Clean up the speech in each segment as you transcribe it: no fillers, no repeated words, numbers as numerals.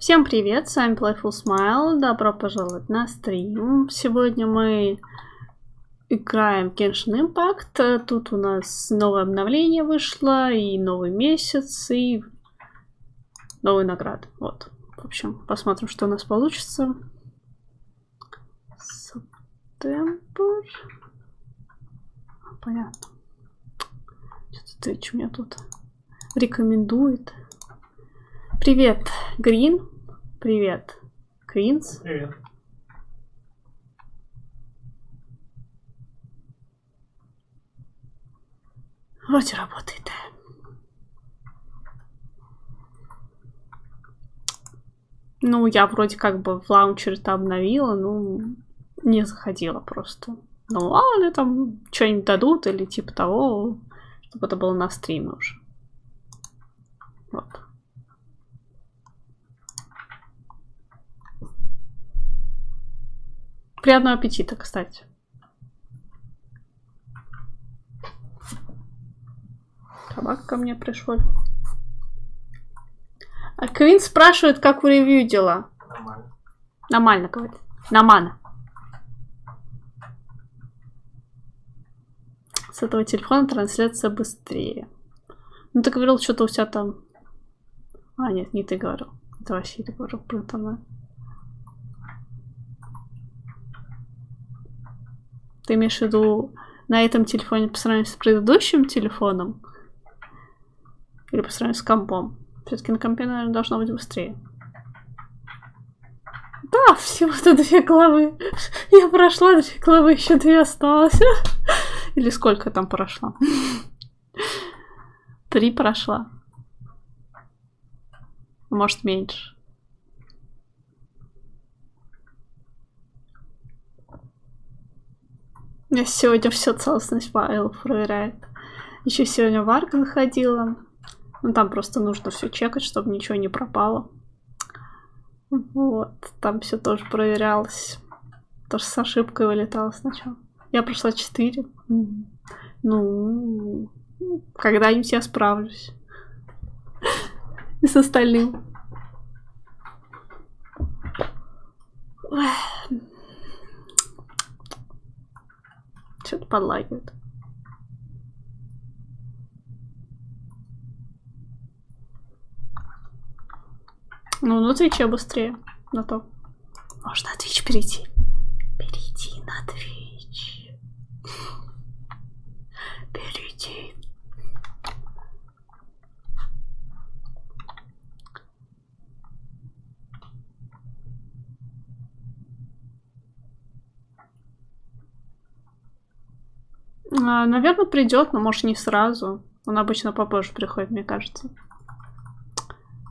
Всем привет, с вами Playful Smile, добро пожаловать на стрим. Сегодня мы играем Genshin Impact. Тут у нас новое обновление вышло, и новый месяц, и новые награды. Вот, в общем, посмотрим, что у нас получится. Септембр. Понятно. Что-то Twitch меня тут рекомендует. Привет, Грин. Привет, Квинс. Привет. Вроде работает. Ну, я вроде как бы в лаунчере-то обновила, ну, не заходила просто. Ну, ладно, там что-нибудь дадут или типа того, чтобы это было на стриме уже. Вот. Приятного аппетита, кстати. Собака ко мне пришел. А Квин спрашивает, как у ревью дела. Нормально. Нормально, говорит. Нормально. С этого телефона трансляция быстрее. Ну, ты говорил, что-то у тебя там... А, нет, не ты говорил. Это вообще ты говорил про интернет. Ты имеешь в виду на этом телефоне по сравнению с предыдущим телефоном? Или по сравнению с компом? Все-таки на компе, наверное, должно быть быстрее. Да, всего-то 2 главы. Я прошла 2 главы, еще 2 осталось. Или сколько там прошла? 3 прошла. Может, меньше. Я сегодня все целостность файлов проверяет. Еще сегодня в Арк заходила. Ну, там просто нужно все чекать, чтобы ничего не пропало. Вот. Там все тоже проверялось. Тоже с ошибкой вылетало сначала. Я прошла 4. Ну, когда-нибудь я справлюсь. И с остальным. Что-то подлагивает. Ну, на Твиче быстрее. На то. Можно на Твич перейти. Перейди на Твич. Перейди. Наверное, придет, но может не сразу. Он обычно попозже приходит, мне кажется.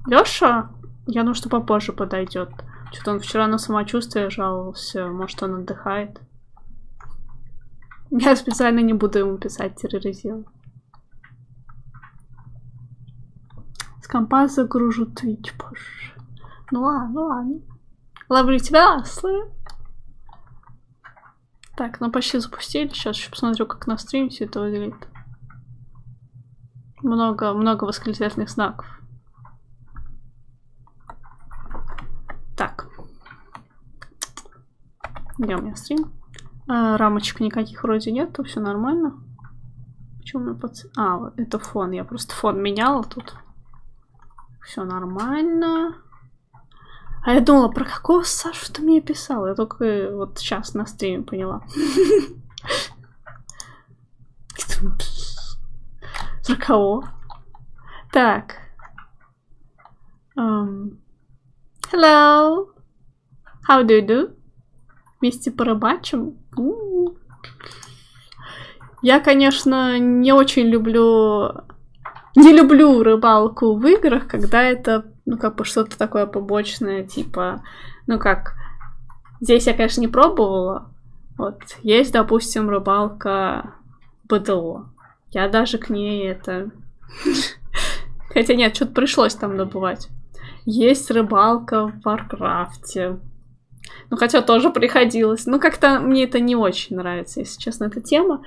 Лёша, я думаю, что попозже подойдет. Что-то он вчера на самочувствие жаловался. Может, он отдыхает. Я специально не буду ему писать, терроризировать. С компа загружу Twitch позже. Ну ладно, ну ладно. Ловлю тебя, Аслы. Так, ну почти запустили. Сейчас еще посмотрю, как на стриме все это выглядит. Много восклицательных знаков. Так. Где у меня стрим? Рамочек никаких вроде нет, то все нормально. Почему у меня А, это фон. Я просто фон меняла тут. Все нормально. А я думала, про какого Сашу ты мне писал? Я только вот сейчас на стриме поняла. Про кого? Так. Hello. How do you do? Вместе порыбачим? Я, конечно, не очень люблю... Не люблю рыбалку в играх, когда это, ну, как бы что-то такое побочное, типа... Ну, как... Здесь я, конечно, не пробовала. Вот, есть, допустим, рыбалка БДО. Я даже к ней это... Хотя нет, что-то пришлось там добывать. Есть рыбалка в Варкрафте. Ну, хотя тоже приходилось. Ну, как-то мне это не очень нравится, если честно, эта тема.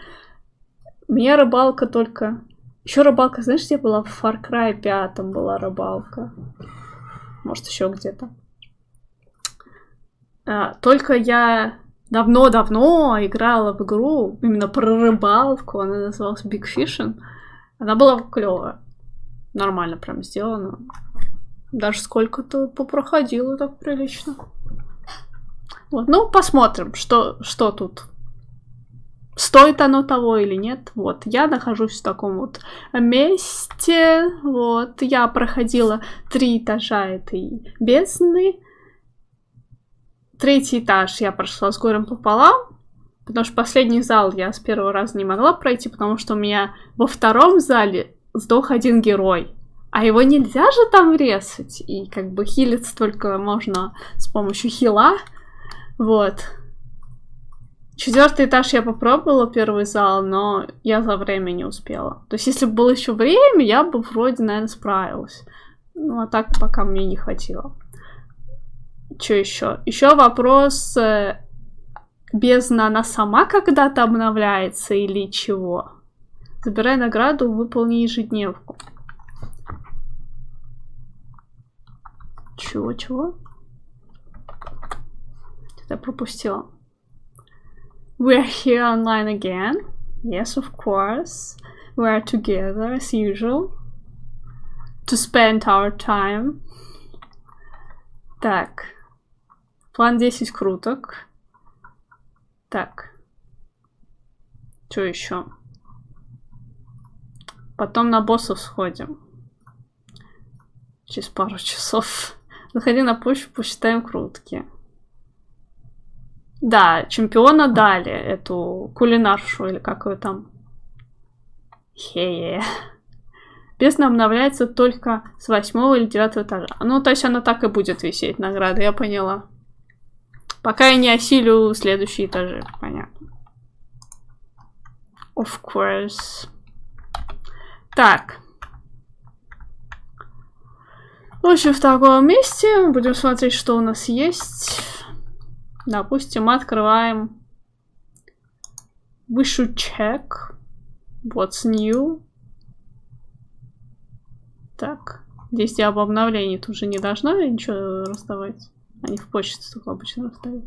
Мне рыбалка только... Еще рыбалка, знаешь, где была? В Far Cry 5 была рыбалка. Может, еще где-то. Только я давно-давно играла в игру именно про рыбалку. Она называлась Big Fishing. Она была клевая. Нормально прям сделана. Даже сколько-то попроходила так прилично. Вот, ну, посмотрим, что тут. Стоит оно того или нет. Вот, я нахожусь в таком вот месте. Вот, я проходила 3 этажа этой бездны. 3-й этаж я прошла с горем пополам. Потому что последний зал я с первого раза не могла пройти, потому что у меня во 2-м зале сдох 1 герой. А его нельзя же там резать. И как бы хилиться только можно с помощью хила. Вот. 4-й этаж я попробовала, 1-й зал, но я за время не успела. То есть, если бы было еще время, я бы вроде, наверное, справилась. Ну, а так пока мне не хватило. Что еще? Еще вопрос, бездна, она сама когда-то обновляется или чего? Забирай награду, выполни ежедневку. Чего? Я пропустила. We're here online again. Yes, of course. We're together as usual. To spend our time. Так. План 10 круток. Так. Что еще? Потом на боссов сходим. Через пару часов. Заходи на почту, посчитаем крутки. Да, чемпиона дали. Эту кулинаршу, или как ее там. Хе-е. Бездна обновляется только с 8 или 9 этажа. Ну, то есть она так и будет висеть, награда, я поняла. Пока я не осилю следующие этажи. Понятно. Of course. Так. В общем, в таком месте будем смотреть, что у нас есть. Допустим, мы открываем. We should check what's new. Так. Здесь я об обновлении тут же не должна ничего раздавать. Они в почте только обычно расставят.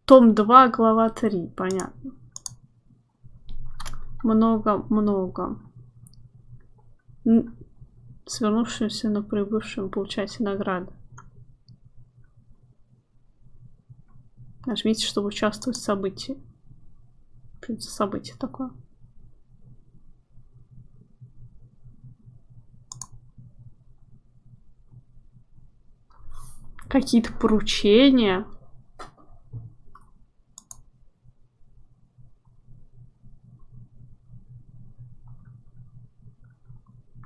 Том 2, глава 3. Понятно. Много. Свернувшимся на прибывшем получайте награды. Нажмите, чтобы участвовать в событии. Что это за событие такое? Какие-то поручения.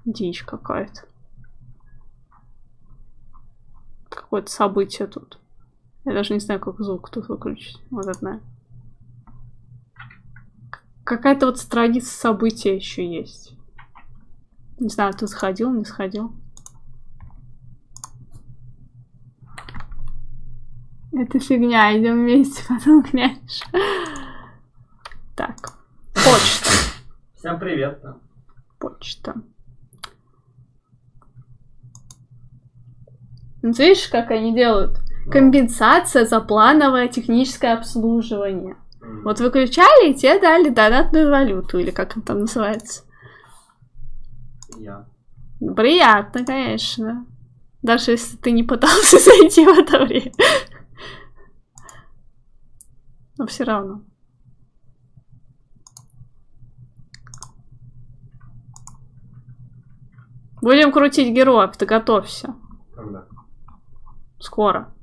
Дичь какая-то. Какое-то событие тут. Я даже не знаю, как звук тут выключить. Вот это, наверное. Какая-то вот страница события еще есть. Не знаю, ты сходил, не сходил. Это фигня, идем вместе, потом глянешь. Так, почта. Всем привет. Почта. Ну, видишь, как они делают? Компенсация за плановое техническое обслуживание. Вот выключали, и тебе дали донатную валюту, или как он там называется. Приятно, конечно. Даже если ты не пытался зайти в это время. Но все равно. Будем крутить героев, ты готовься. Когда? Скоро.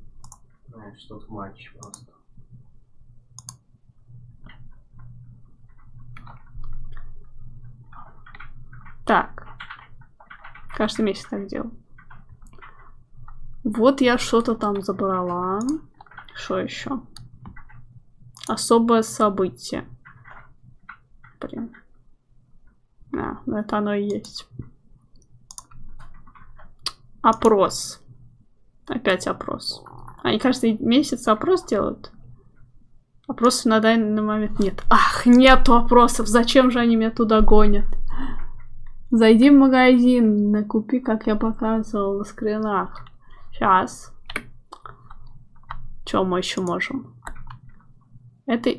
Что-то матч просто. Каждый месяц так делаю. Вот я что-то там забрала. Что еще? Особое событие. Блин. А, ну это оно и есть. Опрос. Опять опрос. Они каждый месяц опрос делают? Опросов на данный момент нет. Ах, нету опросов. Зачем же они меня туда гонят? Зайди в магазин, накупи, как я показывал на скринах. Сейчас. Что мы еще можем? Это...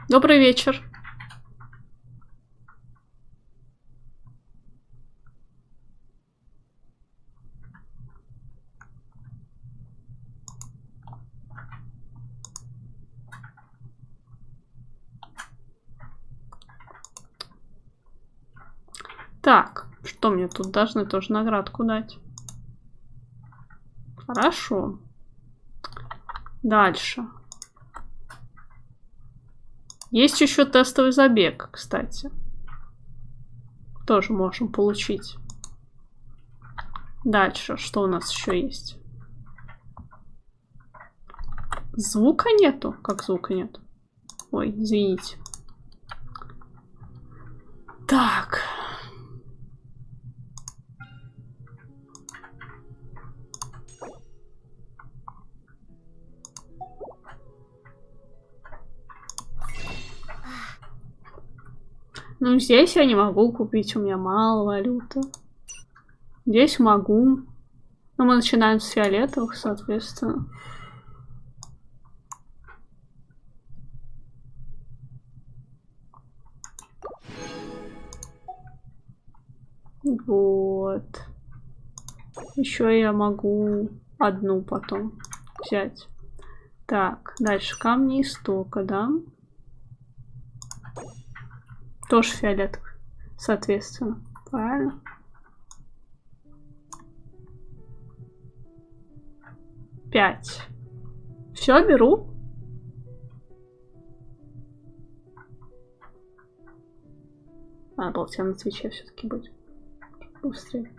Добрый вечер. Так, что мне тут должны тоже наградку дать? Хорошо. Дальше. Есть еще тестовый забег, кстати. Тоже можем получить. Дальше, что у нас еще есть? Звука нету? Как звука нет? Ой, извините. Так. Ну, здесь я не могу купить, у меня мало валюты. Здесь могу. Но мы начинаем с фиолетовых, соответственно. Вот. Еще я могу одну потом взять. Так, дальше камни истока, да? Тоже фиолетовый, соответственно. Правильно? Пять. Все, беру. Надо было тебя на Твиче все-таки быть. Быстрее.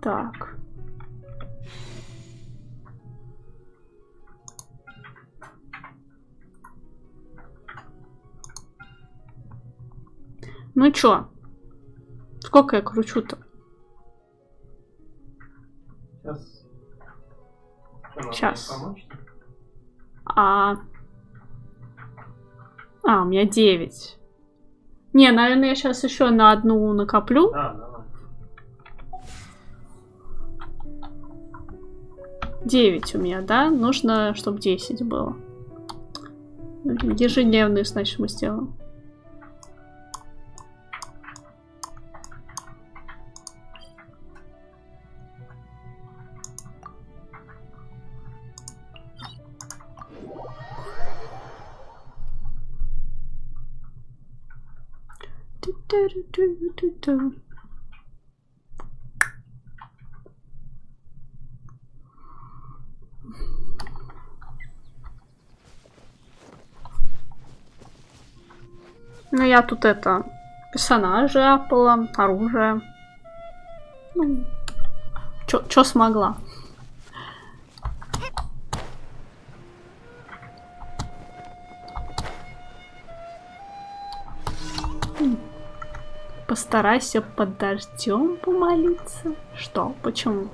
Так. Ну чё? Сколько я кручу-то? Сейчас. У меня 9. Не, наверное, я сейчас еще на одну накоплю. Давай. 9 у меня, да? Нужно, чтобы 10 было. Ежедневные, значит, мы сделаем. Ну, я тут это... Персонажи апала, оружие. Ну, чё смогла. Постарайся под дождем помолиться. Что? Почему?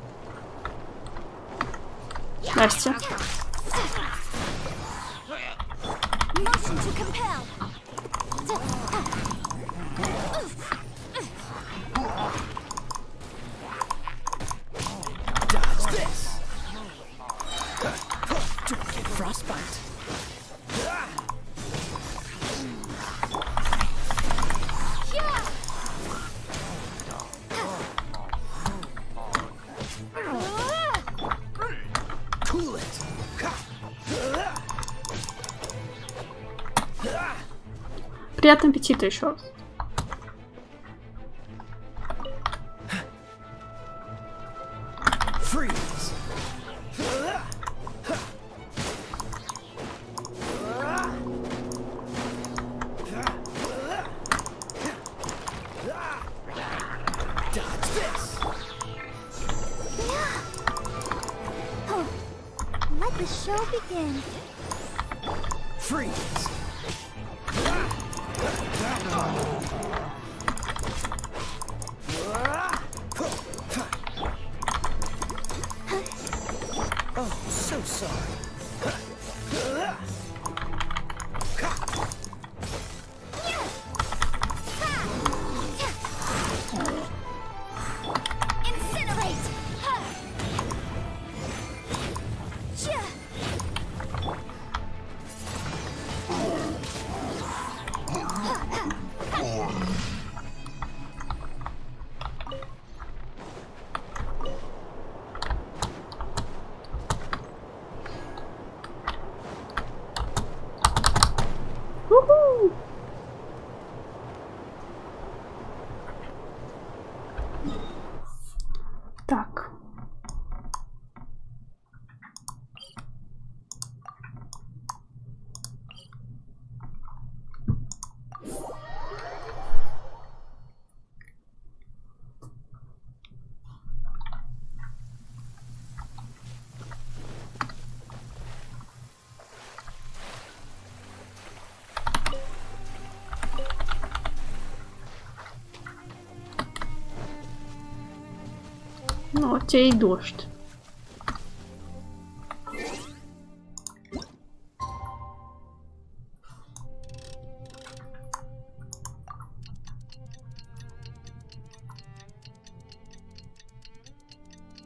Здрасте. Приятного аппетита еще раз. Так. Ну, вот тебе и дождь.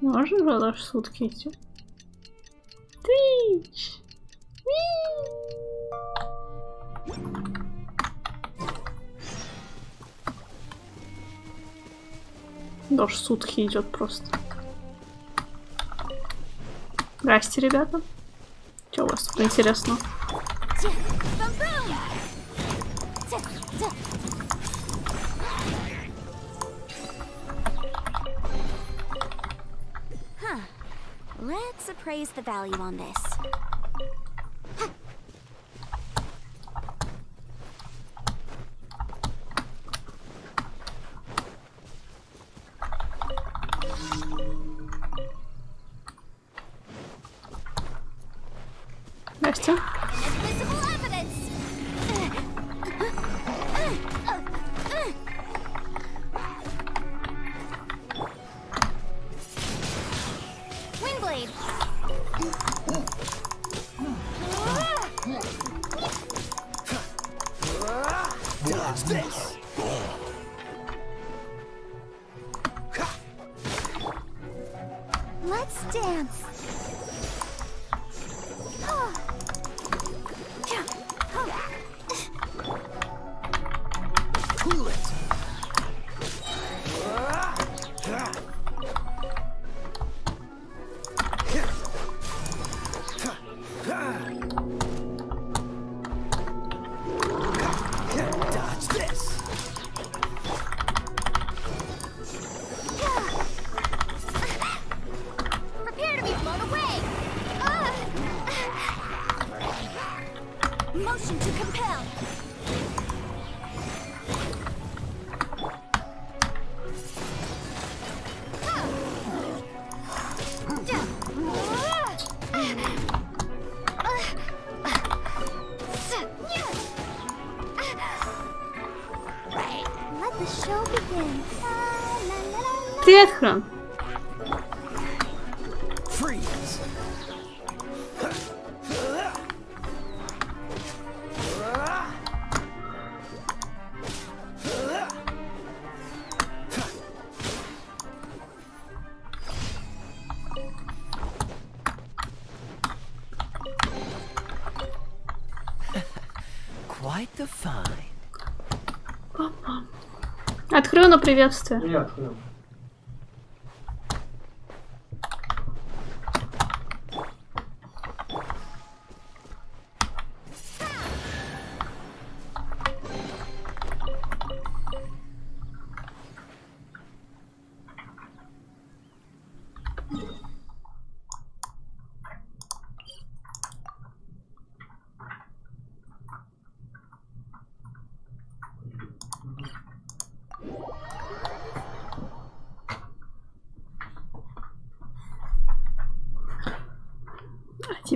Можно же даже сутки идти? Твич! Дождь сутки идет просто. Здрасте, ребята. Что у вас тут интересно? Let's appraise the value on this. Здрасте. Invisible evidence. Windblade. Does this? Let's dance. Cool it. Dodge this. Prepare to be blown away. Motion to compel. Let the show begin. Привет, Хрон. Freeze. Quite the find. От Хрона приветствие. Привет, Хрен.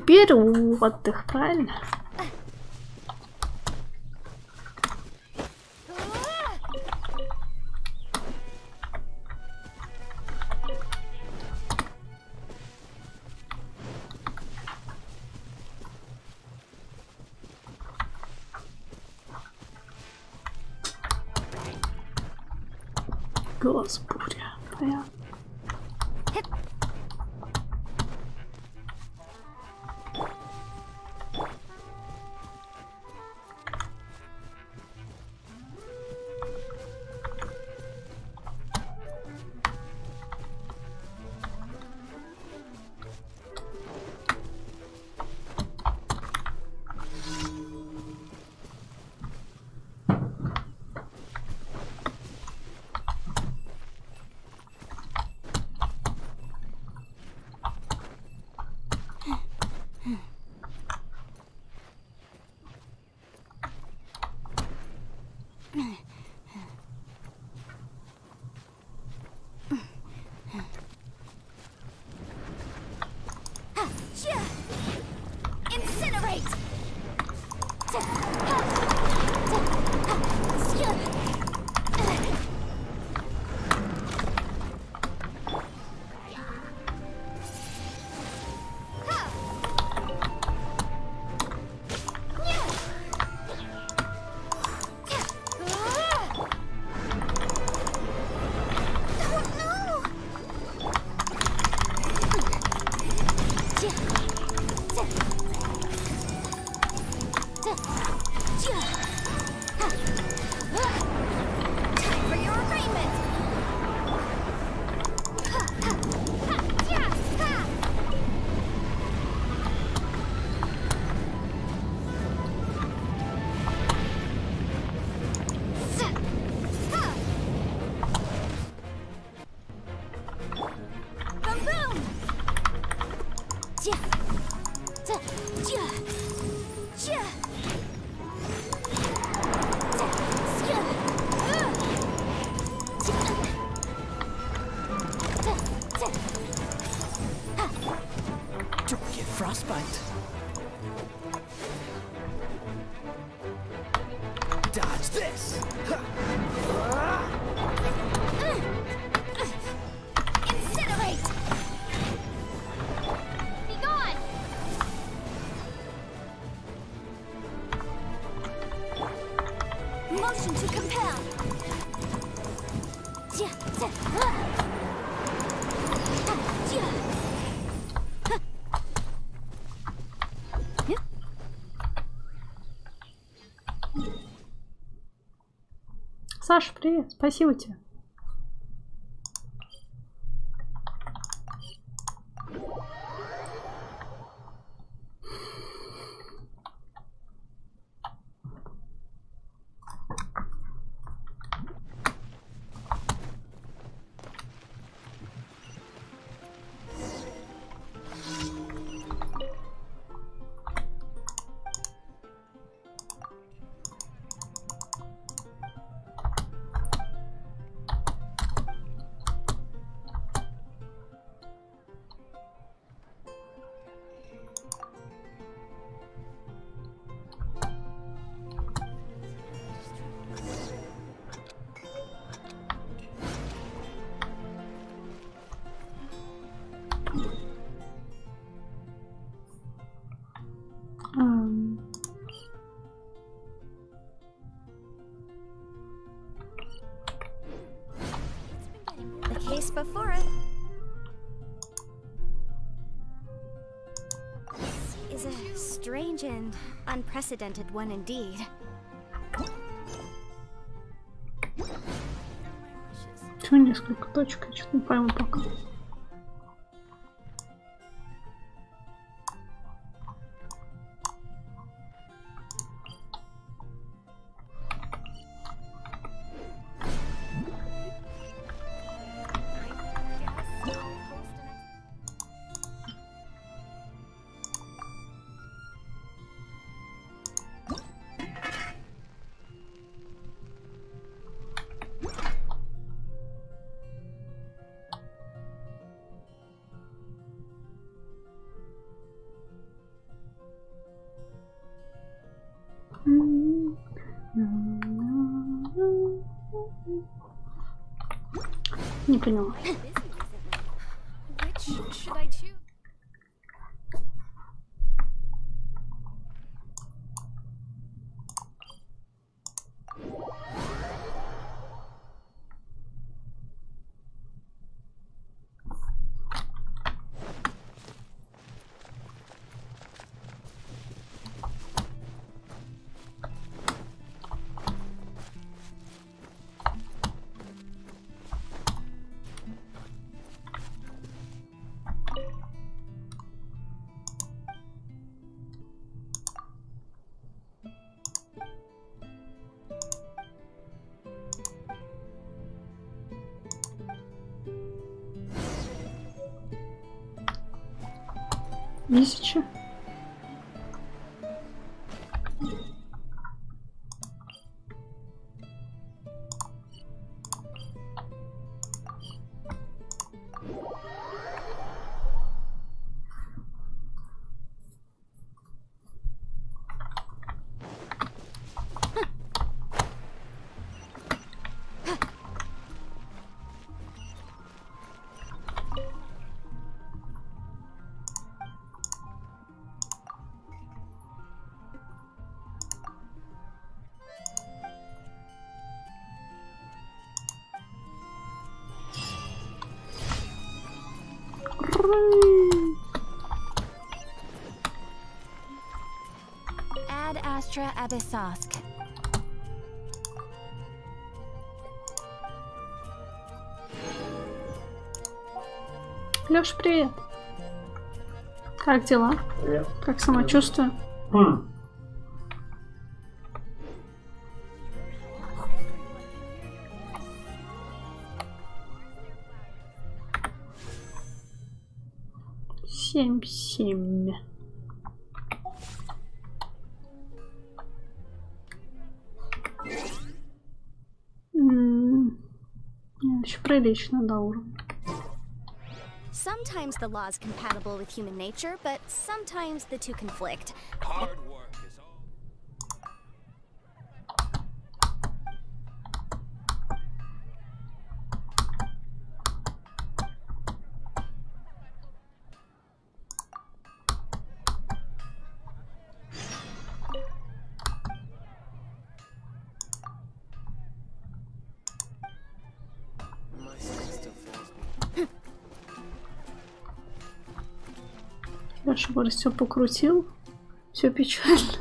теперь отдых, правильно? Голос буря. Понятно. Incinerate! Don't get frostbite. Dodge this. Incinerate! Be gone! Motion to compel! Саша, привет, спасибо тебе. The case before it is a strange and unprecedented one indeed. Чего несколько точек? Я что-то не пойму пока. Не поняла. Which should I choose? Тысяча. Ad Astra Abyssosque. Лёш, привет. Как дела? Привет. Как самочувствие? Семь. Еще прилично до уровня. Sometimes the law is compatible with human nature, but sometimes the two conflict. Hard work is all. My strength still fails me. Леша говорит, все покрутил, все печально.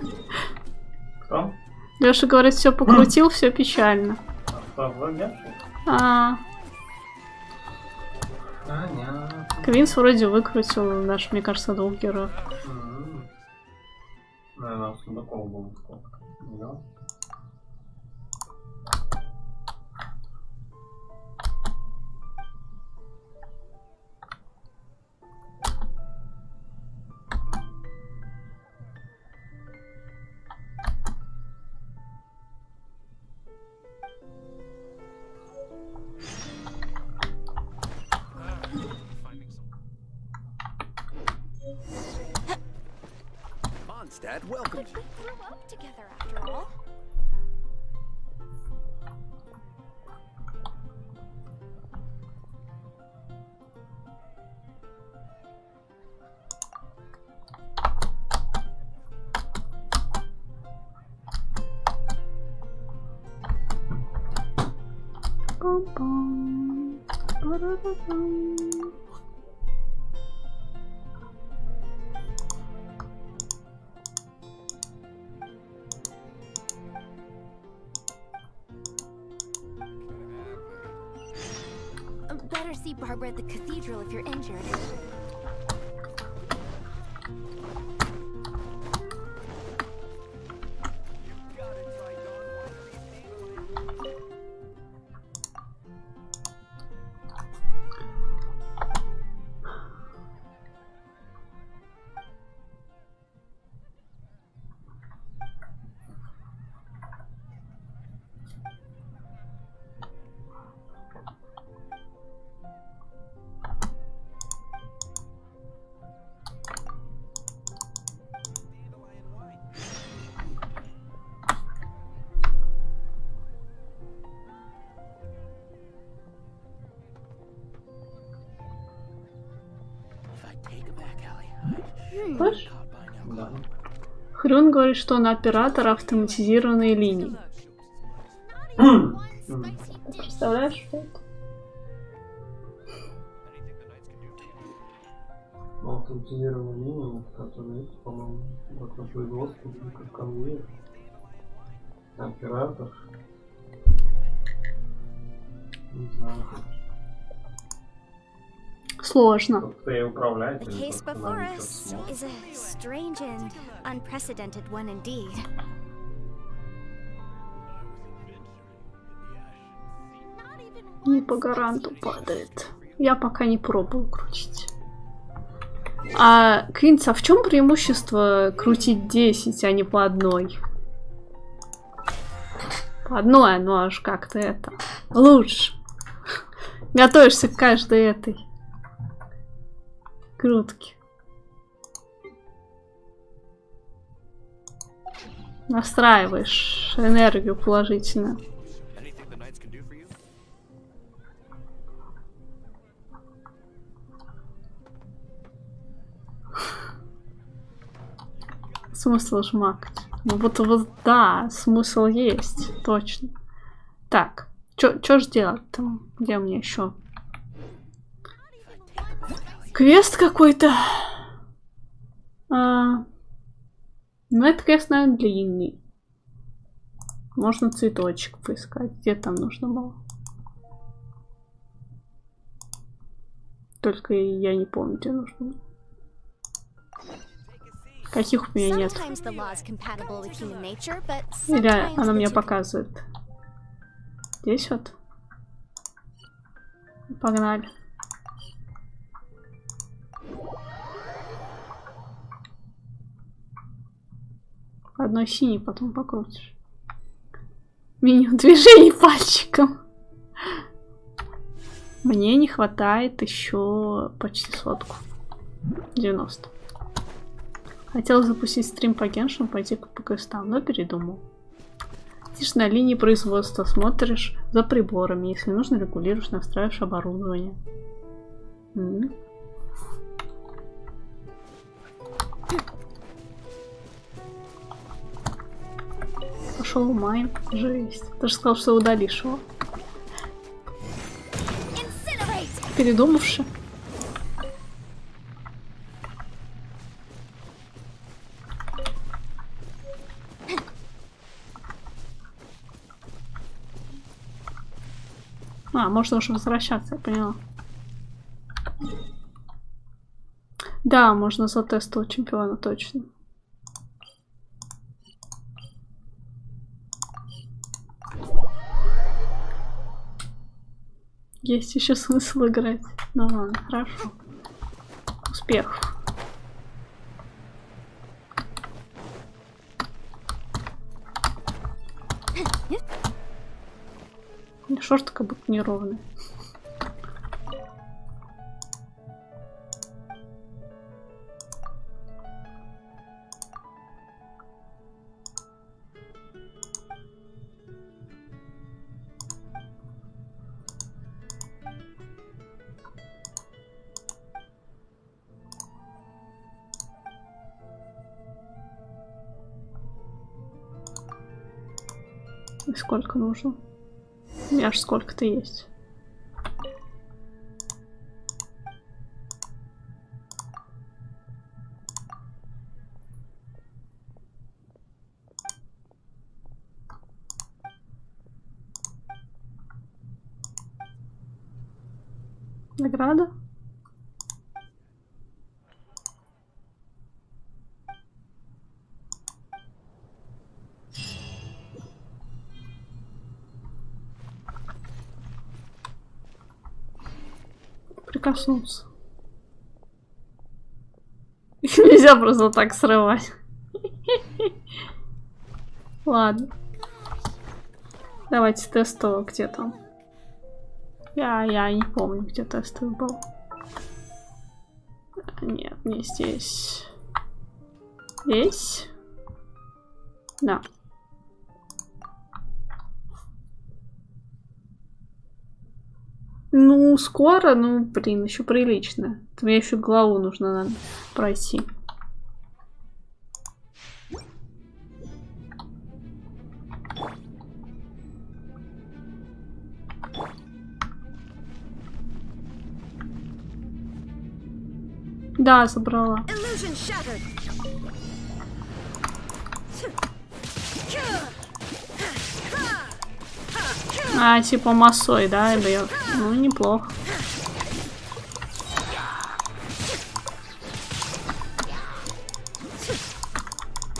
Кто? Леша говорит, все покрутил, все печально. Кто? Выгнавший? Понятно. Квинс вроде выкрутил наш, мне кажется, двух героев. Наверное, у Сундукова был сколько? Миллион? Mondstadt welcomes We you. grew up together after all. Пам-пам. Па-ра-ра-пам. Better see Barbara at the cathedral if you're injured. Слышь? Да. Хрюн говорит, что он оператор автоматизированной линии. Ты представляешь, что это? Автоматизированная линия, которая есть, по-моему, вот на производстве, как конвейер. Оператор. Не знаю. Сложно. Кто и управляет, The или case просто before на ничего us смотрит. is a strange and unprecedented one indeed. Не по гаранту падает. Я пока не пробую крутить. А, Квинс, а в чем преимущество крутить 10, а не по одной? По одной, ну аж как-то это лучше. Готовишься к каждой этой крутке. Настраиваешь энергию положительно. Anything the knights can do for you? Смысл жмакать. Ну вот да, смысл есть, точно. Так, чё ж делать там? Где мне еще? Квест какой-то. Ну, это квест, наверное, длинный. Можно цветочек поискать. Где там нужно было? Только я не помню, где нужно было. Каких у меня нет? Sometimes the law is compatible with human nature, but Или sometimes она the мне two- показывает. Здесь вот. Погнали. Одной синей потом покрутишь. Меню движений пальчиком. Мне не хватает еще почти 100. 90. Хотел запустить стрим по Геншину, пойти по квестам, но передумал. Сидишь на линии производства, смотришь за приборами. Если нужно, регулируешь, настраиваешь оборудование. Пошел майн. Жесть. Ты же сказал, что удалишь его. Incinerate! Передумавши. А, можно уже возвращаться, я поняла. Да, можно затестовать чемпиона, точно. Есть еще смысл играть. Ну ладно, хорошо. Успех. Шорты как будто неровные. И сколько нужно? У меня аж сколько-то есть. Награда? Прикоснулся. Их нельзя просто так срывать. Ладно. Давайте тестового, где там. Я не помню, где тестовый был. Нет, не здесь. Здесь? Да. Ну, скоро, ну, блин, еще прилично. Мне еще главу нужно пройти. Да, забрала. Illusion shattered. А, типа массой, да, бьет. Ну, неплохо.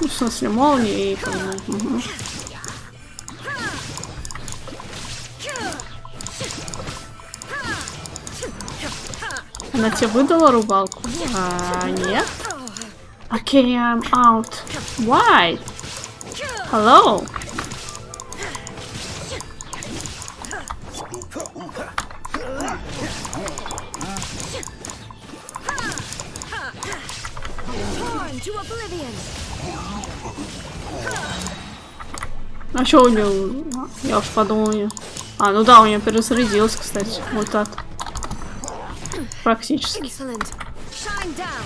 Ну, в смысле, молнии и угу. Она тебе выдала рубалку? А, нет. Окей, I'm out. Why? Hello? Torn to oblivion. А что у него? Я уж подумал. А, ну да, у нее перезарядился, кстати, мультат. Практически. Insolent. Shine down.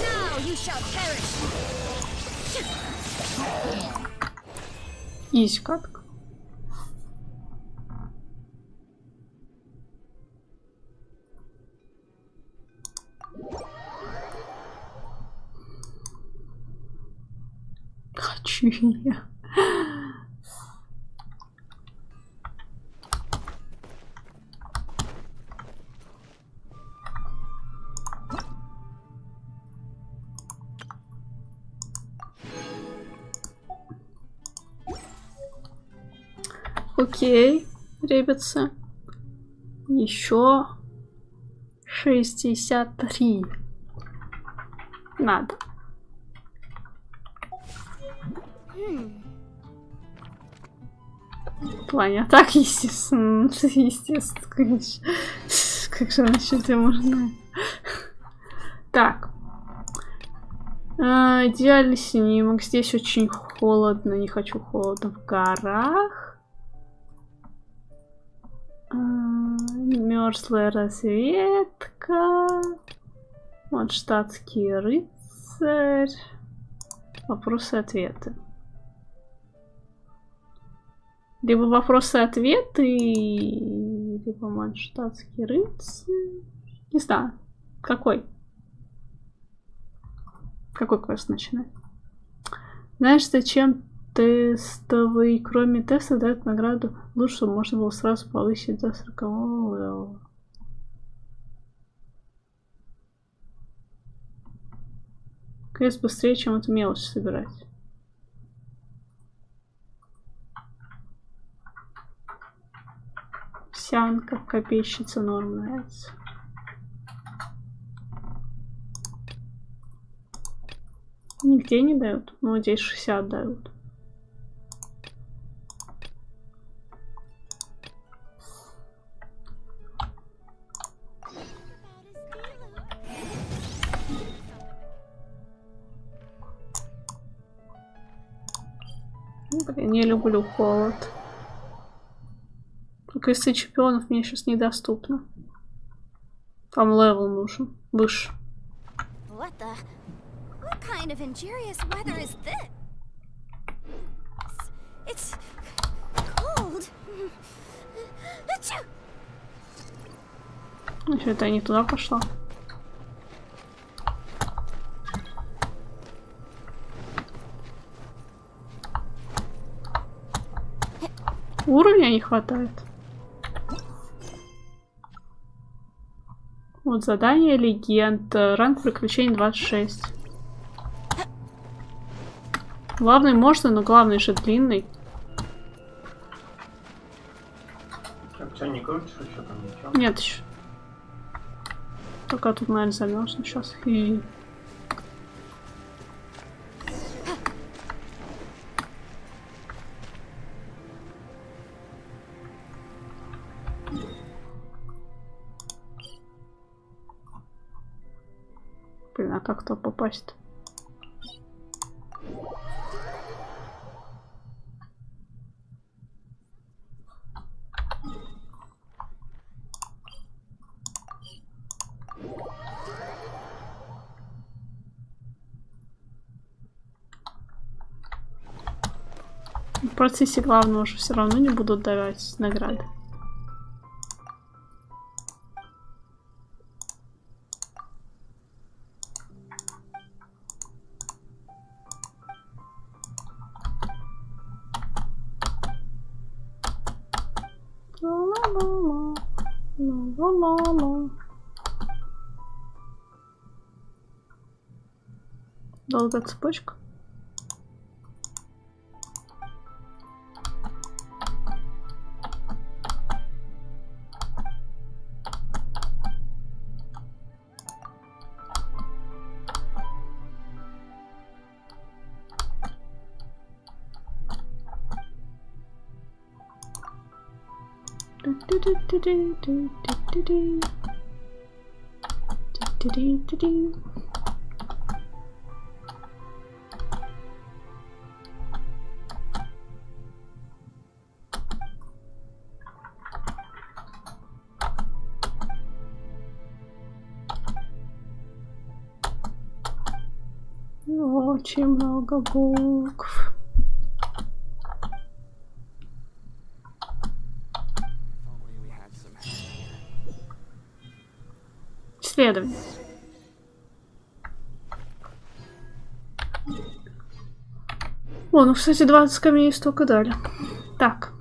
Now you shall perish. Изи катка. Хочу я. Окей, ребятцы. Еще 63. Надо. В плане, а так, естественно. Естественно, конечно. Как же насчет его можно? Так. Идеальный снимок. Здесь очень холодно. Не хочу холодно. В горах. Мерзлая разведка. Вот штатский рыцарь. Вопросы-ответы. Либо вопросы-ответы, либо манштатский рыцарь. Не знаю. Какой? Какой квест начинать? Знаешь, зачем тестовый, кроме теста, дает награду лучше, чтобы можно было сразу повысить до 40-го левела. Квест быстрее, чем эту мелочь собирать. Сянка, копейщица, норм нравится. Нигде не дают. Ну, здесь 60 дают. Блин, не люблю холод. Квесты чемпионов мне сейчас недоступны. Там левел нужен. Выше. What the? What kind of injurious weather is this? It's cold. Achoo! Что это я не туда пошла? Уровня не хватает. Вот задание легенд. Ранг приключений 26. Главный можно, но главный же длинный. Так, что, не крутишь еще там ничего? Нет еще. Только тут, наверное, замерзну сейчас. И... Блин, а как туда попасть? процессе главного уже все равно не будут давать награды. Ла-ла-ла-ла. Ла-ла-ла-ла. Долгая цепочка. Очень много букв. Исследование. О, ну, кстати, 20 камней столько дали. Так.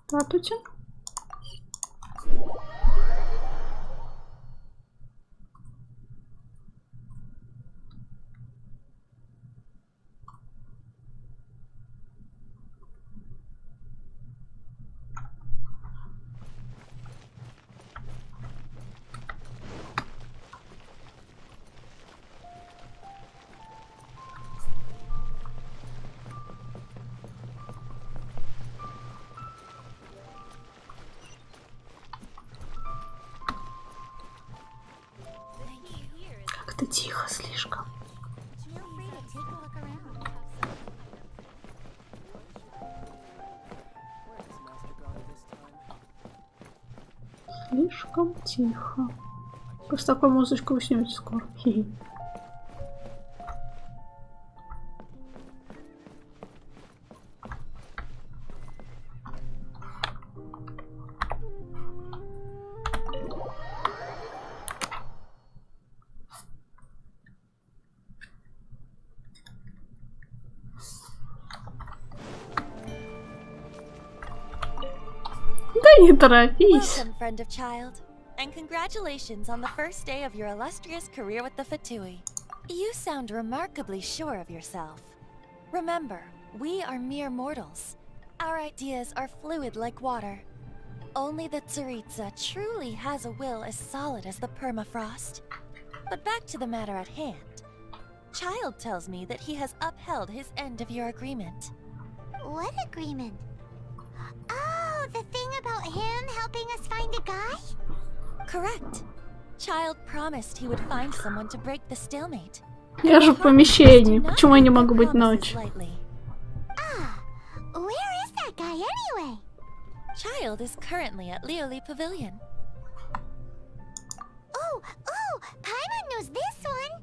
Здравствуйте. Как-то тихо слишком. Слишком тихо. Просто такую музычку вы снимете скоро. Хи-хи. Да не торопись. Welcome, friend of child, and congratulations on the first day of your illustrious career with the Fatui. You sound remarkably sure of yourself. Remember, we are mere mortals. Our ideas are fluid like water. Only the Tsaritsa truly has a will as solid as the permafrost. But back to the matter at hand. Child tells me that he has upheld his end of your agreement. What agreement? Oh, the thing about him helping us find a guy? Correct. Child promised he would find someone to break the stalemate. Я же в помещении. Почему я не могу быть ночью? Ah, where is that guy anyway? Child is currently at Lioli Pavilion. Oh, Paimon knows this one.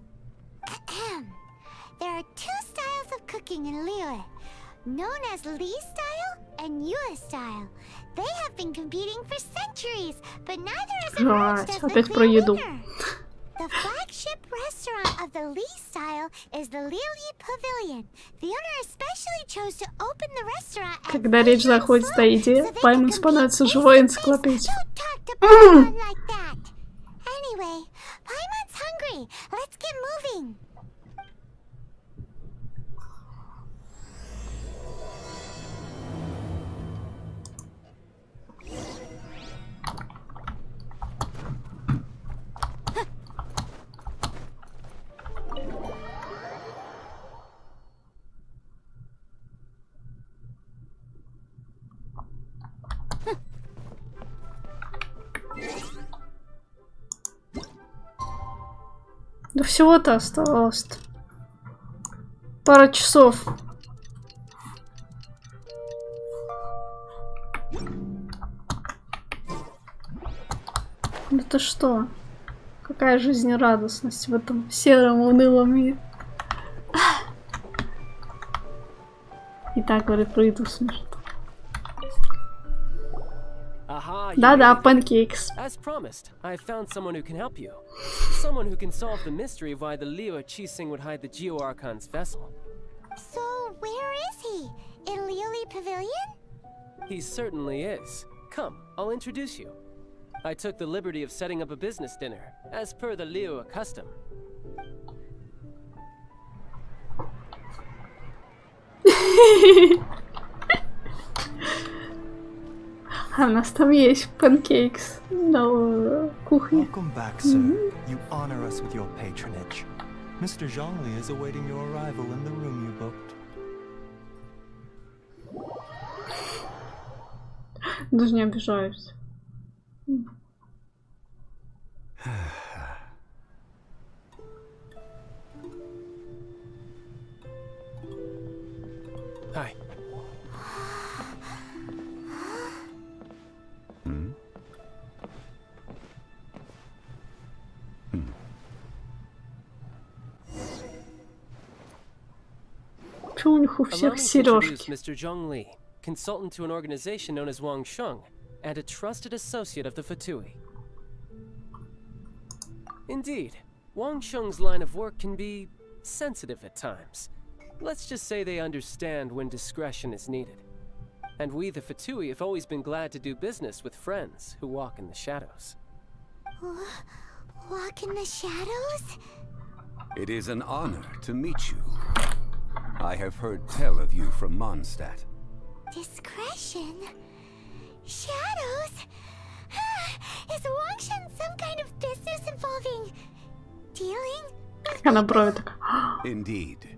There are two styles of cooking in Liyue, known as Li style and Yue style. They have been competing for centuries, but neither has emerged as the Опять про clear еду. winner. The flagship restaurant of the Li style is the Lioli Pavilion. The owner especially chose to open the restaurant at Когда речь заходит о еде, Паймон становится живой энциклопедией. Don't talk to Paimon like that. Anyway, Paimon's hungry. Let's get moving. Да всего-то осталось. Пара часов. Это что? Какая жизнерадостность в этом сером унылом мире. И так, говорит, пройду смешно. Да-да, pancakes. As promised, I found someone who can help you. Someone who can solve the mystery of why the Liyue Qixing would hide the Geo Archon's vessel. So, where is he? In Liuli Pavilion? He certainly is. Come, I'll introduce you. I took the liberty of setting up a business dinner, as per the Liyue custom. А у нас там есть pancakes на кухне. Welcome back, sir. You honor us with your patronage. Mr. Zhongli is awaiting your arrival in the room you booked. Даже не обижаюсь. Hi. Почему у них у Allow всех me to introduce сережки? Mr. Zhongli, consultant to an organization known as Wangsheng, and a trusted associate of the Fatui. Indeed, Wangsheng's line of work can be sensitive at times. Let's just say they understand when discretion is needed. And we, the Fatui, have always been glad to do business with friends who walk in the shadows. Walk in the shadows? It is an honor to meet you. I have heard tell of you from Mondstadt. Discretion? Shadows? Is Wangshan some kind of business involving dealing? Она брови такая. Indeed,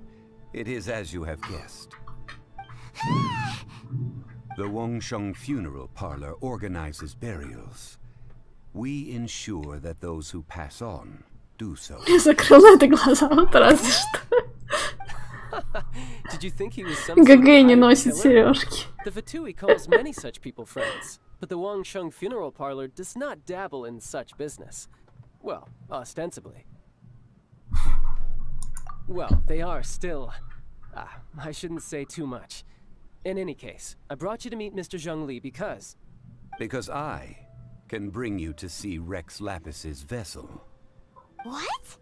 it is as you have guessed. The Wangsheng Funeral Parlor organizes burials. We ensure that those who pass on do so. Закрыла ты глаза, вот разве что. Did you think he was some sort of ГГ не hired носит killer? сережки. The Fatui calls many such people friends, but the Wangsheng Funeral Parlor does not dabble in such business. Well, ostensibly. Well, they are still... I shouldn't say too much. In any case, I brought you to meet Mr. Zhongli because... Because I can bring you to see Rex Lapis's vessel. What?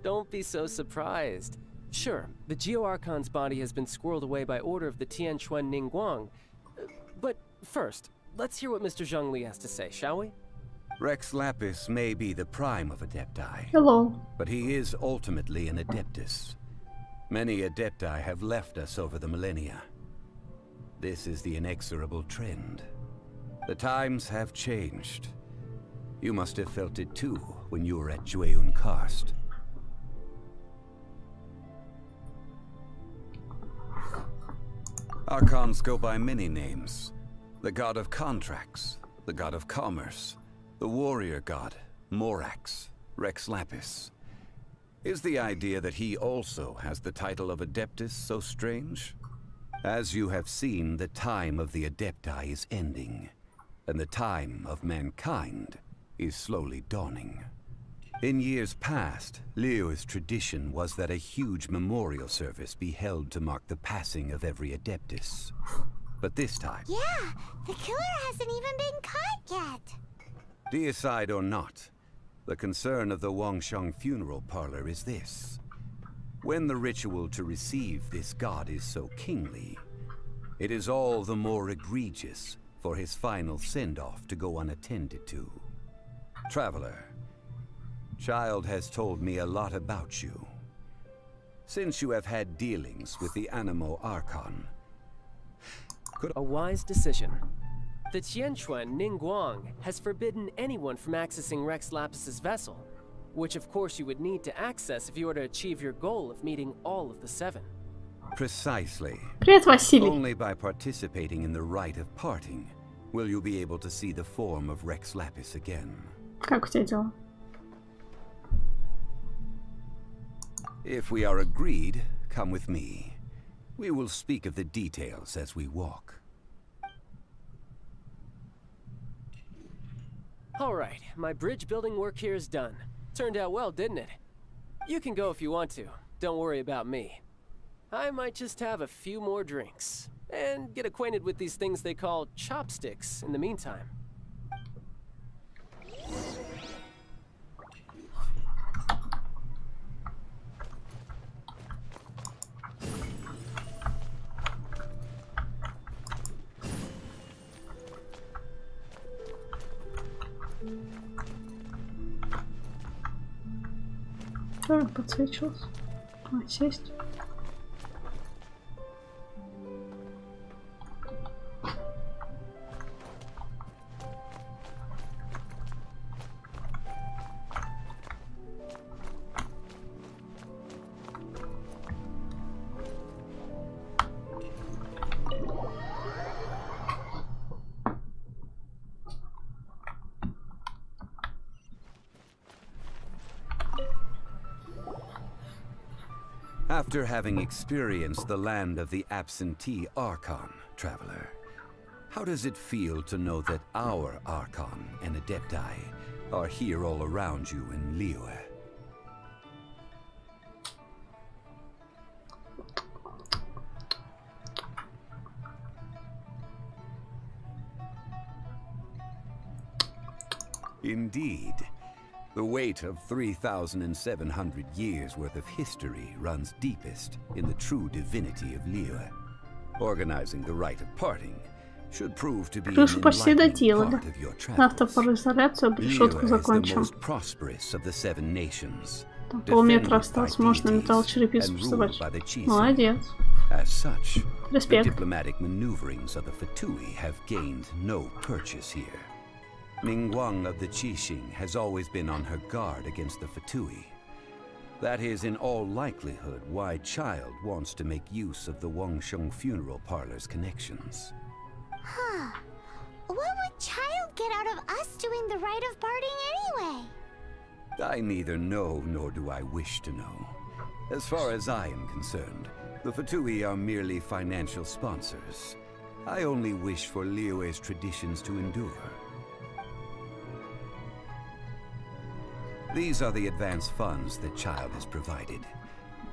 Don't be so surprised. Sure, the Geo Archon's body has been squirreled away by order of the Tianquan Ningguang. But first, let's hear what Mr. Zhongli has to say, shall we? Rex Lapis may be the prime of Adepti, Hello. but he is ultimately an Adeptus. Many Adepti have left us over the millennia. This is the inexorable trend. The times have changed. You must have felt it too when you were at Jueyun Karst. Archons go by many names. The god of contracts, the god of commerce, the warrior god, Morax, Rex Lapis. Is the idea that he also has the title of Adeptus so strange? As you have seen, the time of the Adepti is ending, and the time of mankind is slowly dawning. In years past, Liyue's tradition was that a huge memorial service be held to mark the passing of every Adeptus. But this time... Yeah, the killer hasn't even been caught yet. Deicide or not, the concern of the Wangsheng Funeral Parlor is this. When the ritual to receive this god is so kingly, it is all the more egregious for his final send-off to go unattended to. Traveler, Child has told me a lot about you. Since you have had dealings with the Animo Archon, A wise decision. The Tianquan Ningguang has forbidden anyone from accessing Rex Lapis's vessel, which of course you would need to access if you were to achieve your goal of meeting all of the seven. Precisely. Привет, Василий. Only by participating in the rite of parting will you be able to see the form of Rex Lapis again. Как у тебя дела? If we are agreed, come with me. We will speak of the details as we walk. Alright, my bridge building work here is done. Turned out well, didn't it? You can go if you want to. Don't worry about me. I might just have a few more drinks. And get acquainted with these things they call chopsticks in the meantime. Тоже подсвечивался. А, сесть. After having experienced the land of the absentee Archon, traveler, how does it feel to know that our Archon and Adepti are here all around you in Liyue? Indeed. The weight of 3,700 years' worth of history runs deepest in the true divinity of Liyue. Organizing the rite of parting should prove to be an Крышу почти enlightening доделали. part of your На travels. автоизоляцию решетку Liyue is the закончим. most prosperous of the seven nations, Там полметра defended осталось, by можно deities металлочерепицу and присобачить. ruled by the chiefs. Молодец. As such, the Респект. diplomatic maneuverings of the Fatui have gained no purchase here. Ningguang of the Qixing has always been on her guard against the Fatui. That is in all likelihood why Child wants to make use of the Wangsheng funeral parlor's connections. Huh. What would Child get out of us doing the rite of parting anyway? I neither know nor do I wish to know. As far as I am concerned, the Fatui are merely financial sponsors. I only wish for Liyue's traditions to endure. These are the advance funds that Child has provided.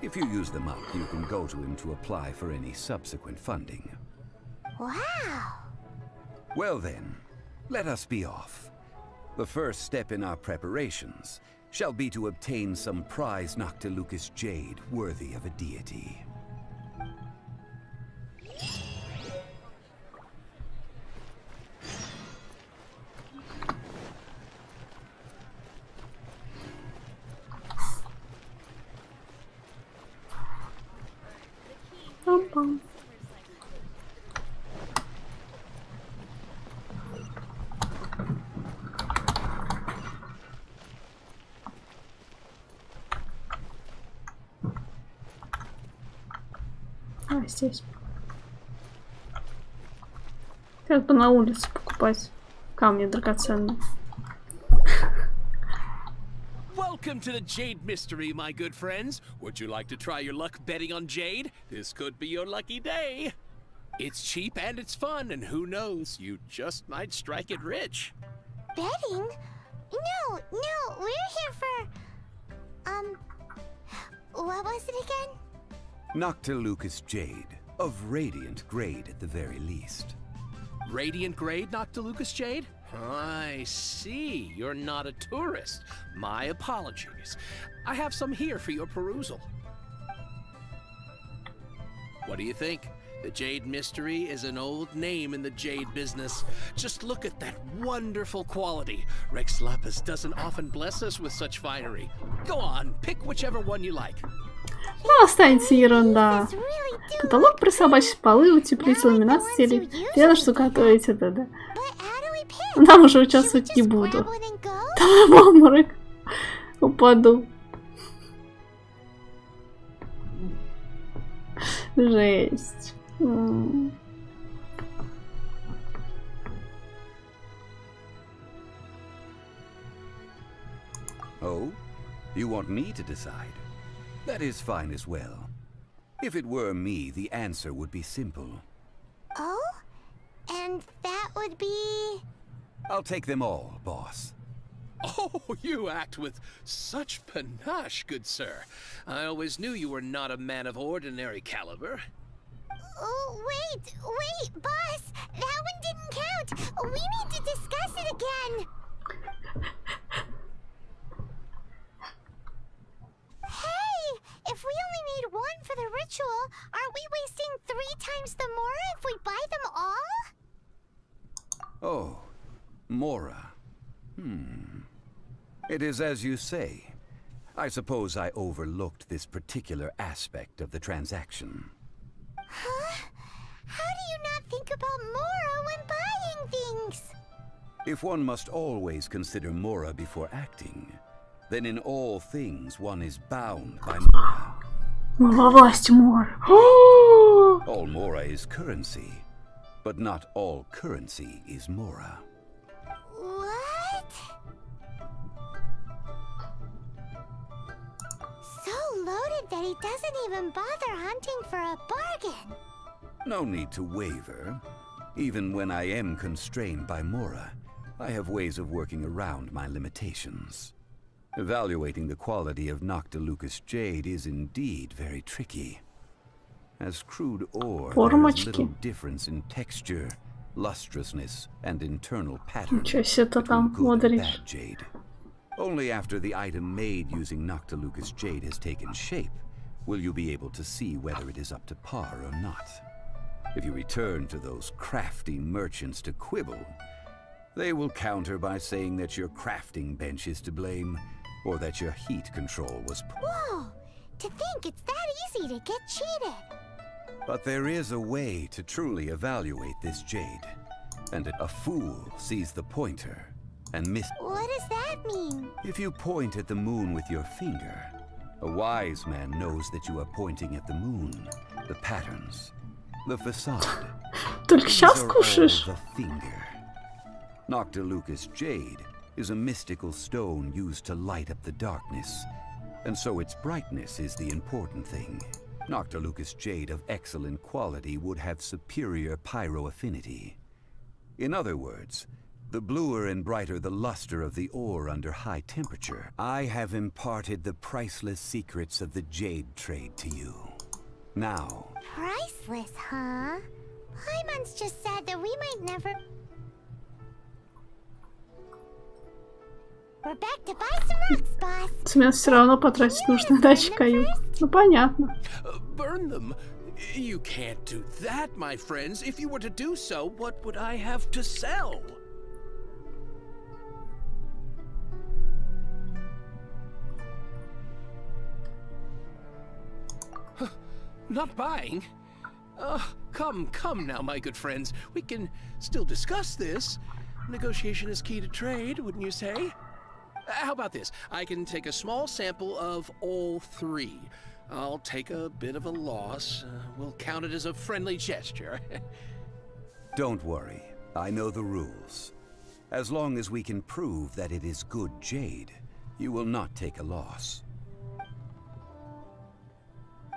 If you use them up, you can go to him to apply for any subsequent funding. Wow. Well then, let us be off. The first step in our preparations shall be to obtain some prize Noctilucus jade worthy of a deity. Пам-пам. А, здесь. Как бы на улице покупать камни драгоценные. Welcome to the Jade Mystery, my good friends. Would you like to try your luck betting on Jade? This could be your lucky day. It's cheap and it's fun, and who knows, you just might strike it rich. Betting? No, we're here for... What was it again? Noctilucus jade, of radiant grade at the very least. Radiant grade, Noctilucus Jade? I see. You're not a tourist. My apologies. I have some here for your perusal. What do you think? The Jade Mystery is an old name in the jade business. Just look at that wonderful quality. Rex Lapis doesn't often bless us with such finery. Go on, pick whichever one you like. Ну, останется ерунда. Каталог присобачить, полы утеплить, ламинат стелить. Понятно, что готовить это, да. Там уже участвовать не буду. Там в обморок упаду. Жесть. Oh? You want me to decide? That is fine as well. If it were me, the answer would be simple. Oh? And that would be... I'll take them all, boss. Oh, you act with such panache, good sir. I always knew you were not a man of ordinary caliber. Oh, wait, boss! That one didn't count! We need to discuss it again! Hey! If we only need one for the ritual, aren't we wasting 3 times the Mora if we buy them all? Oh, Mora. It is as you say. I suppose I overlooked this particular aspect of the transaction. Huh? How do you not think about Mora when buying things? If one must always consider Mora before acting, then in all things one is bound by Mora. Мы во власти Мора. All Mora is currency, but not all currency is Mora. What? So loaded that he doesn't even bother hunting for a bargain. No need to waver. Even when I am constrained by Mora, I have ways of working around my limitations. Evaluating the quality of Noctilucous jade is indeed very tricky. As crude ore, there is little difference in texture, lustrousness, and internal pattern Ничего себе ты between там good and мудришь. bad jade. Only after the item made using Noctilucous jade has taken shape will you be able to see whether it is up to par or not. If you return to those crafty merchants to quibble, they will counter by saying that your crafting bench is to blame, or that your heat control was poor. Whoa! To think it's that easy to get cheated. But there is a way to truly evaluate this jade, and a fool sees the pointer and What does that mean? If you point at the moon with your finger, a wise man knows that you are pointing at the moon, the patterns, the facade. Только These сейчас are all кушаешь. the finger. Noctilucous jade is a mystical stone used to light up the darkness, and so its brightness is the important thing. Noctilucous jade of excellent quality would have superior pyro affinity. In other words, the bluer and brighter the luster of the ore under high temperature, I have imparted the priceless secrets of the jade trade to you. Now, Priceless, huh? Paimon's just said that we might never... We're back to buy some rocks, boss. Цемент все равно потратить нужно на даче кают. Ну понятно. Burn them? You can't do that, my friends. If you were to do so, what would I have to sell? Not buying? Come now, my good friends. We can still discuss this. Negotiation is key to trade, wouldn't you say? How about this? I can take a small sample of all 3. I'll take a bit of a loss. We'll count it as a friendly gesture. don't worry. I know the rules. As long as we can prove that it is good jade, you will not take a loss.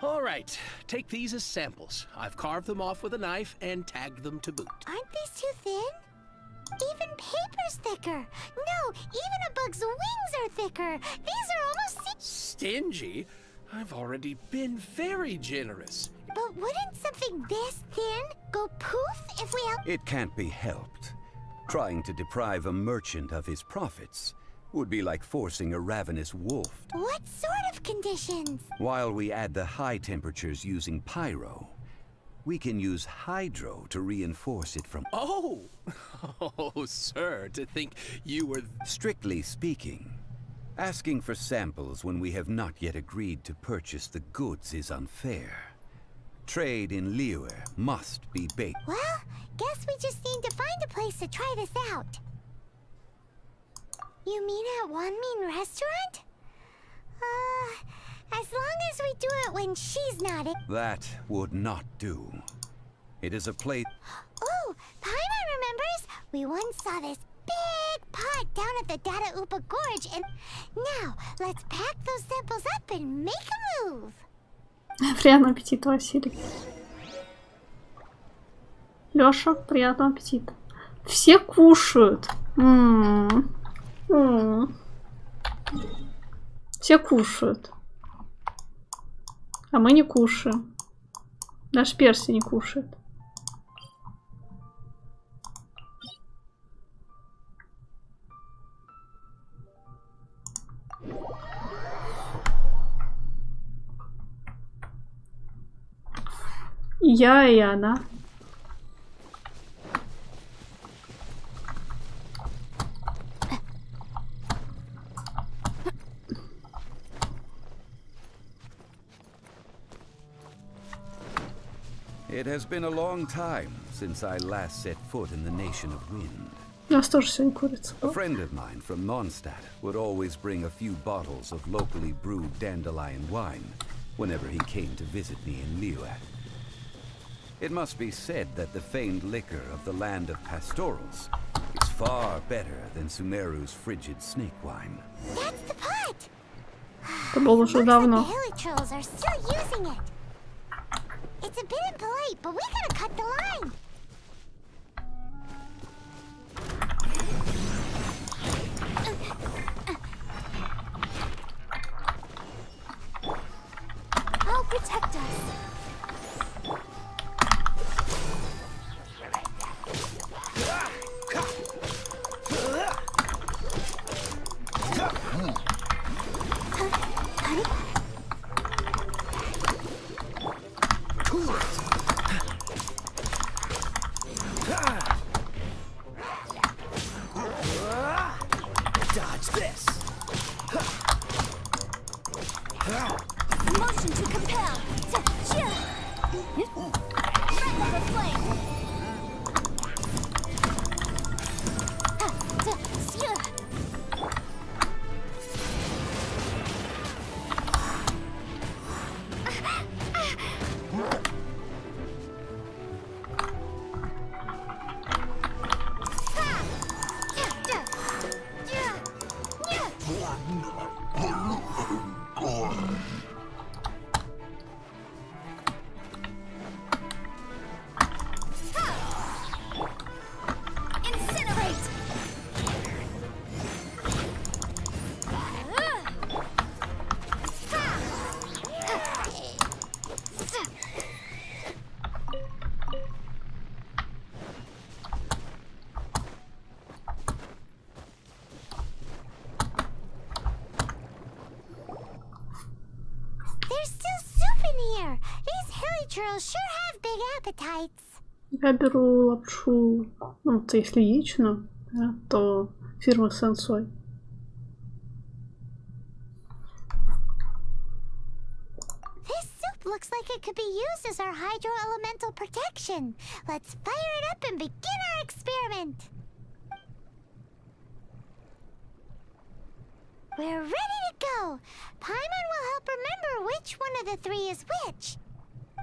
All right, take these as samples. I've carved them off with a knife and tagged them to boot. Aren't these too thin? Even paper's thicker. No, even a bug's wings are thicker. These are almost... Stingy? I've already been very generous. But wouldn't something this thin go poof if we help? It can't be helped. Trying to deprive a merchant of his profits would be like forcing a ravenous wolf. What sort of conditions? While we add the high temperatures using pyro, we can use hydro to reinforce it from... Oh! Oh, sir, to think you were... Strictly speaking, asking for samples when we have not yet agreed to purchase the goods is unfair. Trade in Liyue must be baked. Well, guess we just need to find a place to try this out. You mean at Wanmin Restaurant? As long as we do it when she's not in... That would not do. It is a place... Oh, Paimon remembers! We once saw this big pot down at the Dada Upa Gorge and... Now, let's pack those samples up and make a move. Приятного аппетита, Василий. Лёша, приятного аппетита. Все кушают. Все кушают. А мы не кушаем. Наш Перси не кушает. Я и она. It has been a long time since I last set foot in the Nation of Wind. У нас тоже сегодня курица. A friend of mine from Mondstadt would always bring a few bottles of locally brewed dandelion wine whenever he came to visit me in Liyue. It must be said that the famed liquor of the land of pastorals is far better than Sumeru's frigid snake wine. That's the pot! Это было уже Looks давно. like the Hilichurls are still using it. It's a bit impolite, but we gotta cut the line. I'll protect us. Dodge this. Motion to compel. Breath of a flame. Incinerate. There's still soup in here. These Hilichurls sure have big appetites. Я беру лапшу, ну, это если яичную, да, то фирмы Сенсой. This soup looks like it could be used as our hydro-elemental protection. Let's fire it up and begin our experiment. We're ready to go. Paimon will help remember which one of the three is which.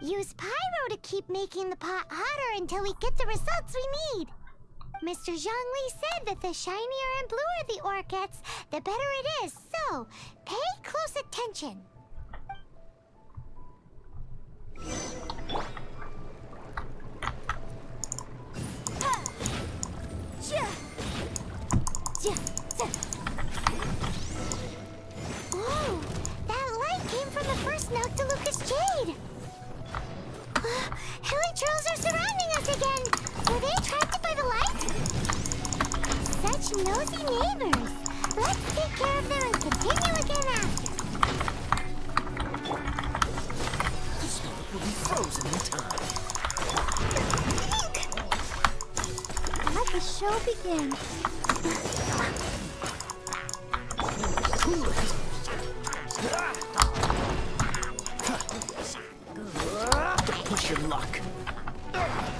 Use Pyro to keep making the pot hotter until we get the results we need. Mr. Zhongli said that the shinier and bluer the ore gets, the better it is. So, pay close attention. Whoa! That light came from the first Noctilucous Jade! Hilichurls are surrounding us again! Were they attracted by the light? Such nosy neighbors! Let's take care of them and continue again after. We'll be frozen in time. Let the show begin. Don't push your luck.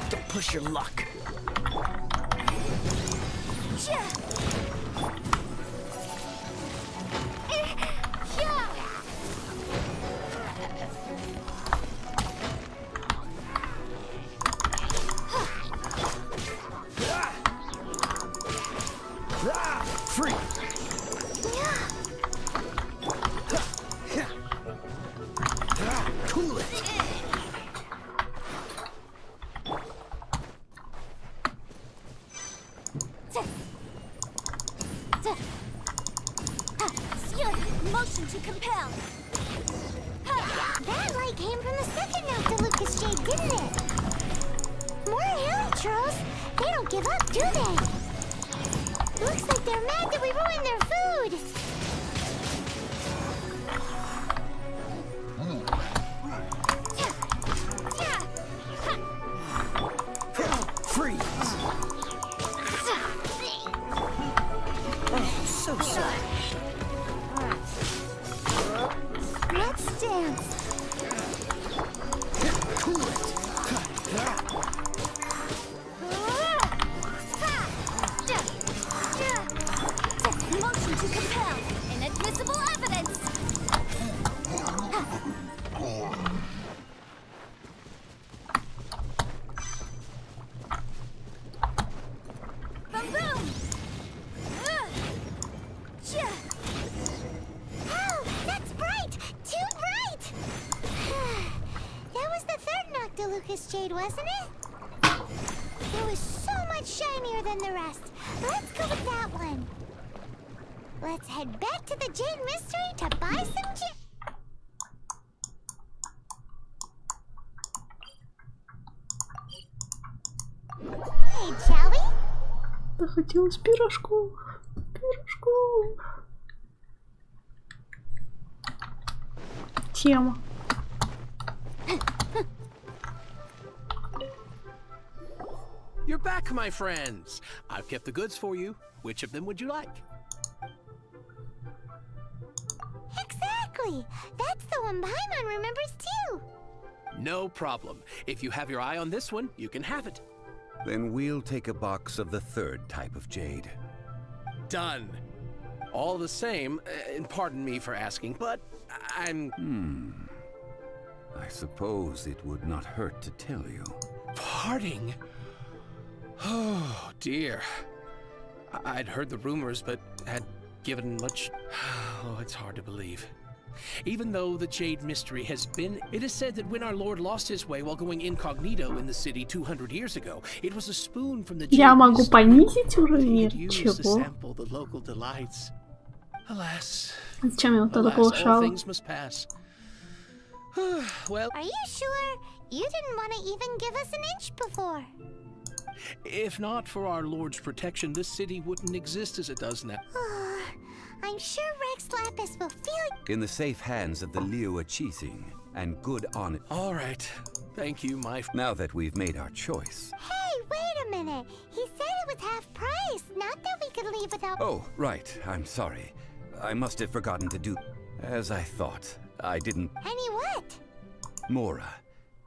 Don't push your luck. Motion to compel. That light came from the second Noctilucous Jade, didn't it? More Helichurls. They don't give up, do they? Looks like they're mad that we ruined their food. Freeze! So sorry. Let's dance. Motion to compel. Inadmissible evidence. Boom boom. Oh, that's bright! Too bright! That was the third Noctilucous Jade, wasn't it? It was so much shinier than the rest. Let's go with that one. Let's head back to the Jade Mystery to buy some jade. Hey, shall we? Захотелось пирожков. Пирожков. Тема. You're back, my friends. I've kept the goods for you. Which of them would you like? Exactly! That's the one Paimon remembers too! No problem. If you have your eye on this one, you can have it. Then we'll take a box of the third type of jade. Done. All the same, and pardon me for asking, but I'm... I suppose it would not hurt to tell you. Parting? Oh, dear. I'd heard the rumors, but had given much... Oh, it's hard to believe. Even though the Jade Mystery has been... It is said that when our Lord lost his way while going incognito in the city 200 years ago, it was a spoon from the Jade Я могу Mystery понизить he уровень? had used to Чего? sample the local delights. Alas, Зачем я вот это alas, all повышала? things must pass. Well, Are you sure? You didn't want to even give us an inch before. if not for our Lord's protection, this city wouldn't exist as it does now. I'm sure Rex Lapis will feel... In the safe hands of the Liyue Qixing, and good on it. All right. Thank you, my... Now that we've made our choice. Hey, wait a minute. He said it was half price, not that we could leave without... Oh, right. I'm sorry. I must have forgotten to do... As I thought. I didn't... Any what? Mora.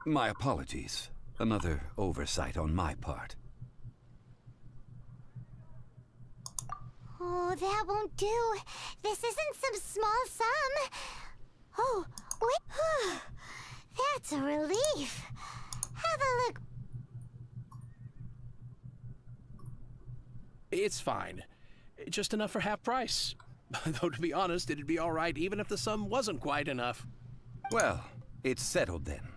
My apologies. Another oversight on my part. Oh, that won't do. This isn't some small sum. Oh, wait. That's a relief. Have a look. It's fine. Just enough for half price. Though, to be honest, it'd be all right even if the sum wasn't quite enough. Well, it's settled then.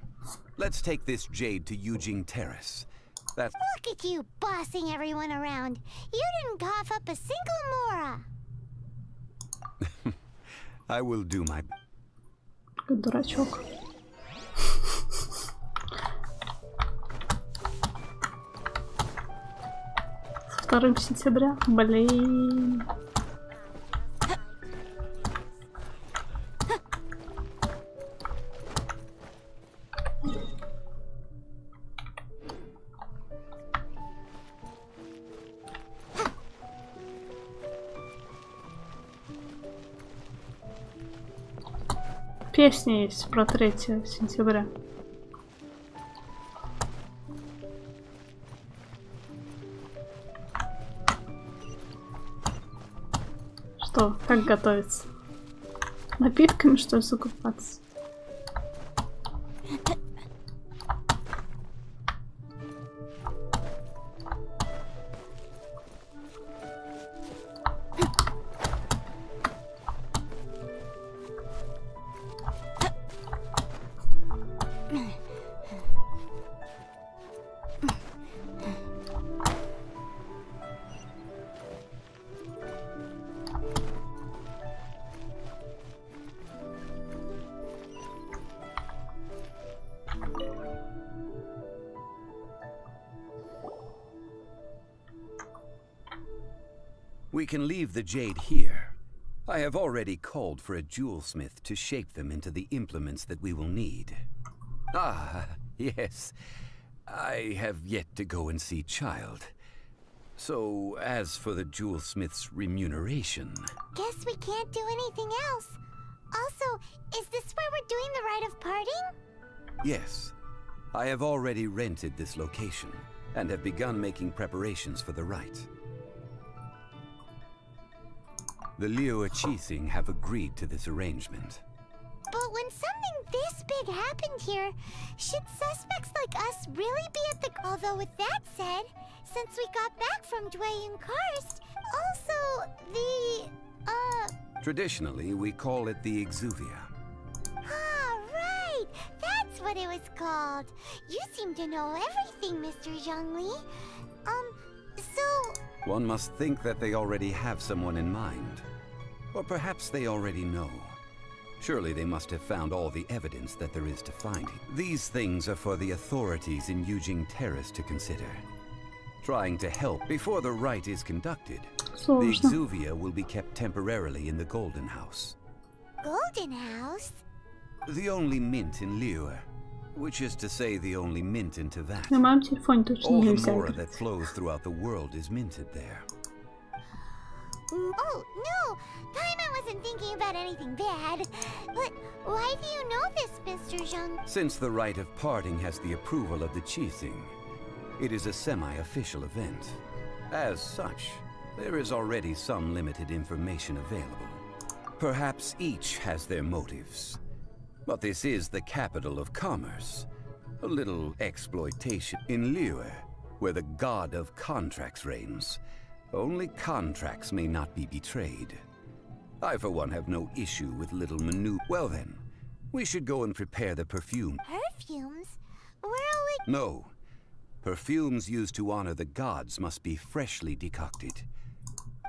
Let's take this jade to Yujing Terrace. That's... Look at you bossing everyone around. You didn't cough up a single Mora. I will do my... Какой дурачок. Со 2 сентября. Блин. Песня есть про 3 сентября. Что? Как готовиться? Напитками, что ли, закупаться? We can leave the jade here. I have already called for a jewelsmith to shape them into the implements that we will need. Ah, yes. I have yet to go and see Child. So, as for the jewelsmith's remuneration... Guess we can't do anything else. Also, is this where we're doing the rite of parting? Yes. I have already rented this location, and have begun making preparations for the rite. The Liyue Qixing have agreed to this arrangement. But when something this big happened here, should suspects like us really be at the... Although with that said, since we got back from Dwayne Karst, also the... Traditionally, we call it the Exuvia. Ah, right! That's what it was called. You seem to know everything, Mr. Zhongli. So... One must think that they already have someone in mind. Or perhaps they already know. Surely they must have found all the evidence that there is to find. These things are for the authorities in Yujing Terrace to consider. Trying to help before the rite is conducted. The Exuvia will be kept temporarily in the Golden House. Golden House? The only mint in Liyue. Which is to say the only mint in Teyvat. На моем телефоне точно All the нельзя mora играть. that flows throughout the world is minted there. Oh, no! Paimon wasn't thinking about anything bad. But why do you know this, Mr. Zhong? Since the rite of parting has the approval of the Qixing, it is a semi-official event. As such, there is already some limited information available. Perhaps each has their motives. But this is the capital of commerce. A little exploitation. In Liyue, where the god of contracts reigns, only contracts may not be betrayed. I, for one, have no issue with little maneuver. Well then, we should go and prepare the perfume. Perfumes? Where are we? No. Perfumes used to honor the gods must be freshly decocted.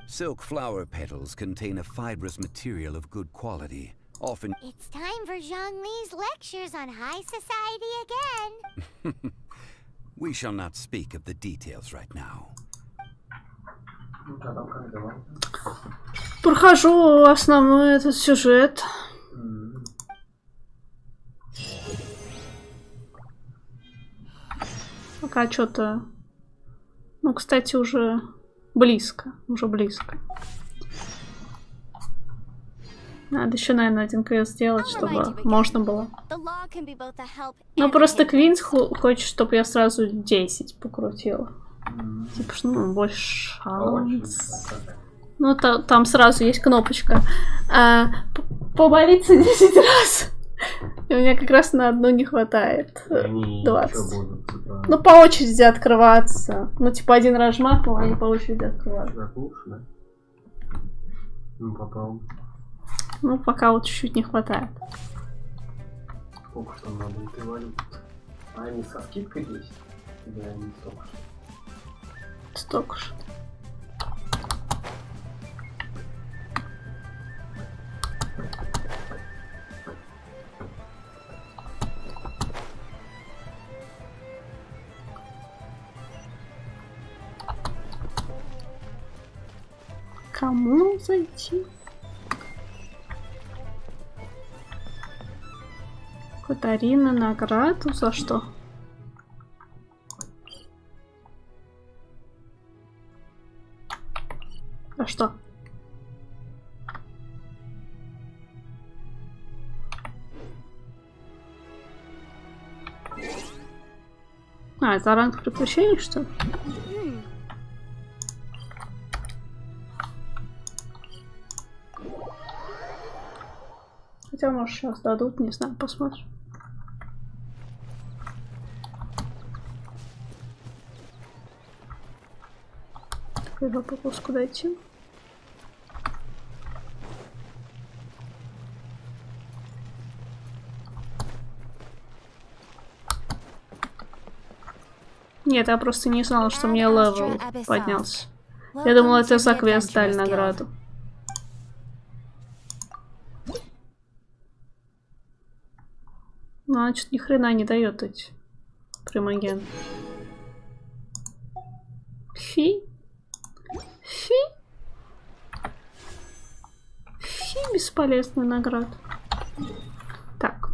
Silk flower petals contain a fibrous material of good quality, often... It's time for Zhongli's lectures on high society again. We shall not speak of the details right now. Ну, а там как дела? Прохожу основной этот сюжет. Пока что-то... Ну, кстати, уже близко. Уже близко. Надо еще, наверное, один квест сделать, чтобы можно было. Ну, просто Квинс хочет, чтобы я сразу 10 покрутила. Типа, ну, больше шанс. Ну, там сразу есть кнопочка. Помолиться 10 раз. И у меня как раз на одну не хватает. 20. Ну, по очереди открываться. Ну, типа, один раз жмакнул, а они по очереди открываются. Так лучше, да? Ну, попробуй. Ну, пока вот чуть-чуть не хватает. Сколько ж там надо этой валюты? А они со скидкой 10? Да, не столько же. Столько же. Кому зайти? Катарина награду за что? А что? А, это ранг приключений, что ли? Хотя, может, сейчас дадут, не знаю, посмотрим. Такой вопрос, куда идти? Нет, я просто не знала, что мне левел поднялся. Я думала, это за квест дали награду. Значит, ни хрена не дает эти примаген. Фи. Фи. бесполезный наград. Так.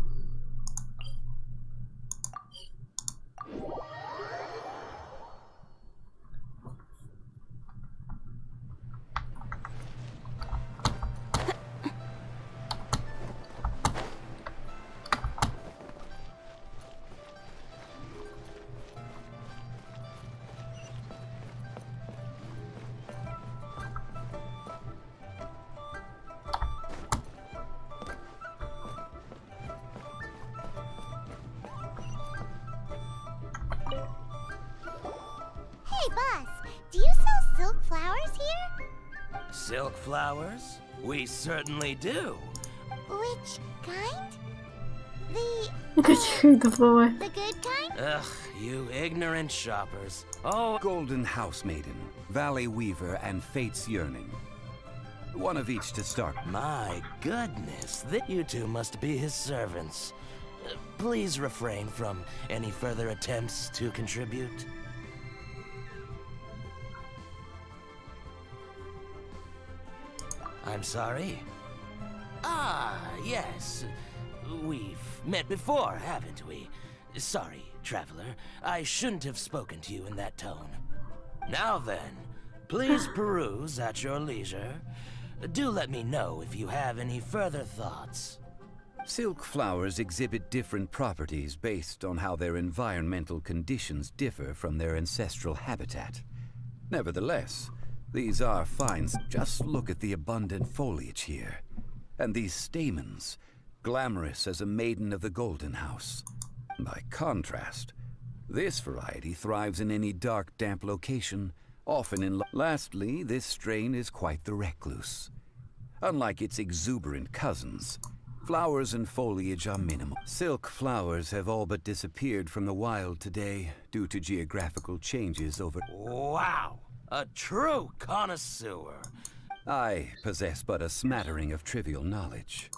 Hey, boss, do you sell silk flowers here? Silk flowers? We certainly do. Which kind? The Каких видов бывает? the good kind? Ugh, you ignorant shoppers. Oh, Golden House Maiden, Valley Weaver, and Fate's Yearning. One of each to start. my goodness, that you two must be his servants. Please refrain from any further attempts to contribute. I'm sorry? Ah, yes. We've met before, haven't we? Sorry, traveler. I shouldn't have spoken to you in that tone. Now then, please peruse at your leisure. Do let me know if you have any further thoughts. Silk flowers exhibit different properties based on how their environmental conditions differ from their ancestral habitat. Nevertheless, these are finds. Just look at the abundant foliage here. And these stamens, glamorous as a maiden of the Golden House. By contrast, this variety thrives in any dark, damp location, often in... Lastly, this strain is quite the recluse. Unlike its exuberant cousins, flowers and foliage are minimal. Silk flowers have all but disappeared from the wild today due to geographical changes over... Wow! A true connoisseur. I possess but a smattering of trivial knowledge.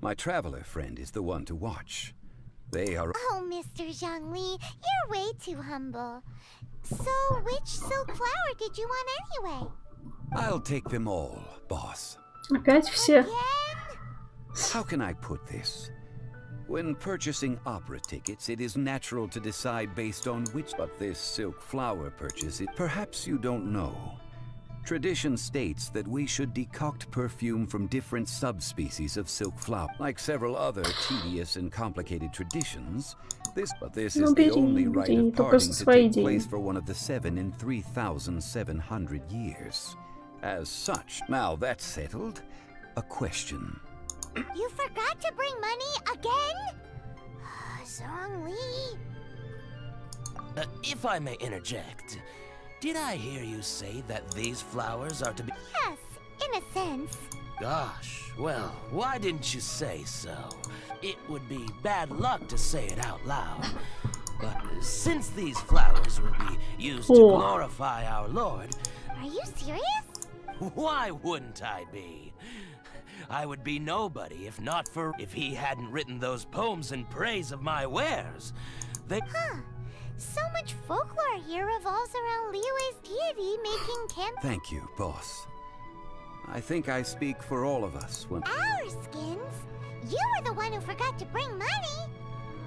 My traveler friend is the one to watch. They are... Oh, Mr. Zhongli, you're way too humble. So, which silk flower did you want anyway? I'll take them all, boss. Опять все. Again? How can I put this? When purchasing opera tickets, it is natural to decide based on which... But this silk flower purchase, perhaps you don't know. Tradition states that we should decoct perfume from different subspecies of silk flower. Like several other tedious and complicated traditions, this is the only rite of parting to take place for one of the 7 in 3,700 years. As such, now that's settled, a question. You forgot to bring money again? Zhongli. If I may interject, did I hear you say that these flowers are to be... Yes, in a sense. Gosh, well, why didn't you say so? It would be bad luck to say it out loud. But since these flowers will be used to glorify our Lord... Are you serious? Why wouldn't I be? I would be nobody if he hadn't written those poems in praise of my wares. So much folklore here revolves around Liyue's deity making camp... Thank you, boss. I think I speak for all of us when... Our skins? You were the one who forgot to bring money!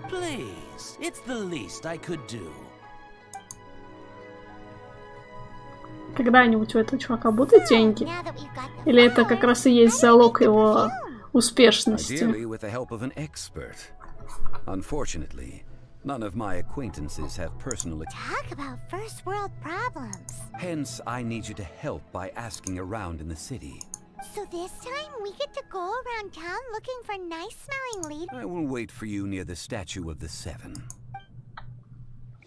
Please, it's the least I could do. Когда-нибудь у этого чувака будут деньги? Или это как раз и есть залог его успешности? Ideally with the help of an expert. Unfortunately, none of my acquaintances have personal... Talk about first world problems. Hence, I need you to help by asking around in the city. So this time we get to go around town looking for nice-smelling leaders? I will wait for you near the Statue of the Seven.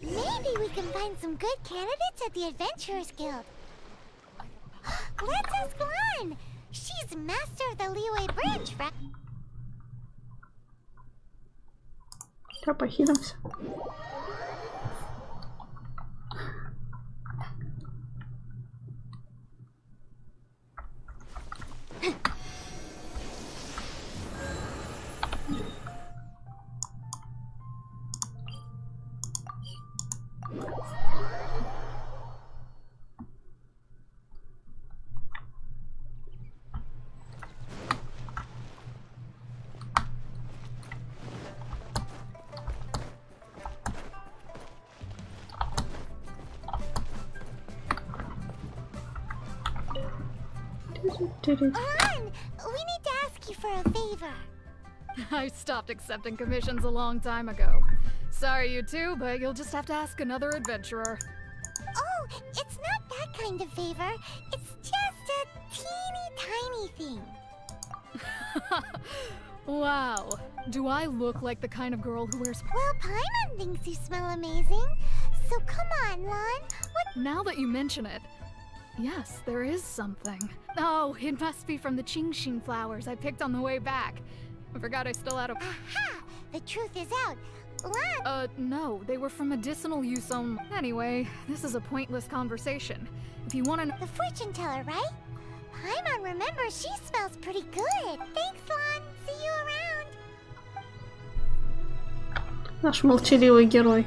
Maybe we can find some good candidates at the Adventurers Guild. Let's ask Lan! She's master of the Liyue Bridge, right? Сейчас похилимся. Ron, we need to ask you for a favor. I stopped accepting commissions a long time ago. Sorry, you two, but you'll just have to ask another adventurer. Oh, it's not that kind of favor. It's just a teeny tiny thing. Wow. Do I look like the kind of girl who wears... Well, Paimon thinks you smell amazing. So come on, Lon. What? Now that you mention it, yes, there is something. Oh, it must be from the Qingxing flowers I picked on the way back. I forgot I still had a... Aha! The truth is out. Lon! No, they were for medicinal use only. Anyway, this is a pointless conversation. If you want to know... The fortune teller, right? Paimon remembers she smells pretty good. Thanks, Lon. See you around. Наш молчаливый герой.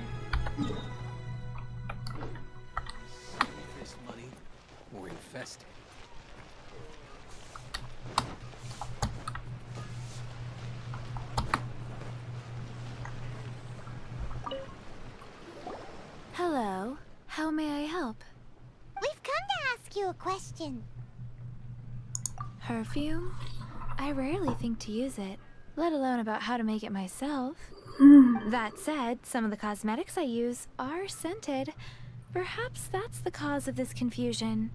This money or infest it. Hello. How may I help? We've come to ask you a question. Perfume? I rarely think to use it, let alone about how to make it myself. That said, some of the cosmetics I use are scented. Perhaps that's the cause of this confusion.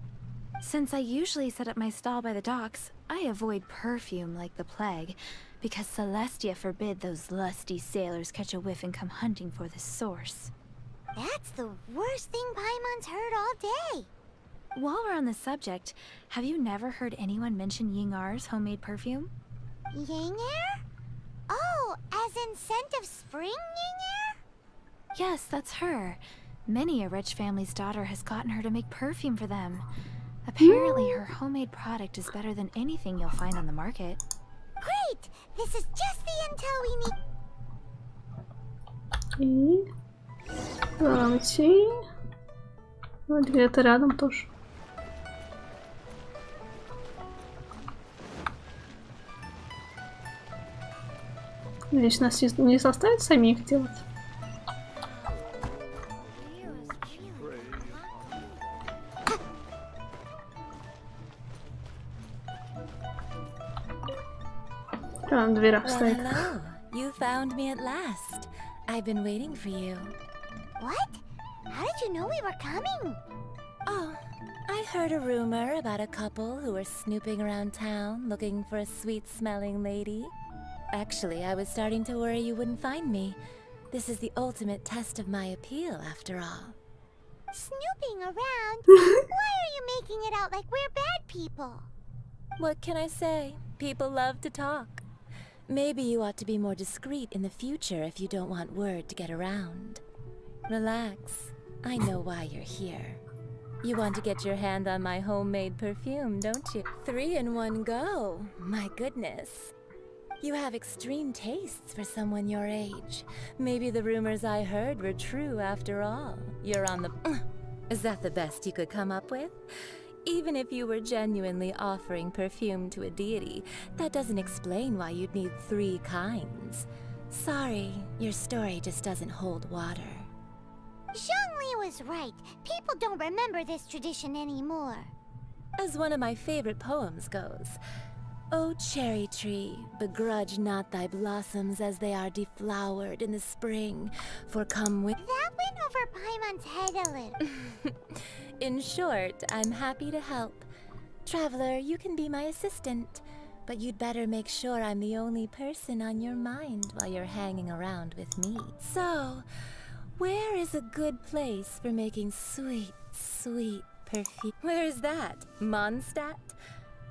Since I usually set up my stall by the docks, I avoid perfume like the plague, because Celestia forbid those lusty sailors catch a whiff and come hunting for the source. That's the worst thing Paimon's heard all day. While we're on the subject, have you never heard anyone mention Ying-Ar's homemade perfume? Ying-Er? Oh, as in scent of spring, Ying-Er? Yes, that's her. Many a rich family's daughter has gotten her to make perfume for them. Apparently, her homemade product is better than anything you'll find on the market. Great! This is just the intel we need. И... Надо идти. Вот где-то рядом тоже. Здесь нас не составит самих делать. Прямо на дверях стоит. Hello. You found me at last. I've been waiting for you. What? How did you know we were coming? Oh, I heard a rumor about a couple who were snooping around town looking for a sweet-smelling lady. Actually, I was starting to worry you wouldn't find me. This is the ultimate test of my appeal, after all. Snooping around? Why are you making it out like we're bad people? What can I say? People love to talk. Maybe you ought to be more discreet in the future if you don't want word to get around. Relax. I know why you're here. You want to get your hand on my homemade perfume, don't you? 3 in one go. My goodness. You have extreme tastes for someone your age. Maybe the rumors I heard were true after all. You're on the... Is that the best you could come up with? Even if you were genuinely offering perfume to a deity, that doesn't explain why you'd need 3 kinds. Sorry, your story just doesn't hold water. Zhongli was right. People don't remember this tradition anymore. As one of my favorite poems goes, O cherry tree, begrudge not thy blossoms as they are deflowered in the spring, for come with... That went over Paimon's head a little. In short, I'm happy to help. Traveler, you can be my assistant, but you'd better make sure I'm the only person on your mind while you're hanging around with me. So, where is a good place for making sweet, sweet perfume? Where is that? Mondstadt?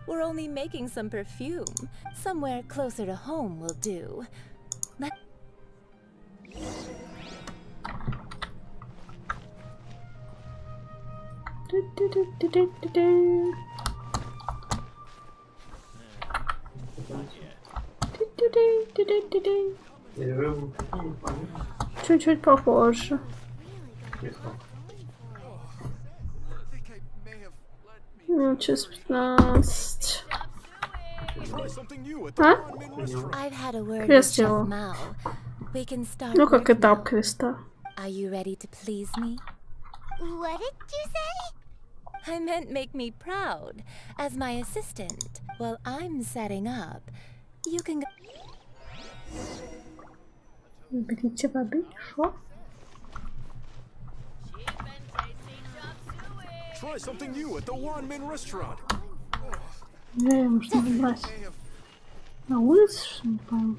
We're only making some perfume. Somewhere closer to home will do. Чуть-чуть попозже. Ну, через 15. А? I've had a word Квест with Chef делал. Mao. We can start Ну, как working этап now. квеста. Are you ready to please me? What did you say? I meant make me proud. As my assistant, while I'm setting up, you can go. Берите воды. Шо? Try something new at the Wanmin restaurant. Где можно брать? На улице, что не пойму.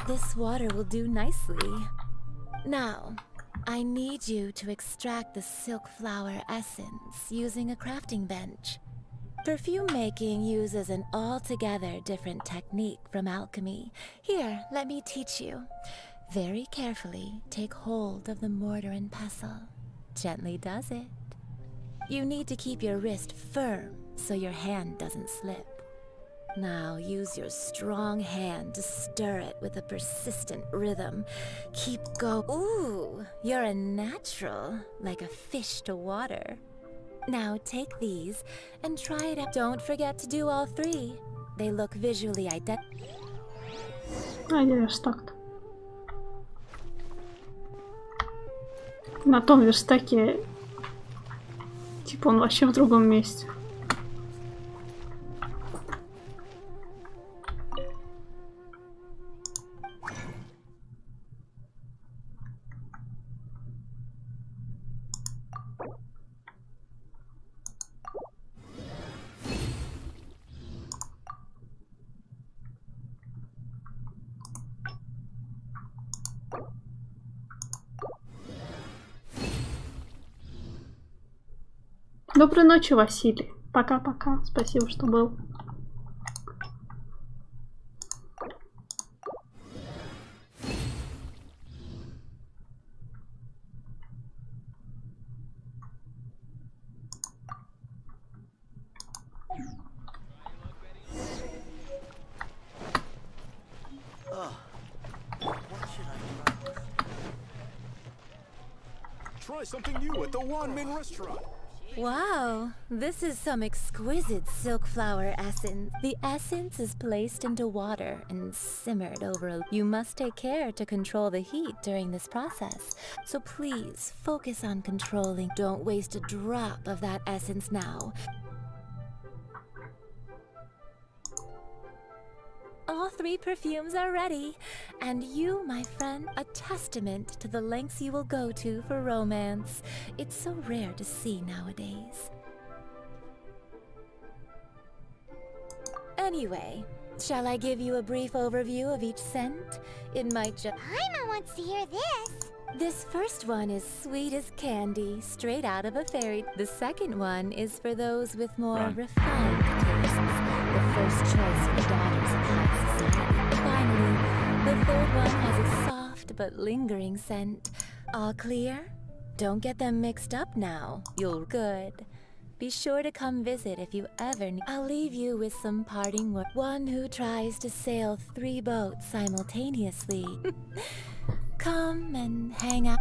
This water will do nicely. Now, I need you to extract the silk flower essence using a crafting bench. Perfume making uses an altogether different technique from alchemy. Here, let me teach you. Very carefully, take hold of the mortar and pestle. Gently does it. You need to keep your wrist firm so your hand doesn't slip. Now use your strong hand to stir it with a persistent rhythm. Keep go. Ooh, you're a natural, like a fish to water. Now take these and try it out. Don't forget to do all three. They look visually identical. А где верстак-то? На том верстаке, типа он вообще в другом месте. Доброй ночи, Василий. Пока-пока. Спасибо, что был. Try something new at the Wanmin restaurant. Wow, this is some exquisite silk flower essence. The essence is placed into water and simmered over a... You must take care to control the heat during this process. So please, focus on controlling. Don't waste a drop of that essence now. All three perfumes are ready, and you, my friend, a testament to the lengths you will go to for romance. It's so rare to see nowadays. Anyway, shall I give you a brief overview of each scent? It might just... Paimon wants to hear this. This first one is sweet as candy, straight out of a fairy. The second one is for those with more refined tastes. The first choice for daughters of high society. Finally, the third one has a soft but lingering scent. All clear? Don't get them mixed up now. You'll good. Be sure to come visit if you ever need. I'll leave you with some parting words. One who tries to sail 3 boats simultaneously. Come and hang out.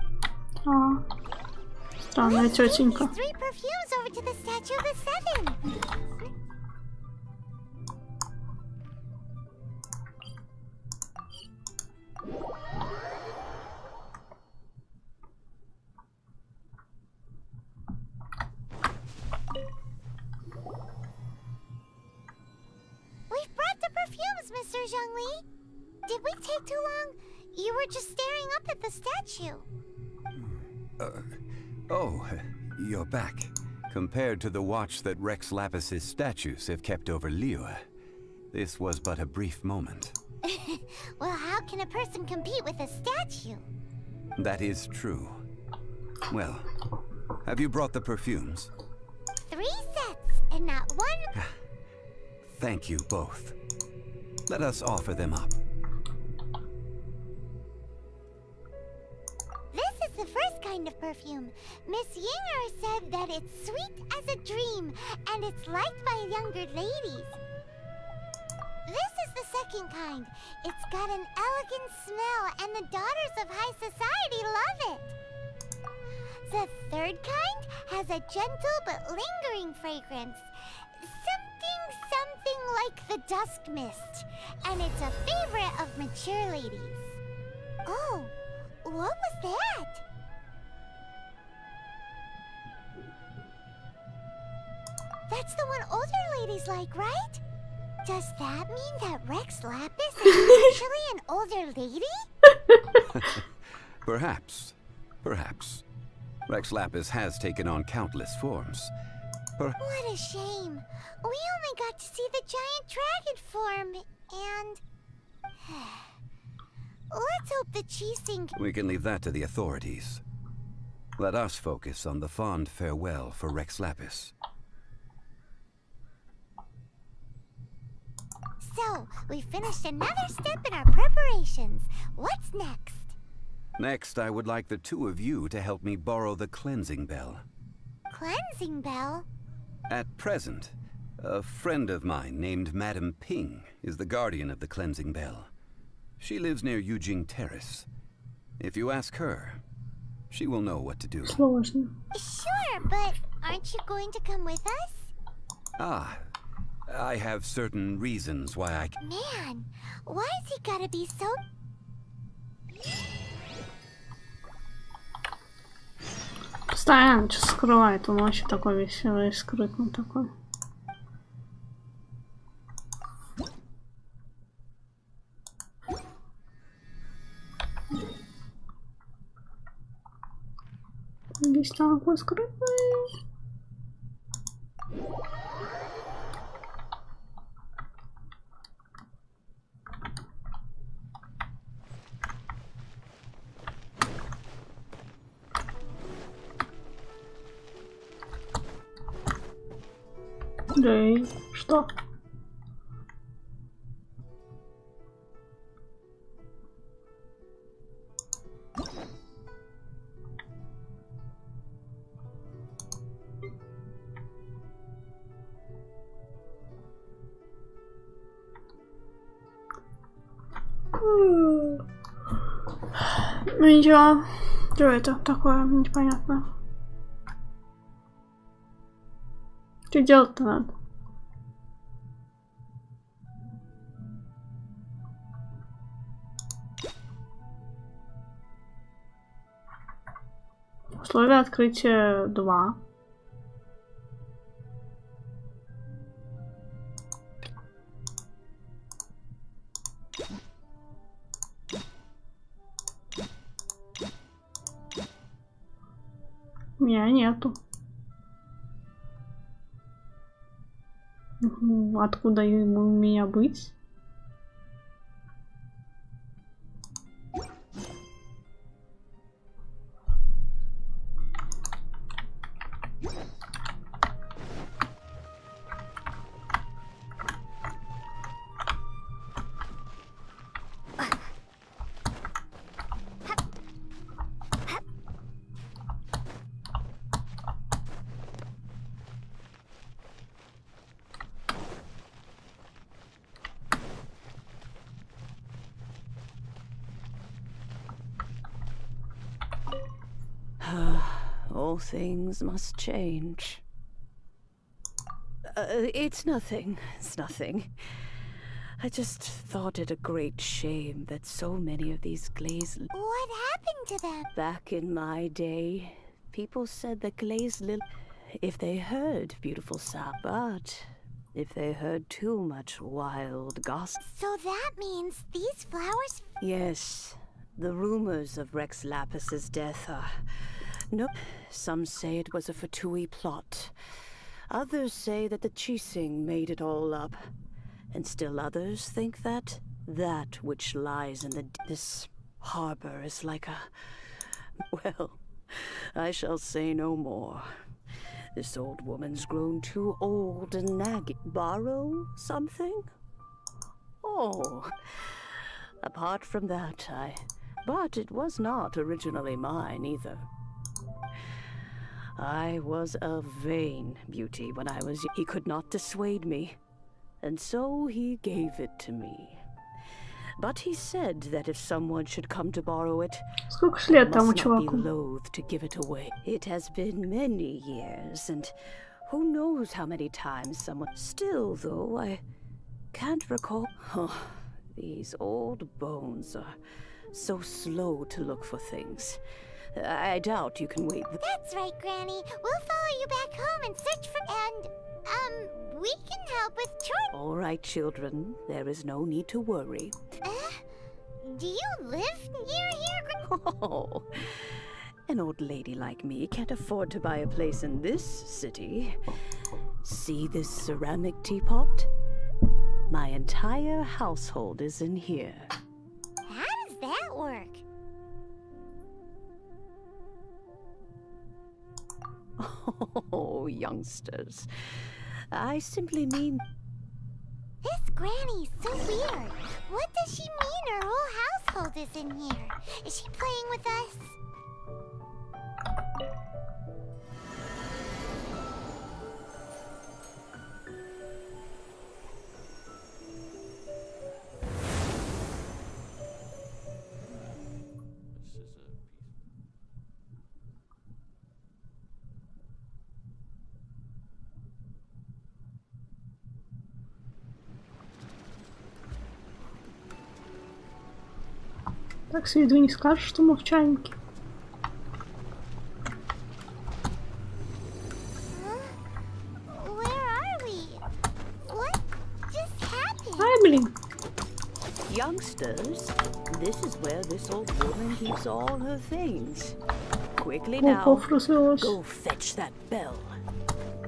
А, странная тетенька. These 3 perfumes over to the Statue of the 7. We've brought the perfumes, Mr. Zhongli. Did we take too long? You were just staring up at the statue. Oh, you're back. Compared to the watch that Rex Lapis's statues have kept over Liyue, this was but a brief moment. Well, how can a person compete with a statue? That is true. Well, have you brought the perfumes? 3 sets, and not one... Thank you both. Let us offer them up. This is the first kind of perfume. Miss Yinger said that it's sweet as a dream, and it's liked by younger ladies. This is the second kind. It's got an elegant smell, and the daughters of high society love it. The third kind has a gentle but lingering fragrance. Something like the dusk mist. And it's a favorite of mature ladies. Oh, what was that? That's the one older ladies like, right? Does that mean that Rex Lapis is actually an older lady? Perhaps. Perhaps. Rex Lapis has taken on countless forms. What a shame. We only got to see the giant dragon form, and... Let's hope the Qixing... We can leave that to the authorities. Let us focus on the fond farewell for Rex Lapis. So, we finished another step in our preparations. What's next? Next, I would like the two of you to help me borrow the cleansing bell. Cleansing bell? At present, a friend of mine named Madame Ping is the guardian of the cleansing bell. She lives near Yujing Terrace. If you ask her, she will know what to do. Sure, but aren't you going to come with us? Ah, I have certain reasons why I... Man, why is he gotta be so... Постоянно что скрывает, он вообще такой веселый и скрытный такой. Здесь такой скрытный. Джей, что? Ну ничего, что это такое непонятно. Что делать-то надо? Условия открытия 2. Меня нету. Откуда ему у меня быть? All things must change. It's nothing. It's nothing. I just thought it a great shame that so many of these glazed... What happened to them? Back in my day, people said that glazed lily... If they heard beautiful sound, but if they heard too much wild gossip... So that means these flowers... Yes. The rumors of Rex Lapis's death are... No, some say it was a Fatui plot. Others say that the Qixing made it all up. And still others think that which lies in this harbor is like a... Well, I shall say no more. This old woman's grown too old and nagging. Borrow something? Oh, apart from that, I But it was not originally mine either. I was a vain beauty when I was young. He could not dissuade me, and so he gave it to me. But he said that if someone should come to borrow it, Сколько ж I лет тому must not be чуваку? loath to give it away. It has been many years, and who knows how many times someone... Still, though, I can't recall... Oh, these old bones are so slow to look for things. I doubt you can wait. That's right, Granny. We'll follow you back home and search for... And, we can help with chores. All right, children. There is no need to worry. Do you live near here, Oh, an old lady like me can't afford to buy a place in this city. See this ceramic teapot? My entire household is in here. How does that work? Oh, youngsters. I simply mean... This Granny's so weird. What does she mean her whole household is in here? Is she playing with us? Так с виду не скажешь, что мы в чайнике. Where are we? What just happened? Ай, блин. Youngsters, this is where this old woman keeps all her things. Quickly О, now, кофр развелось. go fetch that bell.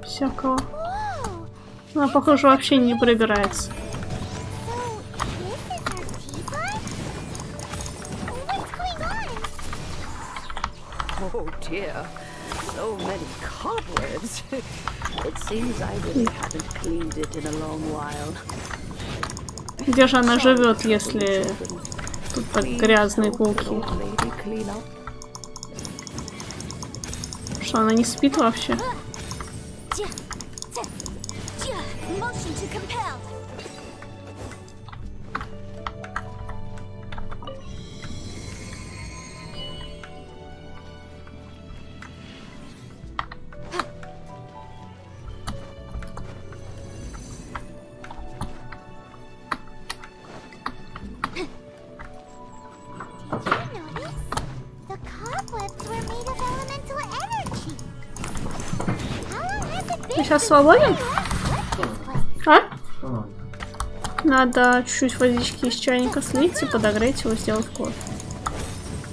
Всякого. Whoa! Она, похоже, вообще не пробирается. So, this is her teapot? What's going on? Oh dear, so many cobwebs. It seems I really haven't cleaned it in a long while. Где же она живет, если тут так грязные полки? Lady, clean up. Что, она не спит вообще? Motion to compel. The cobwebs were made of elemental energy. How long has it been? Ты сейчас свободен? А? Что надо? Надо чуть-чуть водички из чайника слить и подогреть его, сделать кофе.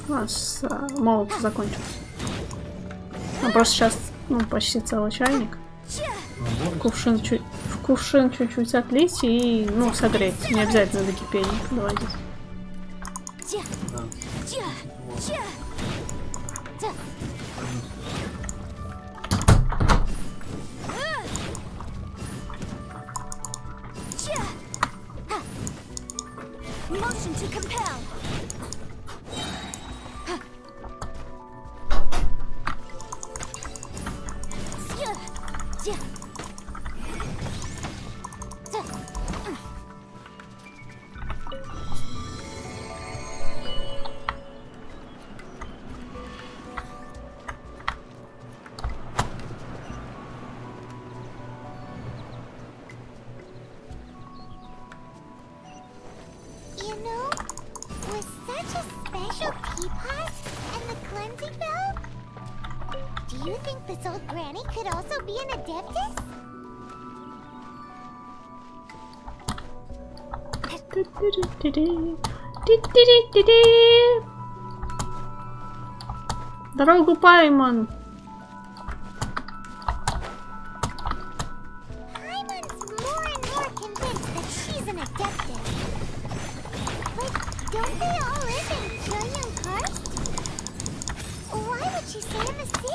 У нас молот закончился. Ну, просто сейчас, почти целый чайник. В кувшин чуть-чуть отлить и, согреть. Не обязательно до кипения доводить. Motion to compel. You know, with such a special teapot and the cleansing bell, do you think this old granny could also be an adeptus? Дорогу, Паймон! Paimon's more and more convinced that she's an adeptus. But don't they all live in Junyang Karst? Why would she stay in the city?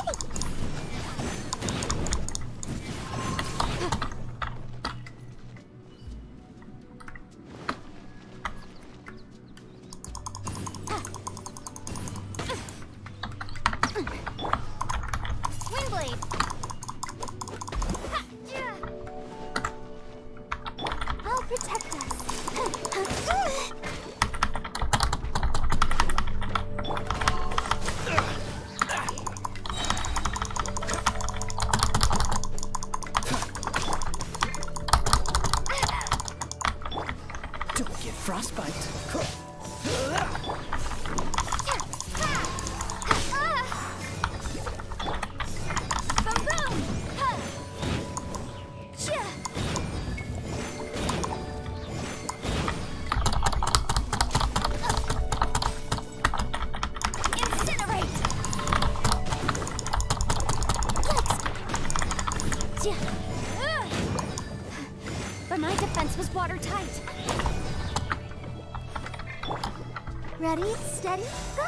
Ready, steady, go!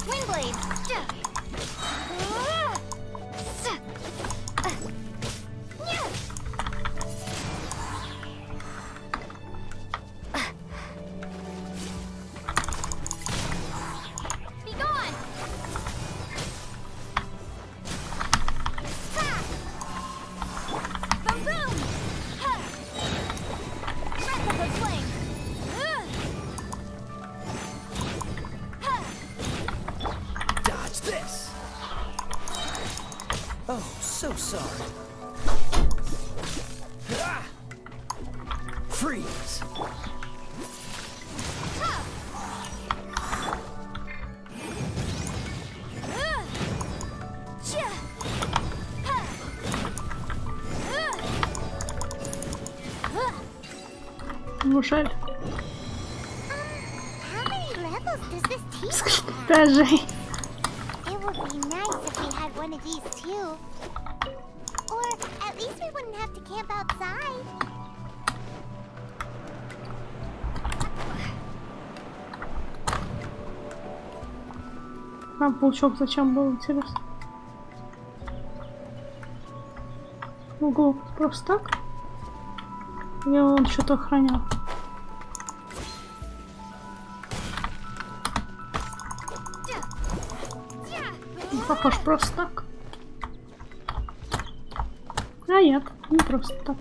Swing blade! Be gone! Boom boom! Merciful flame! Dodge this! Oh, so sorry. Ah! Freeze! Ну, жаль. How many levels does this team have? Даже. It would be nice if we had one of these too. Or at least we wouldn't have to camp outside. А паучок зачем был, интересно? Ого, просто так? Я он что-то охранял. Похож просто так. А нет, не просто так.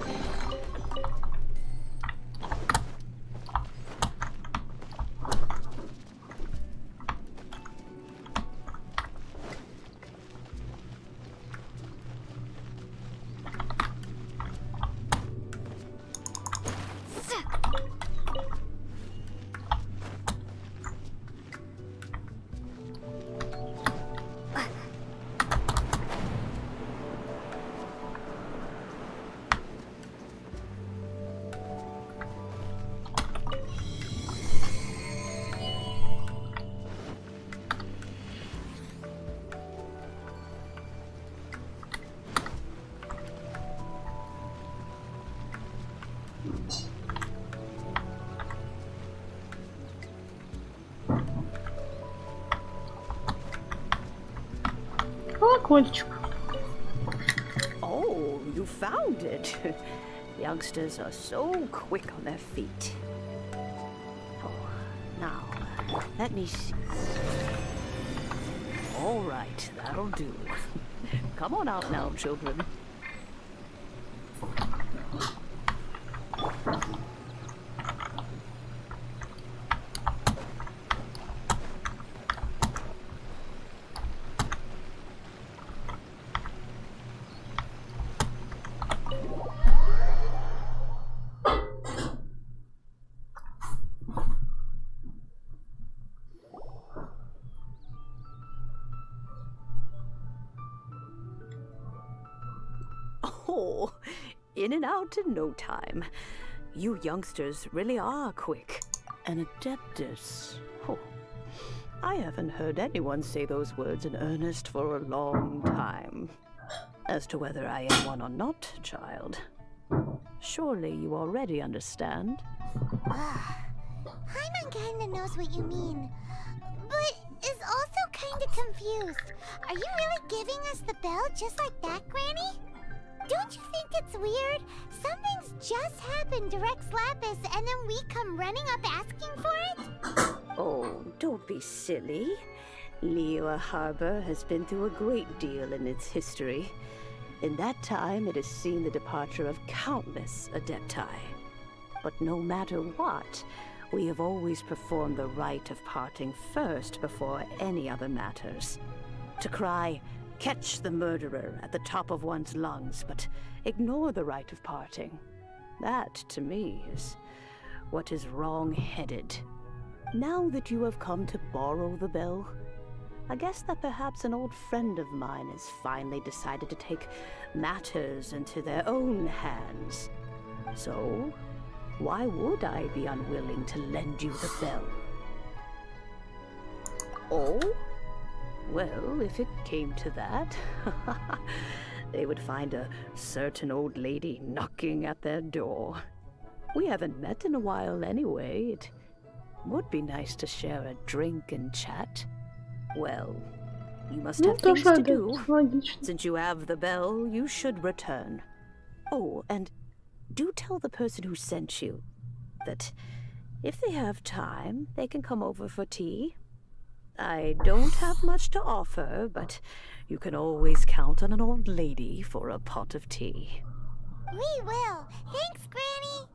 Колокольчик. Oh, you found it. Youngsters are so quick on their feet. Oh, now, let me see. All right, that'll do. Come on out now, children. Oh, in and out in no time. You youngsters really are quick. An adeptus. Oh, I haven't heard anyone say those words in earnest for a long time. As to whether I am one or not, child, surely you already understand. Paimon kinda knows what you mean, but is also kinda confused. Are you really giving us the bell just like that, Granny? Don't you think it's weird? Something's just happened to Rex Lapis and then we come running up asking for it? Oh, don't be silly. Liyue Harbor has been through a great deal in its history. In that time, it has seen the departure of countless Adepti. But no matter what, we have always performed the rite of parting first before any other matters. To cry, "Catch the murderer," at the top of one's lungs, but ignore the rite of parting. That, to me, is what is wrong-headed. Now that you have come to borrow the bell, I guess that perhaps an old friend of mine has finally decided to take matters into their own hands. So, why would I be unwilling to lend you the bell? Oh? Well, if it came to that, they would find a certain old lady knocking at their door. We haven't met in a while anyway. It would be nice to share a drink and chat. Well, you must have things to do. Since you have the bell, you should return. Oh, and do tell the person who sent you that if they have time, they can come over for tea. I don't have much to offer, but you can always count on an old lady for a pot of tea. We will. Thanks, Granny.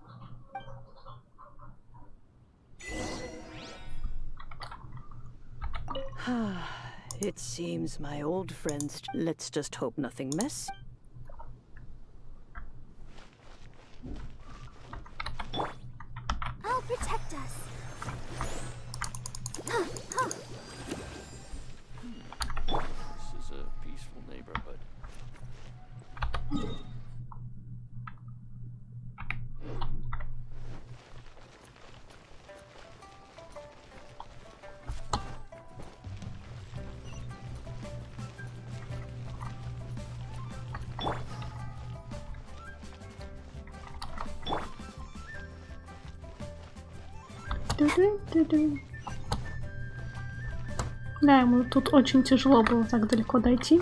It seems my old friends... Let's just hope nothing mess. I'll protect us. This is a peaceful neighborhood. Да, ему тут очень тяжело было так далеко дойти.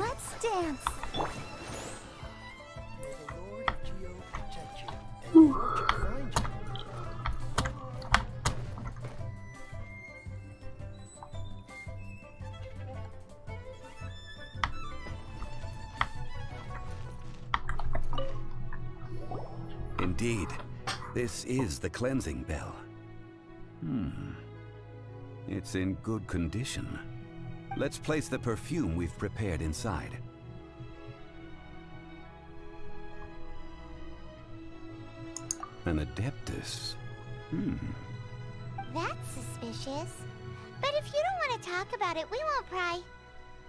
Indeed, this is the cleansing bell. It's in good condition. Let's place the perfume we've prepared inside. An Adeptus. That's suspicious. But if you don't want to talk about it, we won't pry.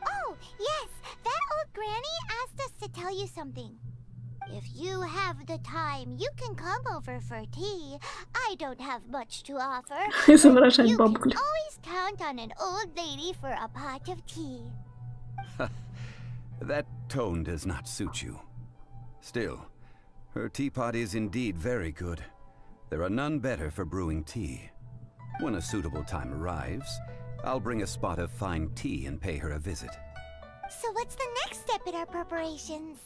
Oh, yes, that old granny asked us to tell you something. If you have the time, you can come over for tea. I don't have much to offer. You can always count on an old lady for a pot of tea. That tone does not suit you. Still, her teapot is indeed very good. There are none better for brewing tea. When a suitable time arrives, I'll bring a spot of fine tea and pay her a visit. So what's the next step in our preparations?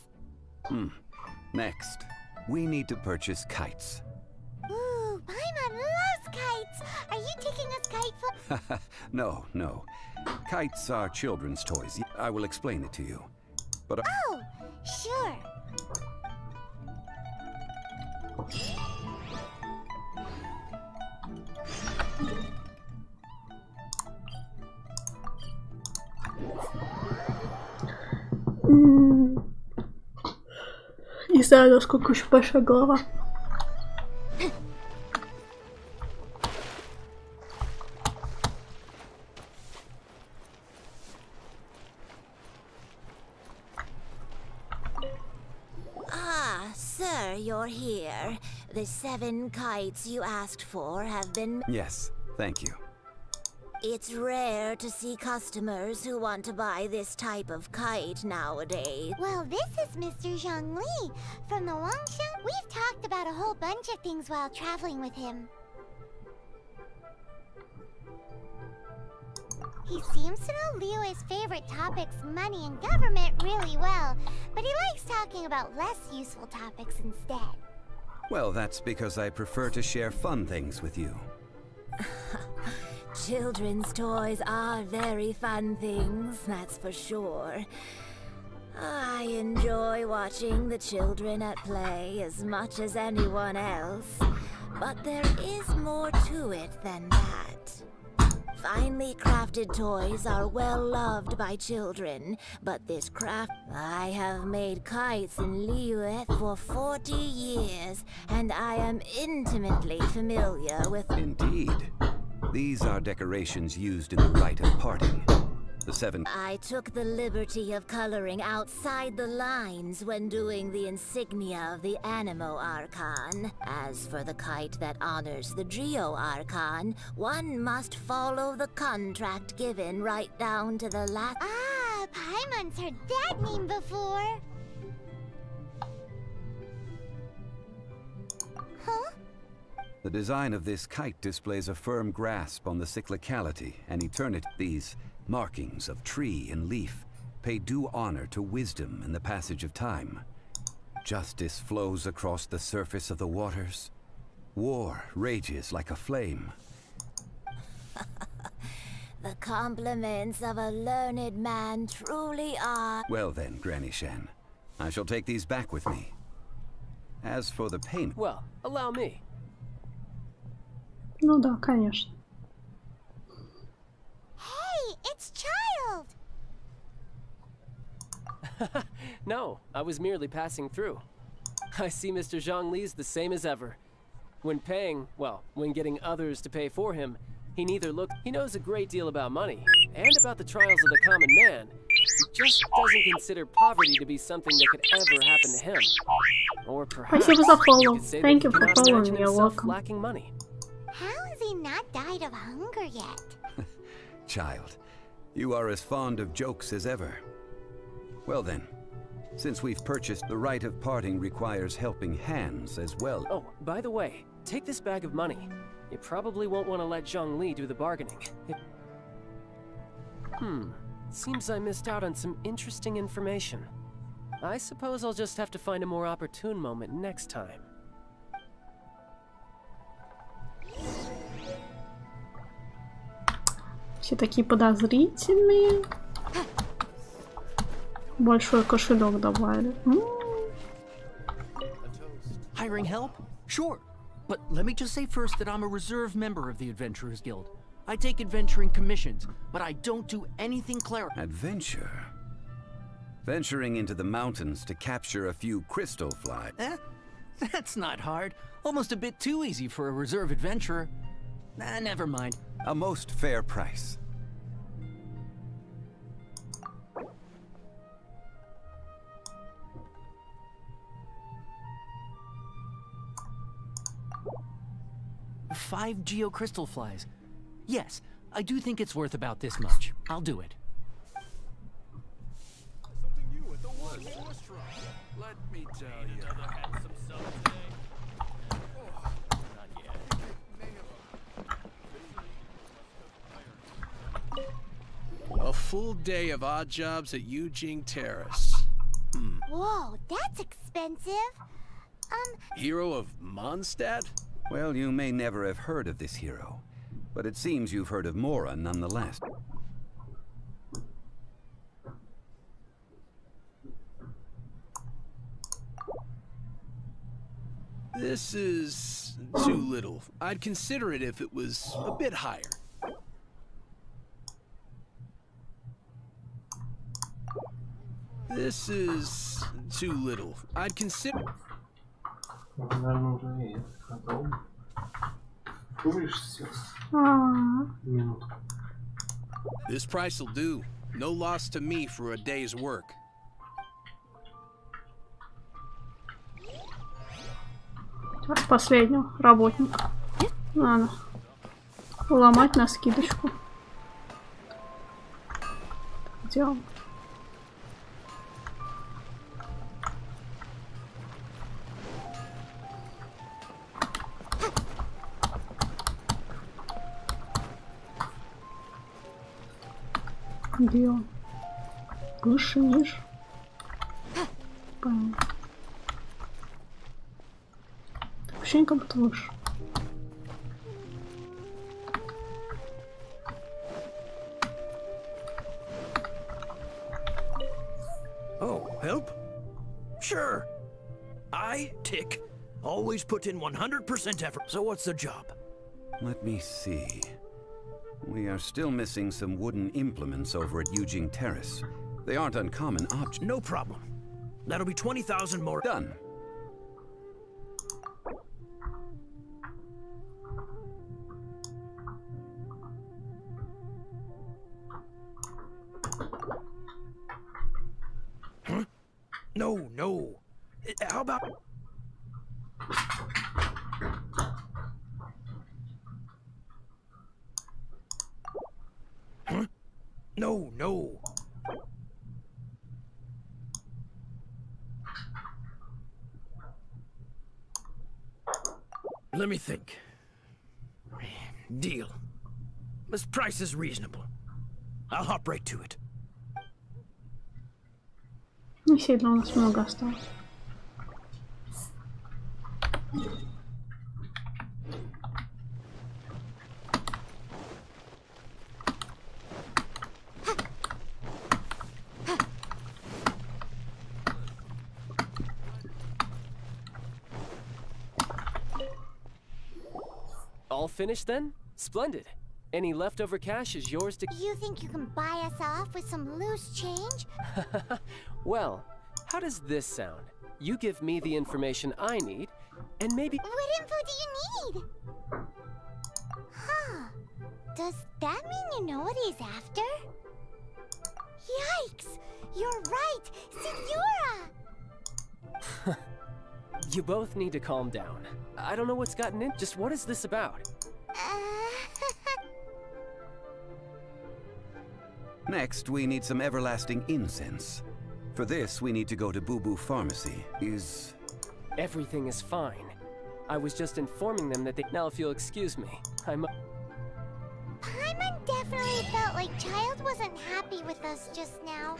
Next, we need to purchase kites. Ooh, Paimon loves kites! Are you taking us kite No. Kites are children's toys. I will explain it to you. But Oh, sure. Не знаю, насколько еще большая голова. Ah, sir, you're here. The 7 kites you asked for have been... Yes, thank you. It's rare to see customers who want to buy this type of kite nowadays. Well, this is Mr. Zhongli from the Wangsheng. We've talked about a whole bunch of things while traveling with him. He seems to know Liyue's favorite topics, money and government, really well, but he likes talking about less useful topics instead. Well, that's because I prefer to share fun things with you. Children's toys are very fun things, that's for sure. I enjoy watching the children at play as much as anyone else, but there is more to it than that. Finely crafted toys are well loved by children, but this craft... I have made kites in Liyue for 40 years, and I am intimately familiar with... Indeed. These are decorations used in the rite of parting. The 7... I took the liberty of coloring outside the lines when doing the insignia of the Animo Archon. As for the kite that honors the Geo Archon, one must follow the contract given right down to the last... Ah, Paimon's heard that name before. Huh? The design of this kite displays a firm grasp on the cyclicality and eternity. These markings of tree and leaf pay due honor to wisdom in the passage of time. Justice flows across the surface of the waters. War rages like a flame. The compliments of a learned man truly are... Well then, Granny Shan, I shall take these back with me. As for the payment... Well, allow me. Ну да, конечно. Hey, it's Childe! No, I was merely passing through. I see Mr. Zhongli's the same as ever. When paying, well, when getting others to pay for him, he knows a great deal about money, and about the trials of the common man. He just doesn't consider poverty to be something that could ever happen to him. Or perhaps Спасибо за follow. you could say Thank that you he for cannot following. imagine You're himself welcome. lacking money. How has he not died of hunger yet? Child, you are as fond of jokes as ever. Well then, since we've purchased, the rite of parting requires helping hands as well. Oh, by the way, take this bag of money. You probably won't want to let Zhongli do the bargaining. Seems I missed out on some interesting information. I suppose I'll just have to find a more opportune moment next time. Все такие подозрительные. Большой кошелек добавили. Hiring help? Sure. But let me just say first that I'm a reserve member of the Adventurers Guild. I take adventuring commissions, but I don't do anything clerical. Adventure? Venturing into the mountains to capture a few crystal flies. That's not hard. Almost a bit too easy for a reserve adventurer. Never mind. A most fair price. Five geocrystal flies. Yes, I do think it's worth about this much. I'll do it. Something new at the One Min Restaurant. Let me tell you. Another handsome soul today? Not yet. A full day of odd jobs at Yujing Terrace. Whoa, that's expensive. Hero of Mondstadt? Well, you may never have heard of this hero, but it seems you've heard of Mora nonetheless. This is too little. I'd consider it if it was a bit higher. This is too little. I'd consider... Наверное, уже и готов. Куришь все? Минутку. This price will do. No loss to me for a day's work. Так, последнего работника. Надо ломать на скидочку. Делаем. Где он? Выше, ниже. Понятно. Ощущение, как будто выше. Oh, help? Sure. I, Tick, always put in 100% effort. So what's the job? Let me see. We are still missing some wooden implements over at Yujing Terrace. They aren't uncommon objects. No problem. That'll be 20,000 more. Done. no. How about... Huh? No, no. Let me think. Deal. This price is reasonable. I'll hop right to it. Не сильно у нас много осталось. All finished then? Splendid. Any leftover cash is yours to... You think you can buy us off with some loose change? Well, how does this sound? You give me the information I need, and maybe... What info do you need? Huh. Does that mean you know what he's after? Yikes! You're right! Signora! You both need to calm down. I don't know what's gotten in. Just what is this about? Next, we need some everlasting incense. For this, we need to go to Boo Boo Pharmacy. Everything is fine. I was just informing them that they... Now, if you'll excuse me, I'm... Paimon definitely felt like Childe wasn't happy with us just now.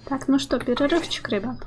Так, ну что, перерывчик, ребят.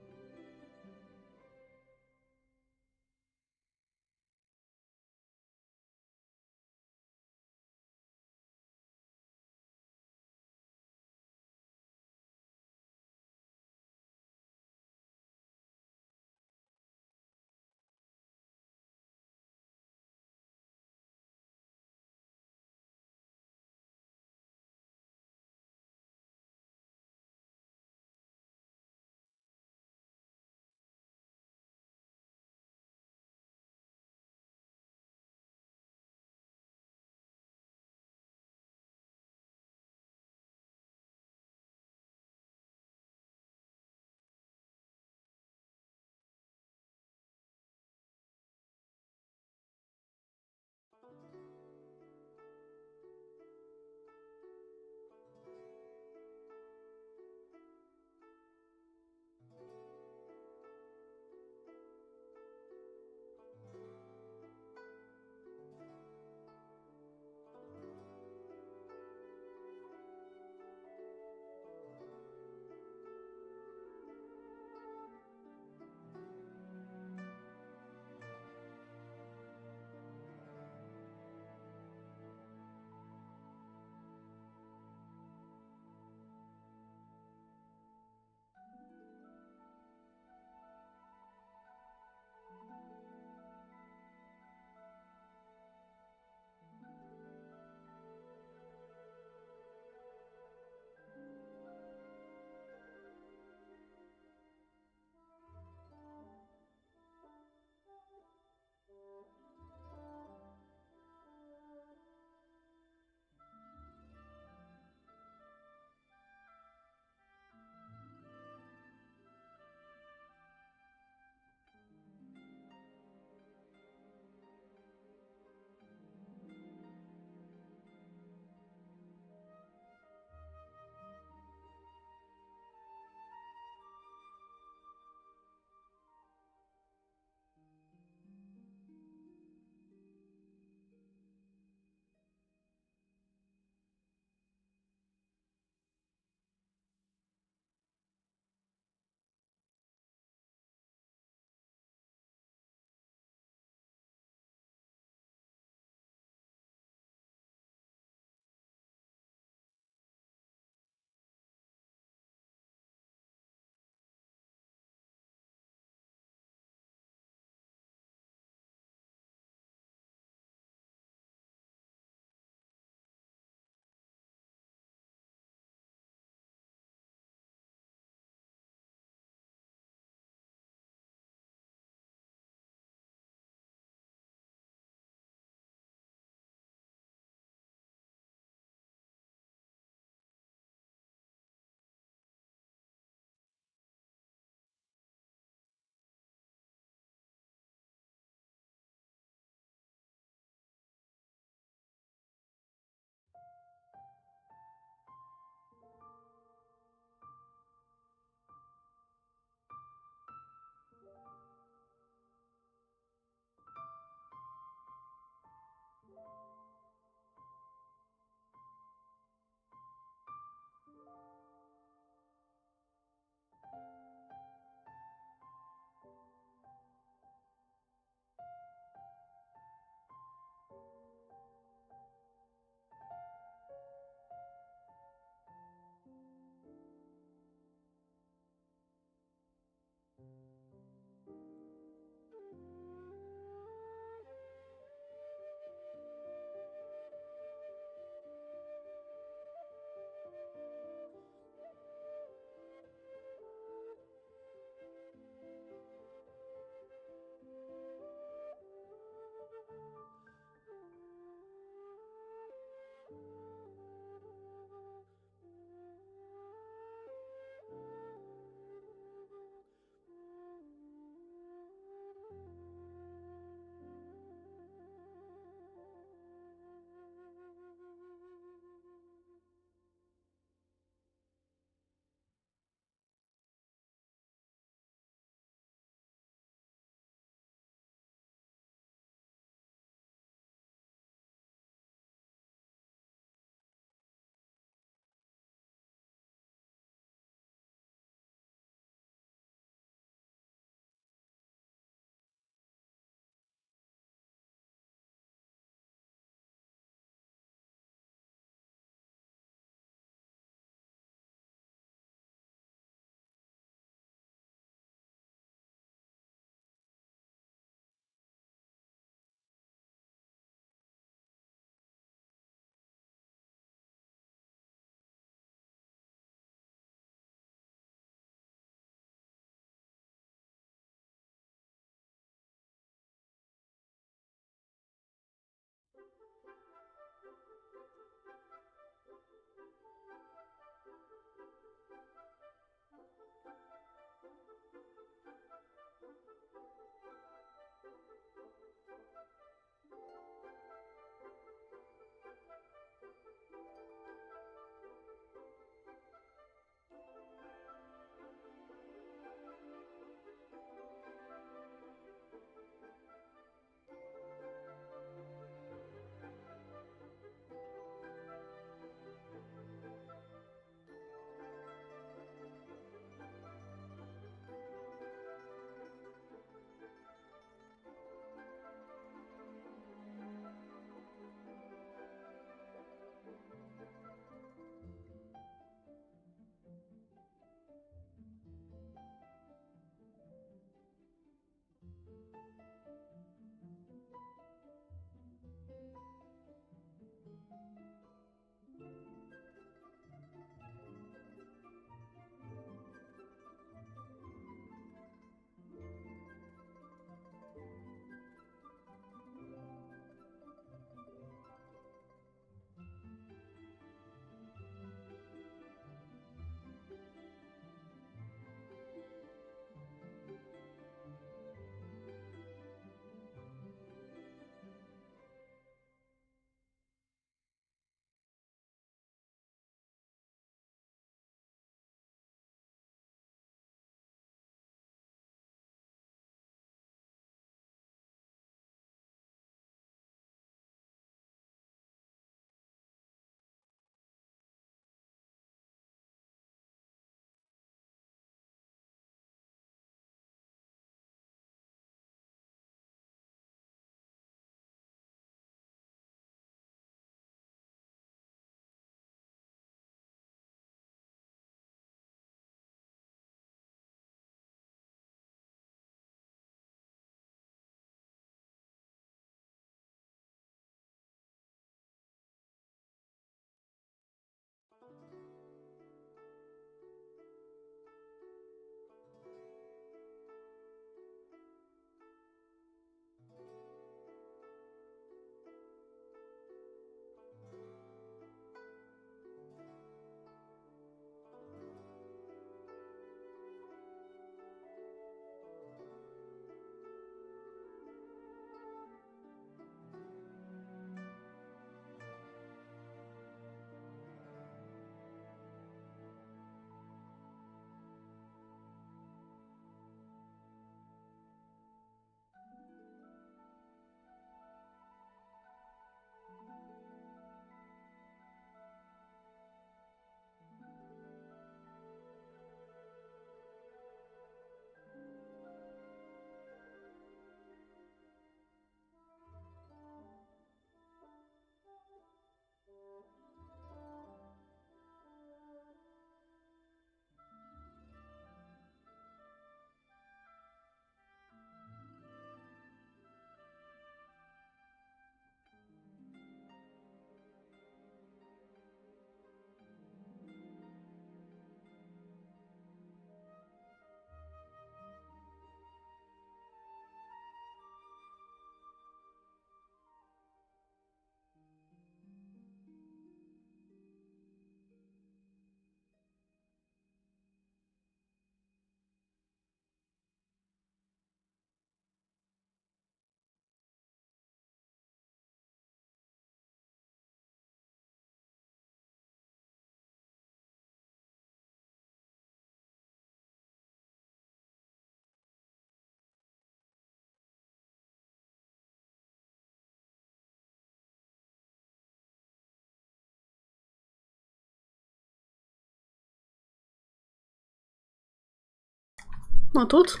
А тут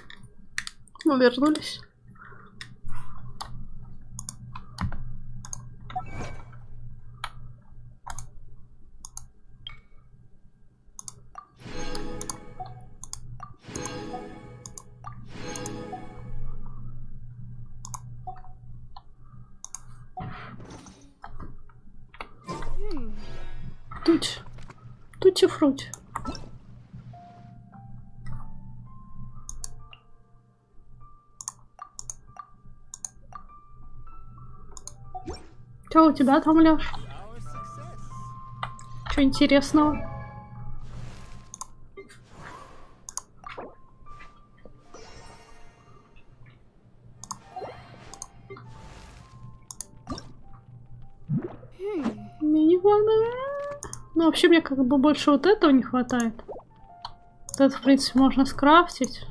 мы вернулись. Тути-фрути. Что у тебя там, Лёш? Что интересного? Миниваны. Ну, вообще, мне как бы больше вот этого не хватает. Вот это, в принципе, можно скрафтить.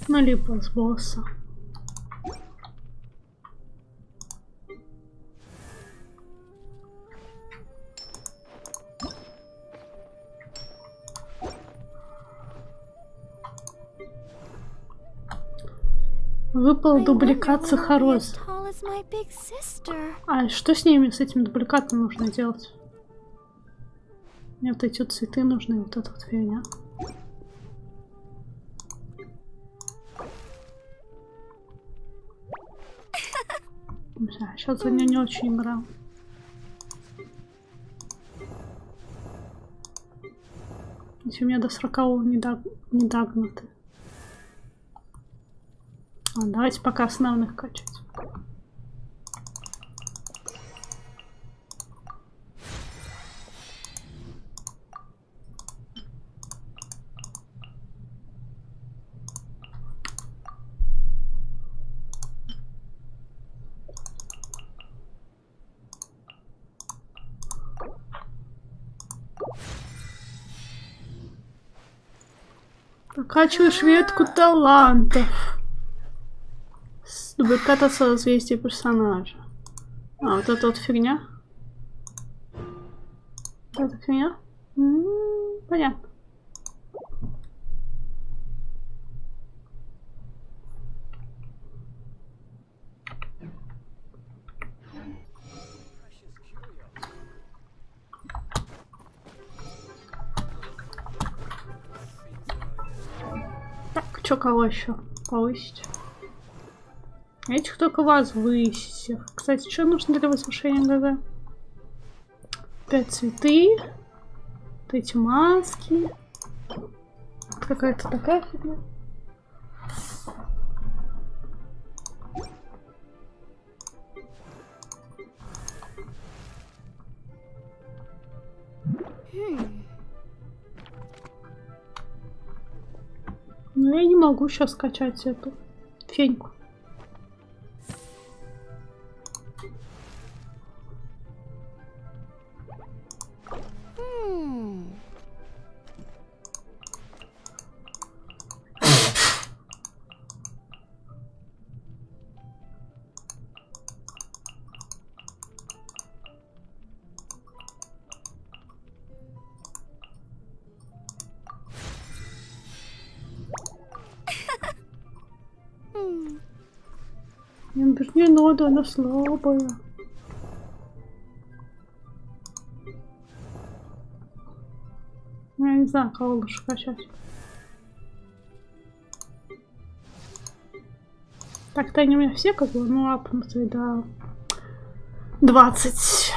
Ну, либо с босса. Выпал дубликат сахароз. А что с ними, с этим дубликатом нужно делать? Мне вот эти вот цветы нужны, вот эта вот фигня. Сейчас за нее не очень играл. Если у меня до 40 не догнуты. Давайте пока основных качать. Прокачиваешь ветку талантов. Дубликата созвездия персонажа. А, вот эта вот фигня. Вот эта фигня? Понятно. Так, чё, кого еще повысить? Этих только возвысить. Кстати, что нужно для возвышения ГГ? 5 цветы. Вот эти маски. Какая-то такая фигня. Но я не могу сейчас скачать эту феньку. Не надо, она слабая. Я не знаю, кого лучше качать. Так-то они у меня все как бы, ну, апнутые, да. 20.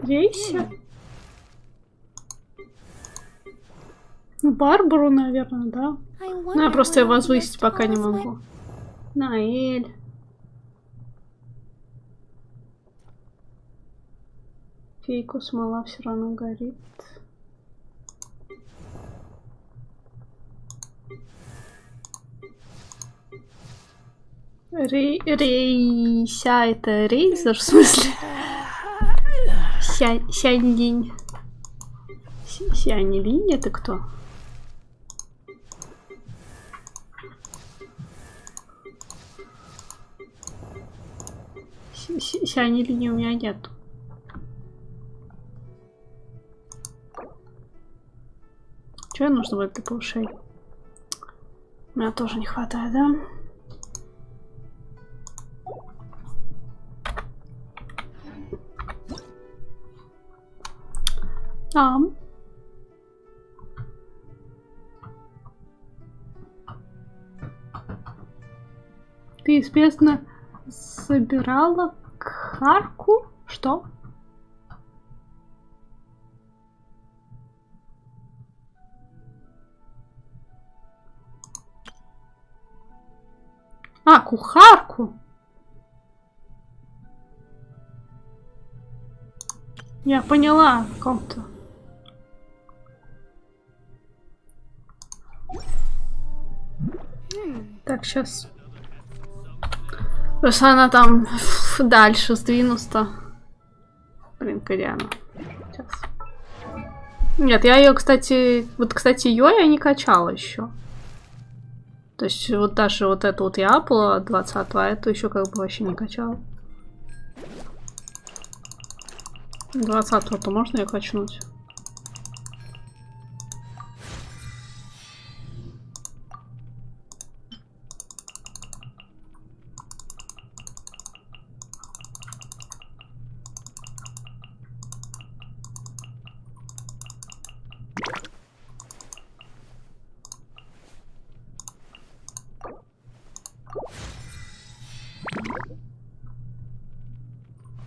Рейся. Барбару, наверное, да? Ну, я просто ее возвысить пока не могу. Наэль. Фейку смола все равно горит. Рейся, это Рейзер, в смысле? Сянь-линь. Сянь-линь, это кто? Сианей линии у меня нет. Чего нужно будет для повышения? У меня тоже не хватает, да? Ты известно собирала карку? Что? А, кухарку? Я поняла в ком-то. Так, сейчас. Просто она там дальше сдвинута. Блин, где она? Сейчас. Нет, я ее, кстати... Вот, кстати, ее я не качала еще. То есть, вот даже вот эту вот я апала 20-го, а эту еще как бы вообще не качала. 20-го-то можно ее качнуть?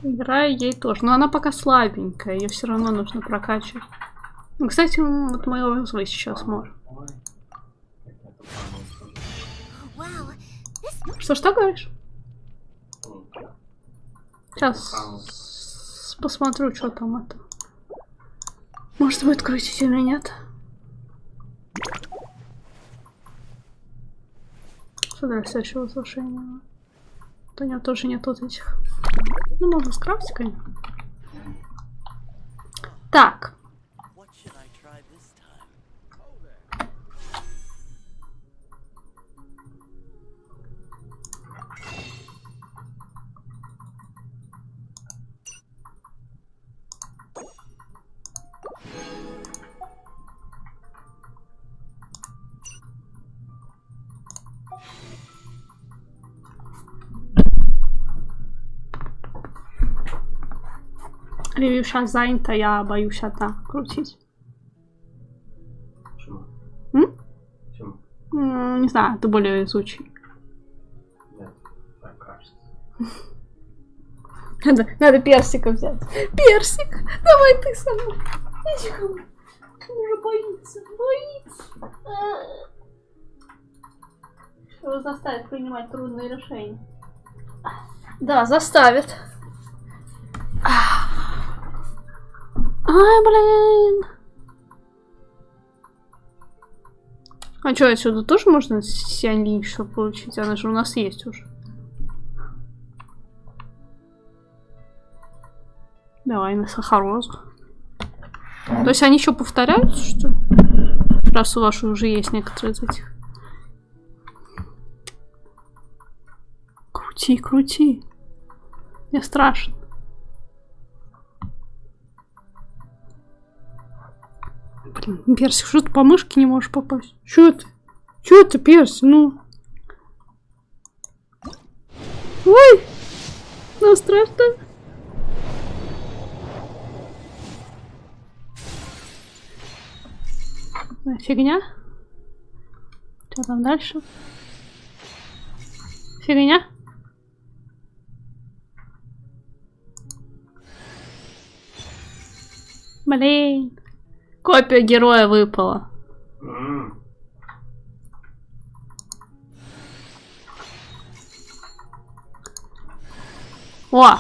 Играю ей тоже. Но она пока слабенькая. Ее все равно нужно прокачивать. Ну, кстати, вот мы его вызвать сейчас можем. Что говоришь? Сейчас посмотрю, что там это. Может будет крутить или нет. Что для следующего возвышения? У него тоже нет вот этих. Ну, можно скрафтить, конечно. Так. Ревью сейчас занято, я боюсь это крутить. Почему? Почему? Не знаю, ты более везучий. Нет, так кажется. Надо персика взять. Персик, давай ты со мной. Иди ко мне. Он уже боится. Его заставит принимать трудные решения. Да, заставит. Ай, блин. А что, отсюда тоже можно Сиань-Линь что получить? Она же у нас есть уже. Давай на Сахарозу. То есть они еще повторяются, что ли? Раз у вас уже есть некоторые из этих. Крути, крути. Мне страшно. Блин, Персик, что ты по мышке не можешь попасть? Чё ты? Чё ты, Персик? Ну. Ой! Ну, страшно. Фигня. Что там дальше? Фигня. Блин. Копия героя выпала. О!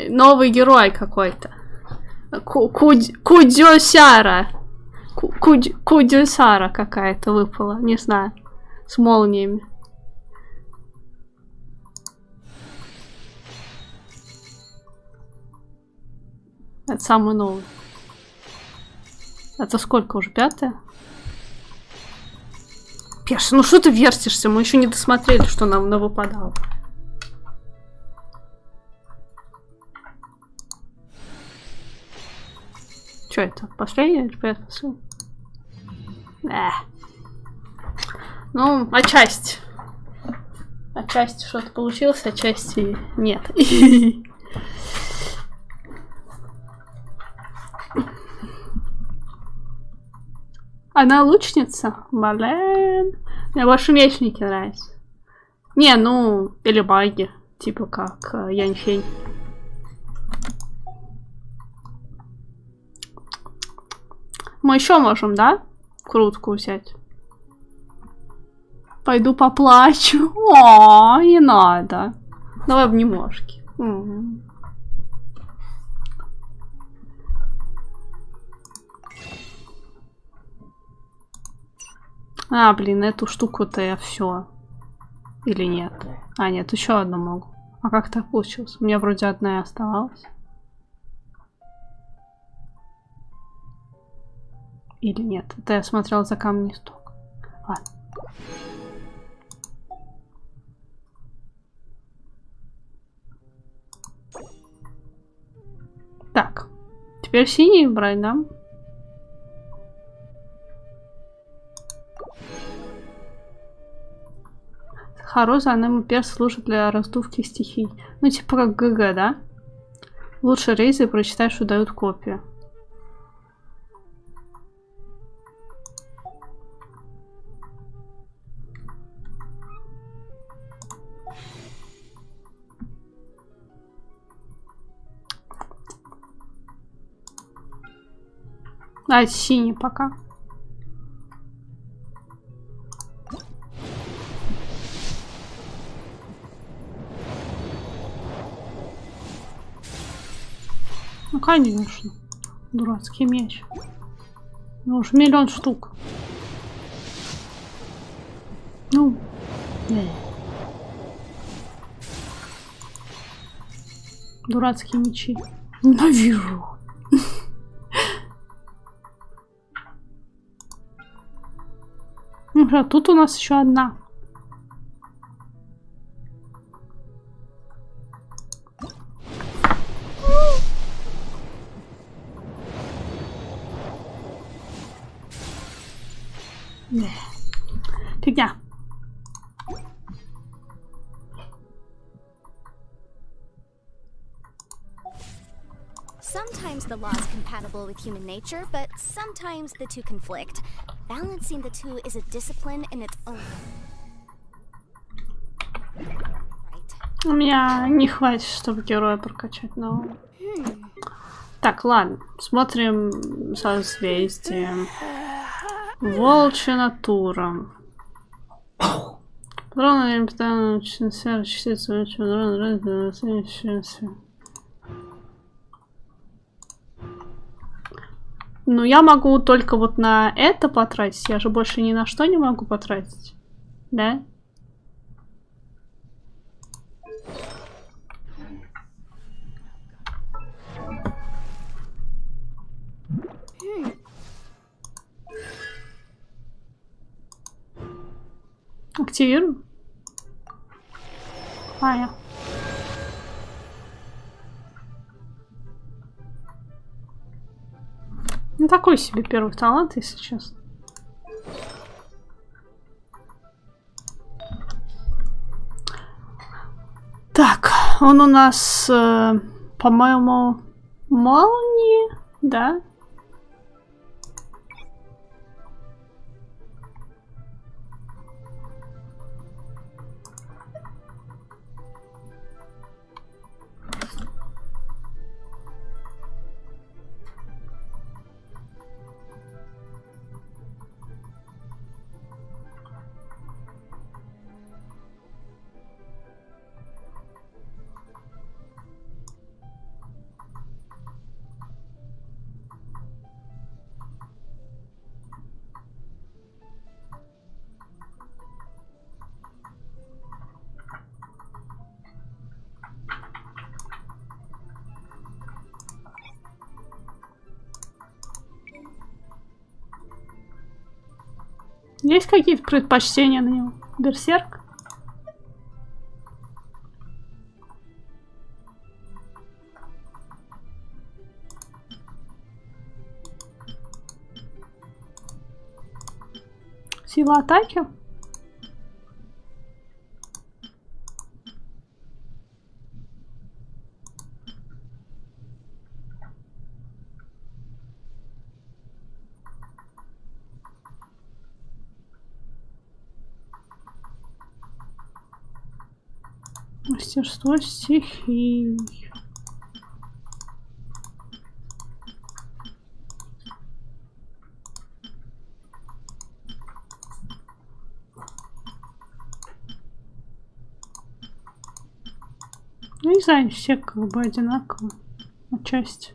Новый герой какой-то. Кудзюсяра. Кудзюсяра какая-то выпала. Не знаю. С молниями. Это самый новый. Это сколько уже? 5-е? Перси, ну что ты вертишься? Мы еще не досмотрели, что нам навыпадало. что это? Последний или предпоследний? Ну, отчасти. Отчасти что-то получилось, отчасти нет. Она лучница? Блин. Мне больше мечники нравятся. Не, ну, или маги. Типа как Янь-Фень. Мы еще можем, да? Крутку взять. Пойду поплачу. О, не надо. Давай обнимашки. А, блин, эту штуку-то я все. Или нет? А, нет, еще одну могу. А как так получилось? У меня вроде одна и оставалась. Или нет? Это я смотрела за камни сток. Ладно. Так. Теперь синий брать, да? Хароза, она перс служит для раздувки стихий. Ну, типа как ГГ, да? Лучше рейзы прочитай, что дают копию. А, синий пока. Ну, конечно. Дурацкий меч. Ну, уж миллион штук. Ну. Дурацкие мечи. Ненавижу. Ну, тут у нас еще одна. Фигня. Sometimes the law is compatible with human nature, but sometimes the two conflict. Balancing the two is a discipline in its own. У меня не хватит, чтобы героя прокачать, но... Так, ладно. Смотрим созвездие. Волчья натура. Ну, я могу только вот на это потратить. Я же больше ни на что не могу потратить. Да? Активируем. А, я. Ну, такой себе первый талант, если честно. Так, он у нас, по-моему, молнии, да? Есть какие-то предпочтения на него? Берсерк? Сила атаки? Мастерство стихий. Ну, не знаю, все как бы одинаково. Отчасти.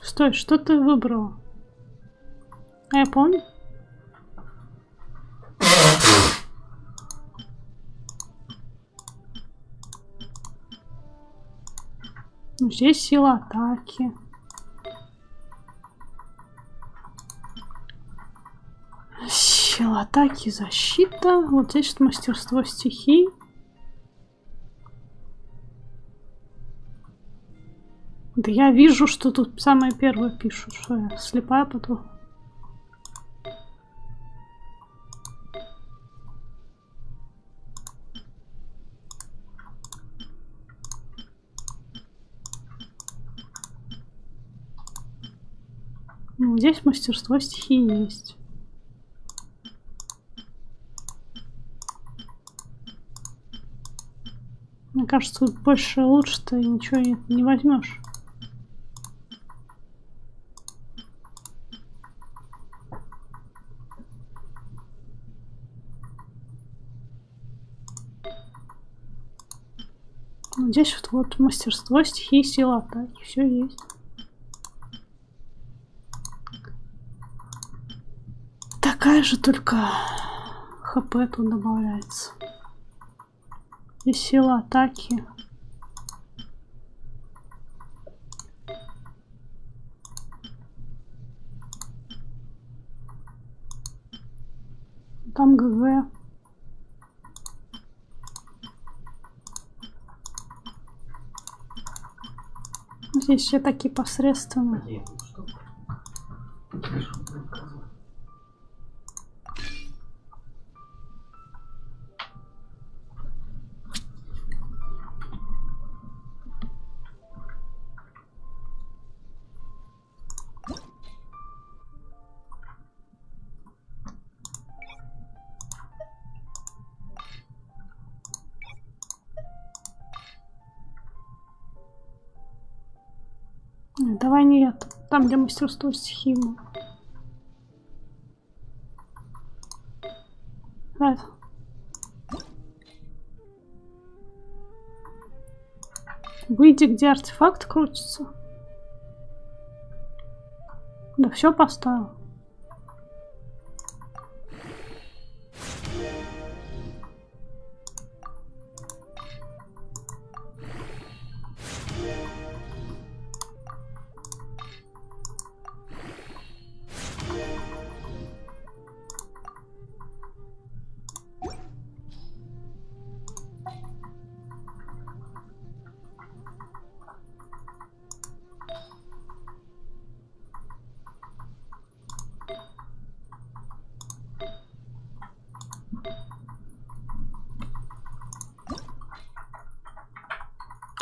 Стой, что ты выбрала? А я помню. Ну, здесь сила атаки. Сила атаки, защита. Вот здесь мастерство стихий. Да я вижу, что тут самое первое пишут, что я слепая потом. Ну, здесь мастерство стихии есть. Мне кажется, тут больше лучше-то ничего не возьмешь. Здесь вот мастерство, стихии, сила атаки, все есть. Такая же, только хп тут добавляется. И сила атаки. Там ГГ. Здесь все такие посредственные. Давай не это. Там, где мастерство стихии. Это. Выйди, где артефакт крутится. Да все поставил.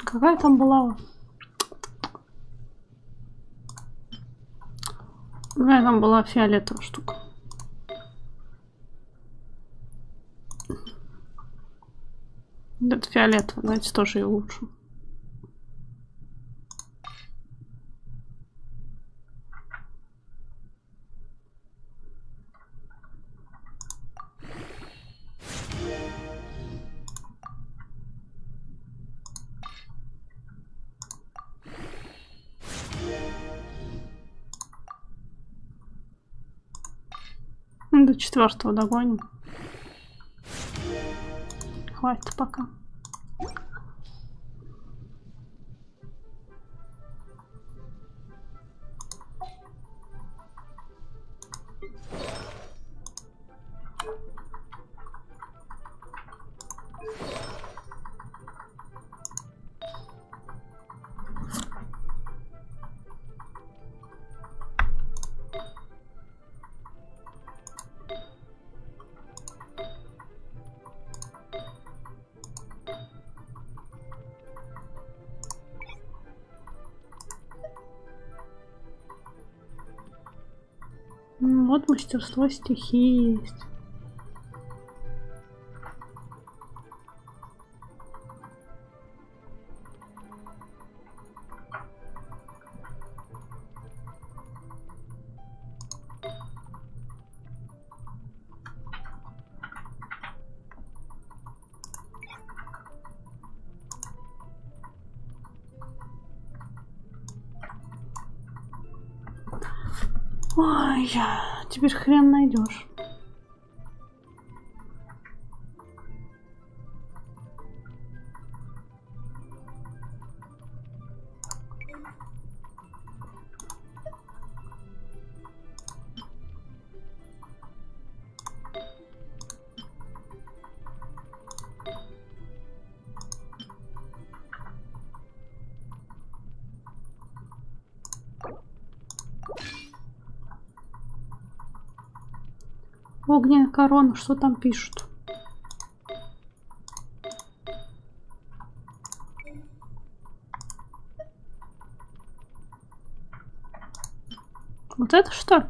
Какая там была? Какая там была фиолетовая штука? Это фиолетовый, давайте тоже ее улучшим. До 4-го догоним. Хватит пока. Вот мастерство стихии есть. Ой, теперь хрен найдешь. Огненная корона, что там пишут? Вот это что ли?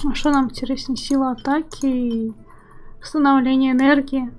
А что нам интереснее? Сила атаки и восстановление энергии.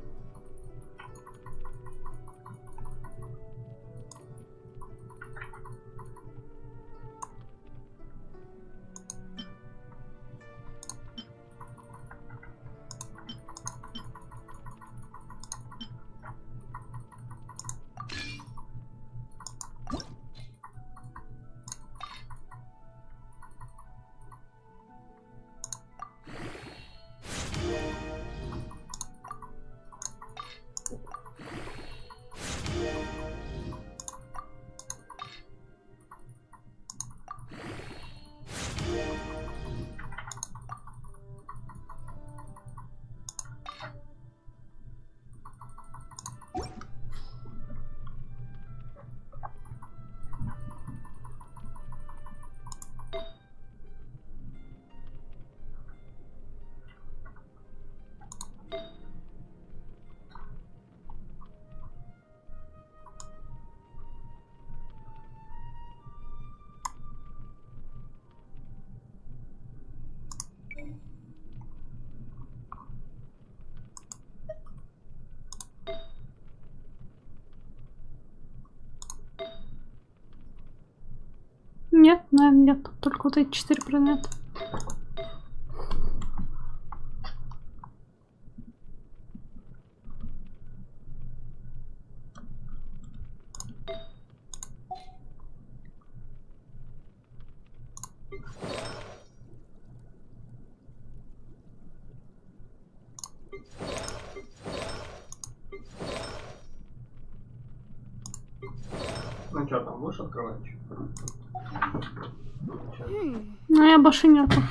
Нет, наверное, нет. Только вот эти 4 предмета. Ну Что там, будешь открывать? Ну, я больше нету.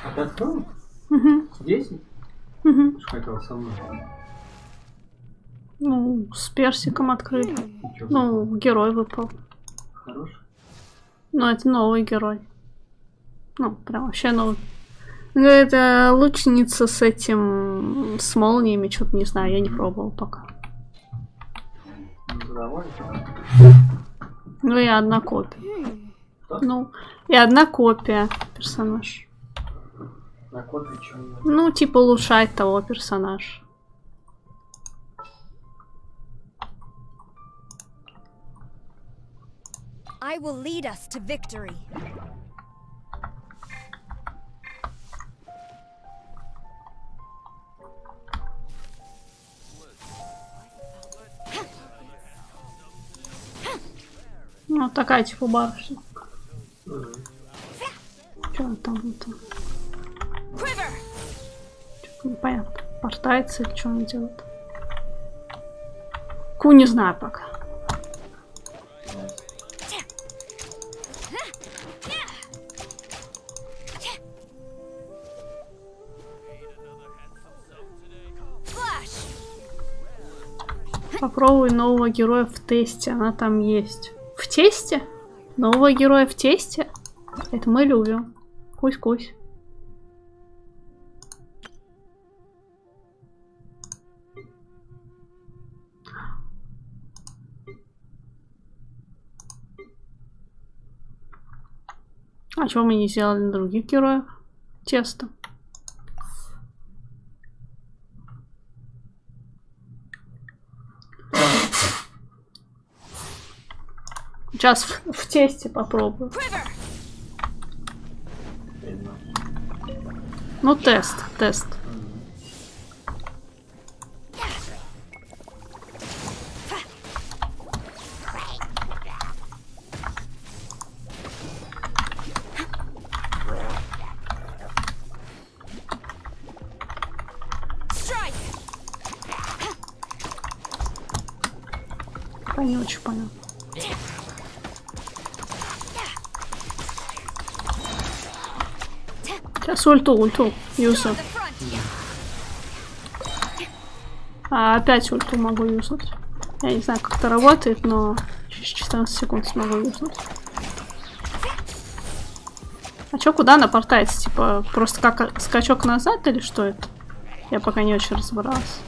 А ты открыл? Угу. 10? Угу. Что хотел со мной? Ну, с персиком открыли. Ну, герой выпал. Хороший? Ну, это новый герой. Ну, прям вообще новый. Ну, это лучница с этим... С молниями, что-то не знаю, я не пробовал пока. Ну, и одна копия. Что? Ну, и одна копия персонаж. На копии чего? Ну, типа улучшать того персонажа. I will lead us to victory. Ну, такая типа барышня. Что он там? Что-то непонятно. Портается или что он делает? Ку не знаю пока. Попробуй нового героя в тесте. Она там есть. В тесте? Нового героя в тесте? Это мы любим. Кусь-кусь. А чего мы не сделали на других героев? Тесто. Сейчас в тесте попробую. Ну, тест. Я не очень понял. Сейчас ульту, юзаю. А опять ульту могу юзнуть. Я не знаю, как это работает, но через 14 секунд смогу юзнуть. А чё, куда она портается? Типа, просто как скачок назад или что это? Я пока не очень разобралась.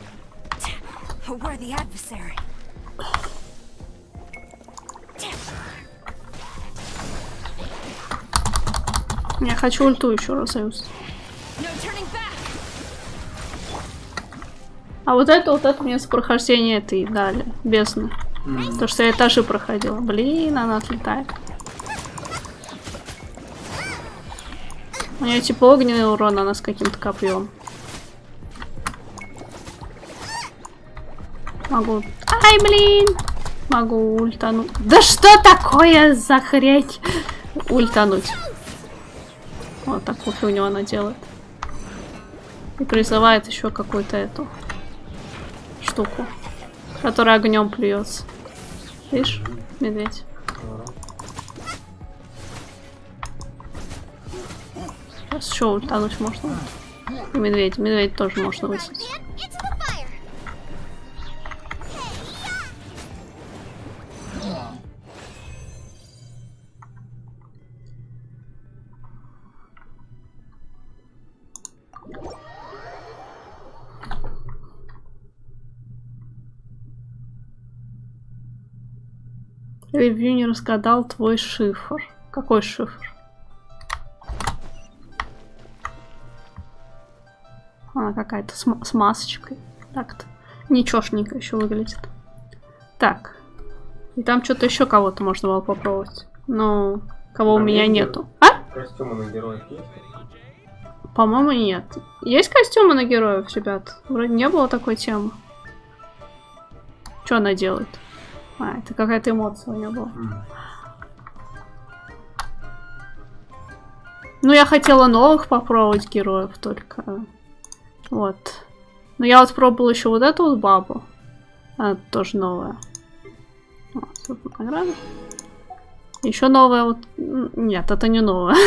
Я хочу ульту еще раз юзнуть. А вот это мне с прохождения этой дали, бездны. То, что я этажи проходила. Блин, она отлетает. У нее типа огненный урон, она с каким-то копьем. Могу... Ай, блин! Могу ультануть. Да что такое за хрень? Ультануть. Вот такую фигню она делает. И призывает еще какую-то эту штуку, которая огнем плюется. Видишь, медведь? Сейчас еще ультануть можно. И медведь тоже можно высадить. Ревью не разгадал твой шифр. Какой шифр? Она какая-то с масочкой. Так-то. Ничешненько еще выглядит. Так. И там что-то еще кого-то можно было попробовать. Но кого у меня нету. А? Костюмы на героев есть? По-моему, нет. Есть костюмы на героев, ребят? Вроде не было такой темы. Что она делает? А, это какая-то эмоция у нее была. Ну, я хотела новых попробовать героев только. Вот. Но я вот пробовала еще вот эту вот бабу. Она тоже новая. Вот, тут награда. Еще новая вот... Нет, это не новая.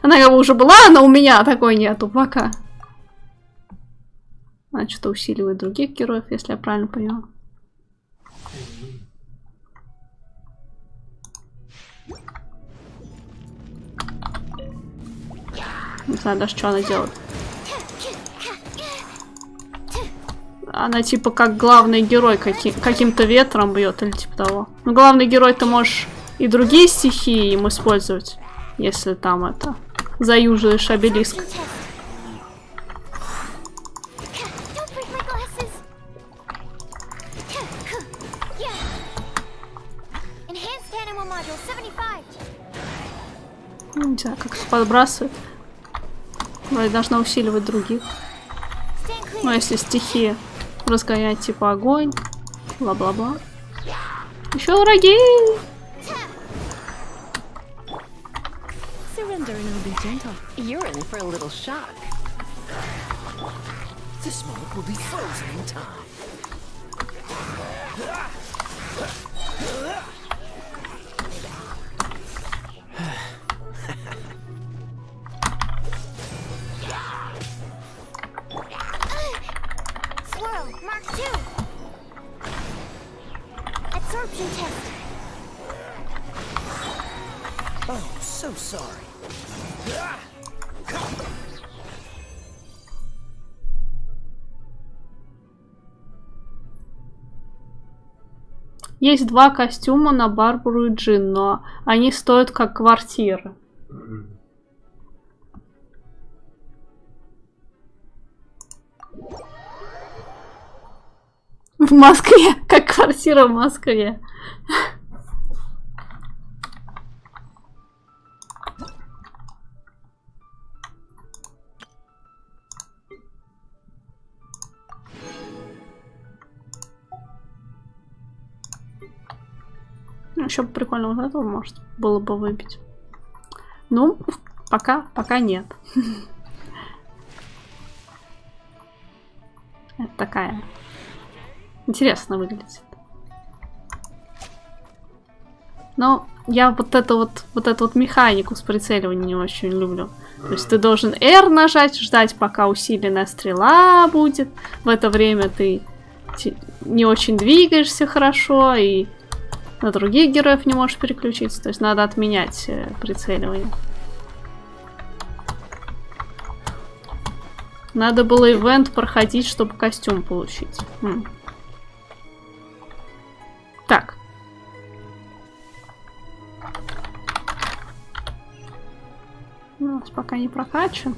Она как бы уже была, но у меня такой нету пока. Она что-то усиливает других героев, если я правильно поняла. Не знаю даже, что она делает. Она типа как главный герой каким-то ветром бьет или типа того. Но главный герой ты можешь и другие стихии им использовать, если там это заюзаешь обелиск. Не знаю, как их подбрасывает. Но я должна усиливать других. Ну, если стихии разгонять, типа огонь, бла-бла-бла. Еще враги! Surrender and I'll be gentle. You're in for a little shock. This moment will be frozen in time. Swirl, Mark 2. Absorption test. Oh, so sorry. Есть два костюма на Барбару и Джин, но они стоят как квартира. В Москве, как квартира в Москве. Еще бы прикольно вот этого, может, было бы выбить. Ну, пока нет. Это такая. Интересно выглядит. Но я вот эту вот механику с прицеливанием не очень люблю. То есть ты должен R нажать, ждать, пока усиленная стрела будет. В это время ты не очень двигаешься хорошо и на других героев не можешь переключиться. То есть надо отменять прицеливание. Надо было ивент проходить, чтобы костюм получить. Так. У нас пока не прокачан.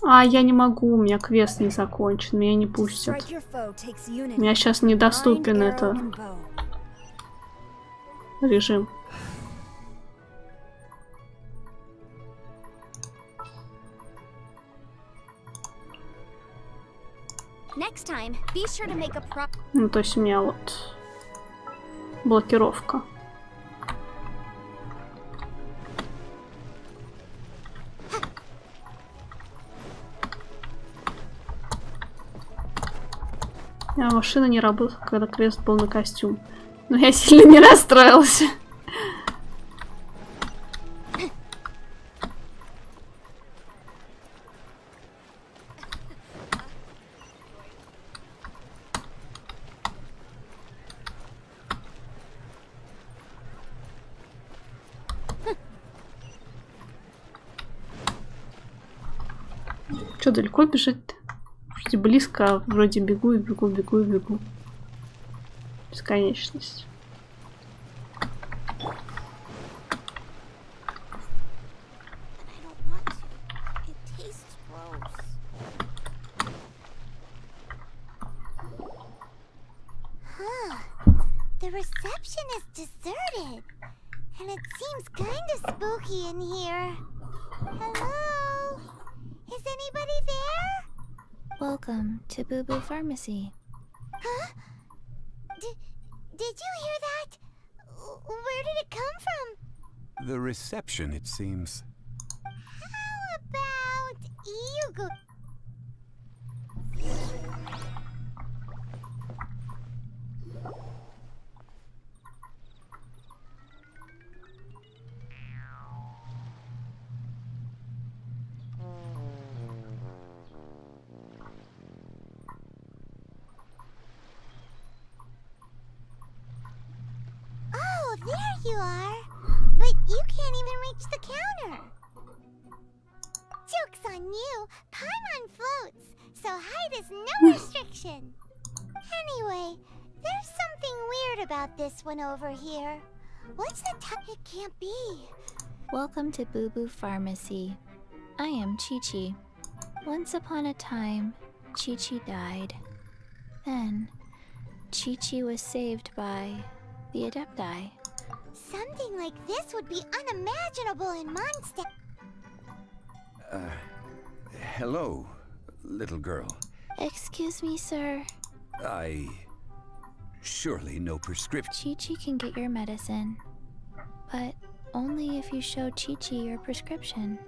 А, я не могу, у меня квест не закончен, меня не пустят. У меня сейчас недоступен этот режим. Ну, то есть у меня вот блокировка. А машина не работала, когда крест был на костюм. Но я сильно не расстроился. Что, далеко бежать-то? Вроде близко, а вроде бегу и бегу, бегу и бегу. Бесконечность. The reception is deserted, and it seems kind of spooky in here. Hello? Is anybody there? Welcome to Boo Boo Pharmacy. Huh? Did you hear that? Where did it come from? The reception, it seems. How about you go... you are. But you can't even reach the counter. Joke's on you. Paimon floats, so height is no restriction. Anyway, there's something weird about this one over here. What's the It can't be. Welcome to Boo Boo Pharmacy. I am Chi-Chi. Once upon a time, Chi-Chi died. Then, Chi-Chi was saved by the Adepti. Something like this would be unimaginable in Mondstadt. Hello, little girl. Excuse me, sir. Surely no prescription. Chi-Chi can get your medicine, but only if you show Chi-Chi your prescription.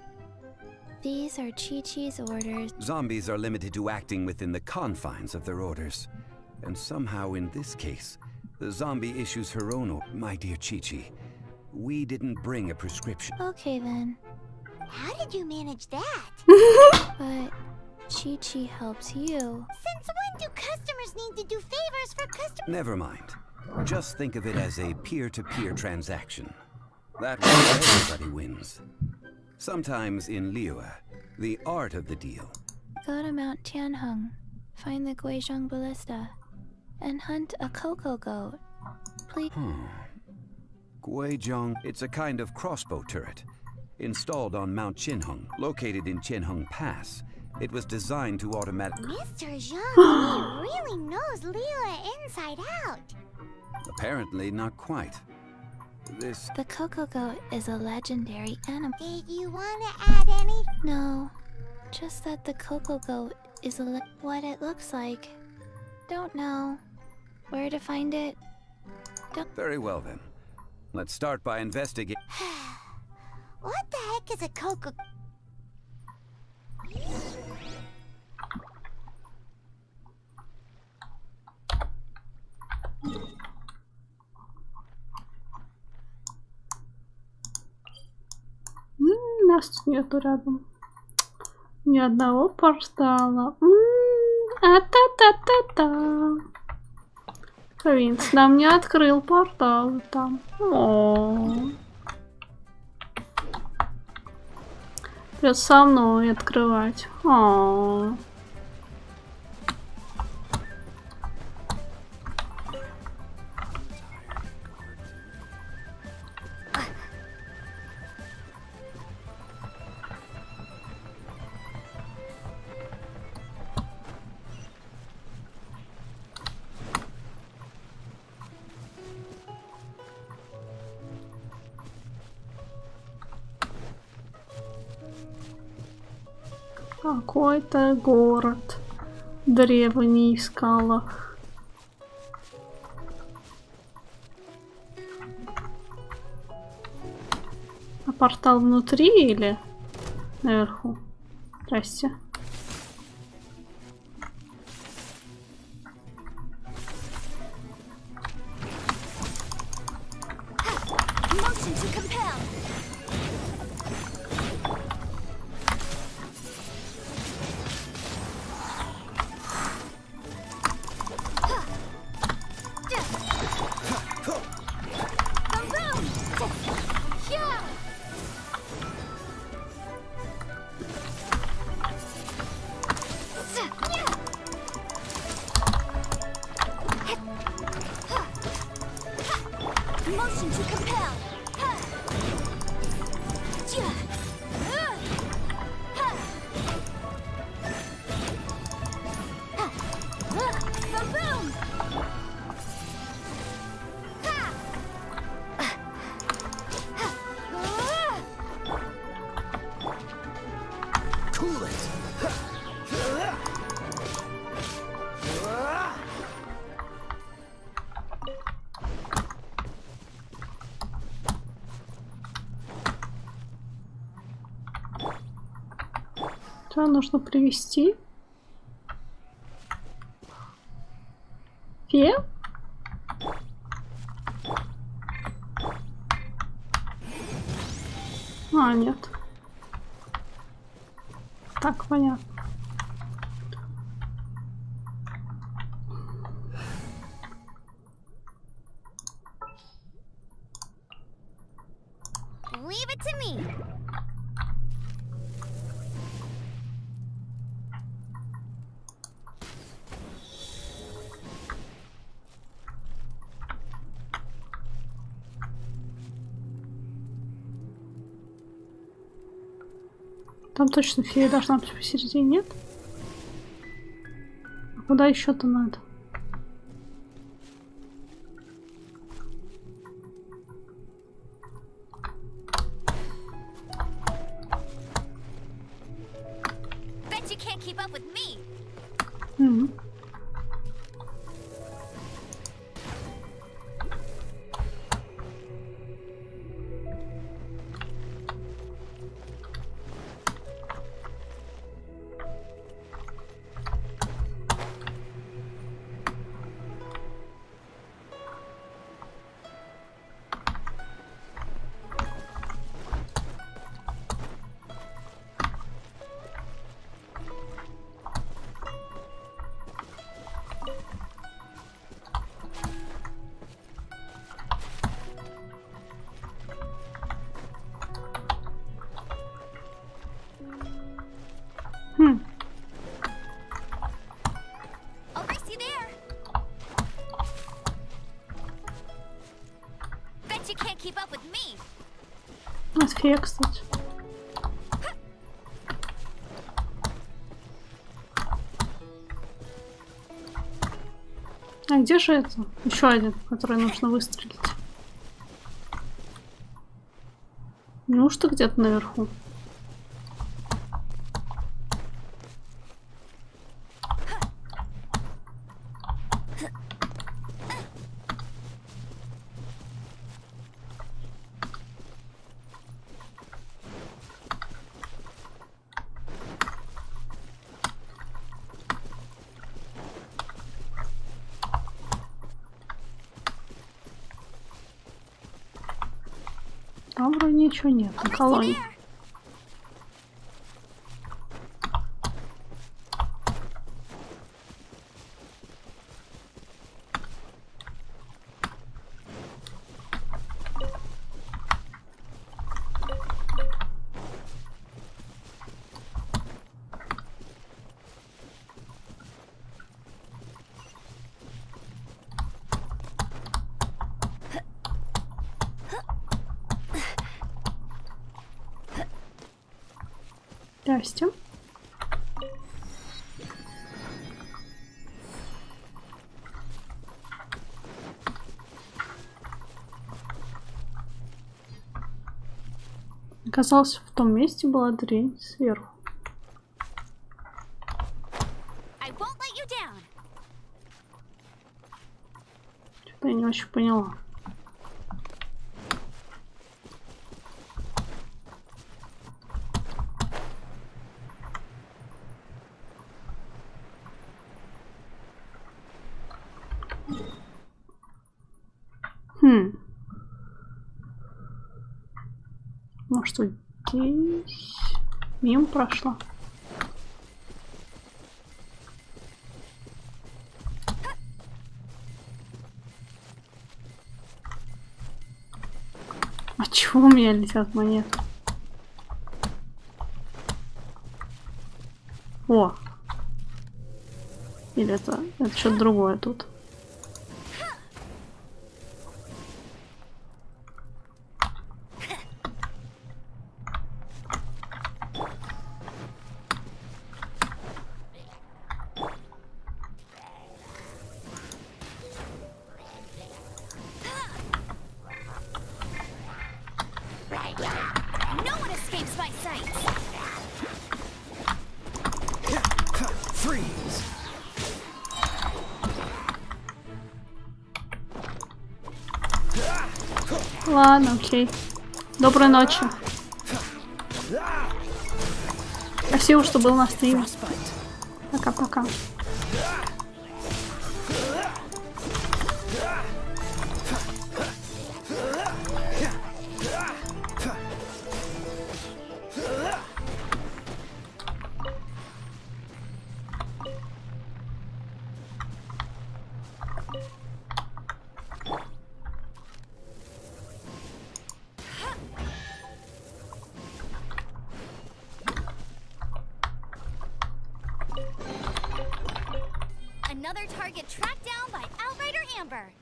These are Chi-Chi's orders. Zombies are limited to acting within the confines of their orders. And somehow in this case, the zombie issues her own order. My dear Chi-Chi, we didn't bring a prescription. Okay then. How did you manage that? But Chi-Chi helps you. Since when do customers need to do favors for customers? Never mind. Just think of it as a peer-to-peer transaction. That way everybody wins. Sometimes in Liyue, the art of the deal. Go to Mount Tianheng, find the Guizhong Ballista, and hunt a cocoa goat. Please. Guizhong, it's a kind of crossbow turret. Installed on Mount Qinheng, located in Qinheng Pass. It was designed to automatically... Mr. Zhang really knows Liyue inside out. Apparently not quite. The cocoa goat is a legendary animal. Did you want to add any? No, just that the cocoa goat is what it looks like. Don't know. Where to find it? Very well then. Let's start by investigating. What the heck is a cocoa? Нас тут нету рядом. Ни одного портала. А-та-та-та-та. Принц нам не открыл портал там. Придется со мной открывать. Какой-то город древний в скалах. А портал внутри или наверху? Здрасте. Что нужно привести? Фе? Нет. Так, понятно. Leave it to me. Там точно фея должна быть посередине, нет? А куда еще-то надо? Bet you can't keep up with me. I'll race you there. Bet you can't keep up with me. Вот фея, кстати. А где же это? Еще один, который нужно выстрелить. Неужто где-то наверху? Там вроде ничего нет на колонии. Здрасте. Оказалось, в том месте была дверь сверху. Что-то я не очень поняла. Может, здесь мимо прошла? А чего у меня летят монеты? О! Или это что-то другое тут? No one escapes my sight. Freeze. Ладно, окей. Доброй ночи. Спасибо, что был на стриме. Пока-пока. Another target tracked down by Outrider Amber.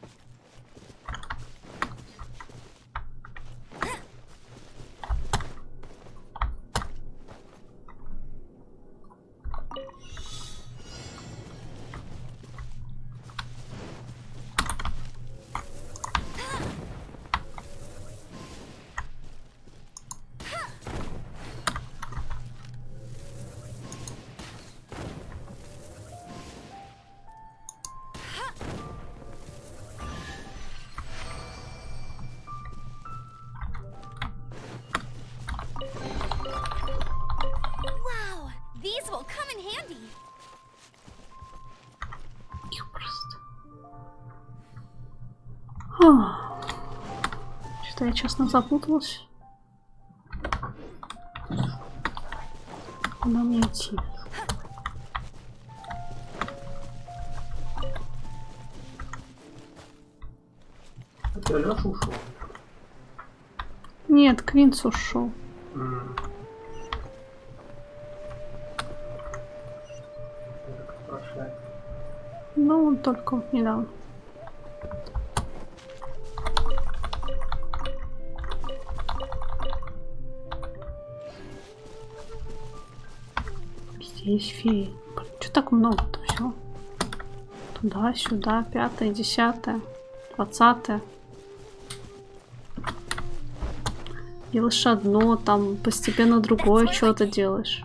Wow, these will come in handy. Что-то я честно запуталась. Куда мне идти? Это Лёша ушел? Нет, Квинс ушел. Ну, он только недавно. Здесь феи. Что так много-то все? Туда, сюда, 5-е, 10-е, 20-е. Делаешь одно, там постепенно другое что-то делаешь.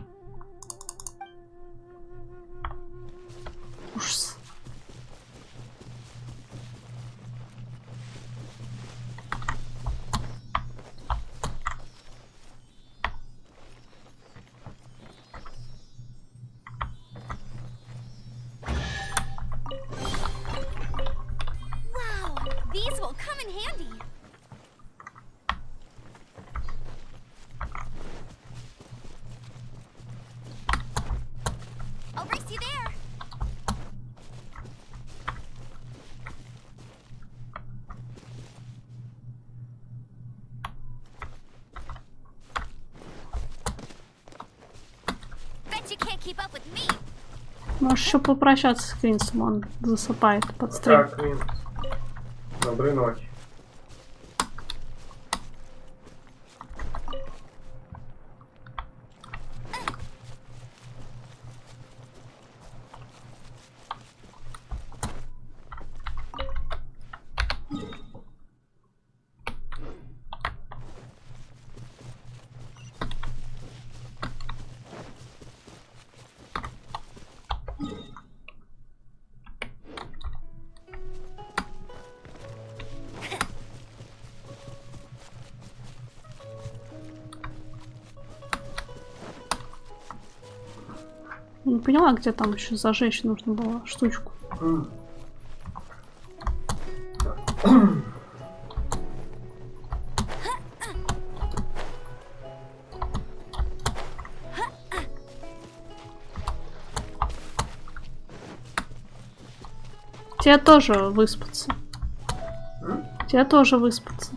Ужас. Wow, these will come in handy. I'll race you there. Bet you can't keep up with me. Можешь еще попрощаться с Квинсом, он засыпает под стрим. Так, Квинс. Доброй ночи. Не поняла, где там еще зажечь нужно было штучку. Тебе тоже выспаться. Тебе тоже выспаться.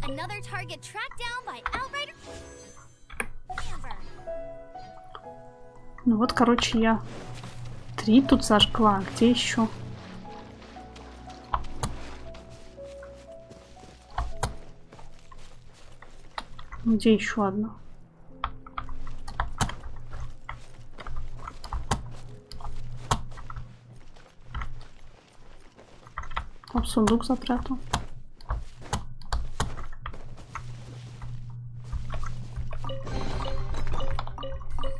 Another target tracked down by Outrider Amber. Ну вот, короче, я 3 тут зажгла. Где еще? Где еще одна? Там сундук запрятал.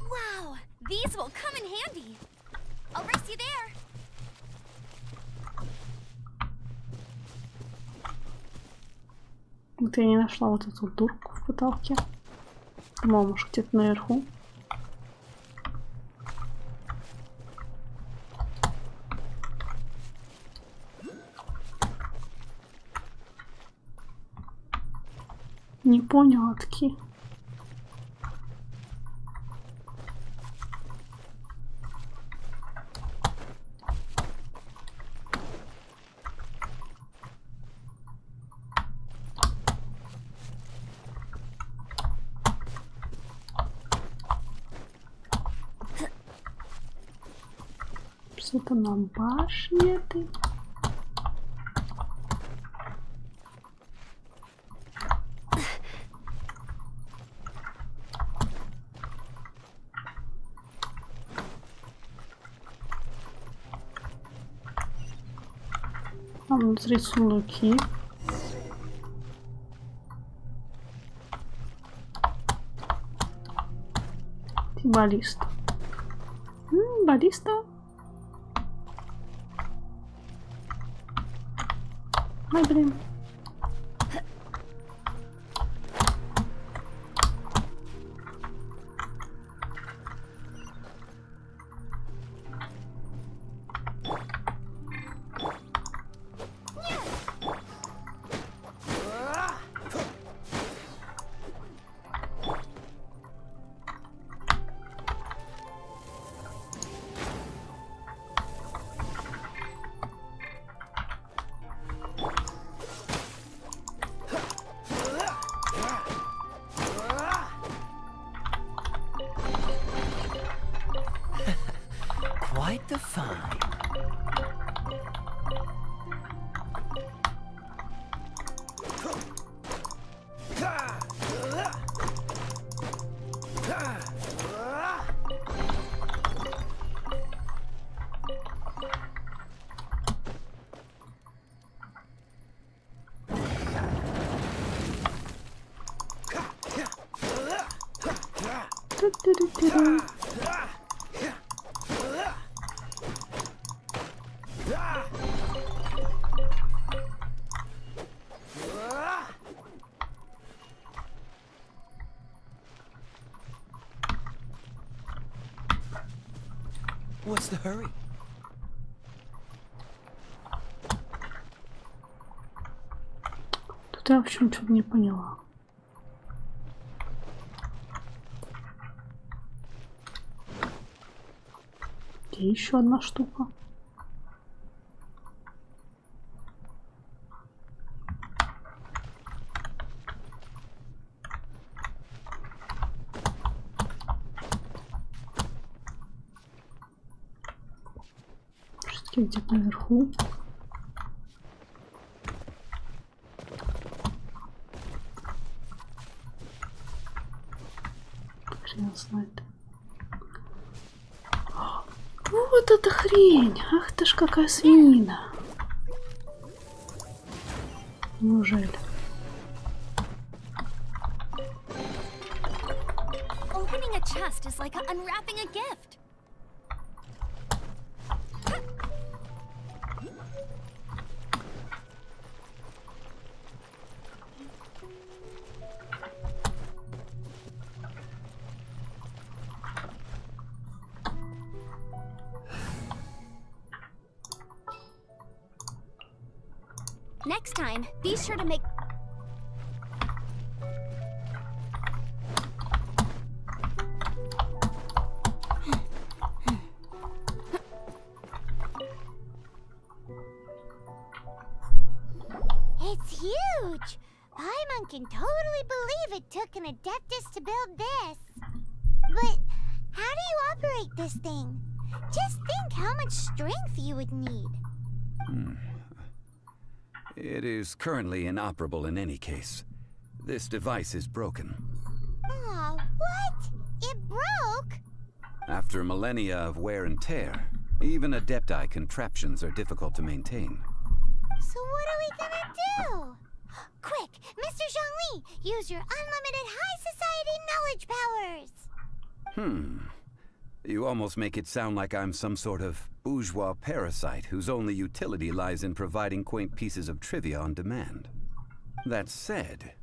Wow, these will come in handy. I'll race you there. Вот я не нашла вот эту дурку в потолке. По-моему, может, где-то наверху. Не поняла таки. Что-то на башне этой. А внутри сундуки. Баллиста. Баллиста. Ай, блин. Quite the find. What's the hurry? Тут я в общем что-то не поняла. Где еще одна штука? Все-таки где-то наверху. Хрен знает. Вот эта хрень! Ах ты ж какая свинина! Неужели? Opening a chest is like unwrapping a gift. Next time, be sure to make... It's huge! Paimon can totally believe it took an Adeptus to build this. But how do you operate this thing? Just think how much strength you would need. It is currently inoperable in any case. This device is broken. Aw, what? It broke? After millennia of wear and tear, even Adepti contraptions are difficult to maintain. So what are we gonna do? Quick, Mr. Zhongli, use your unlimited high society knowledge powers! You almost make it sound like I'm some sort of bourgeois parasite whose only utility lies in providing quaint pieces of trivia on demand. That said,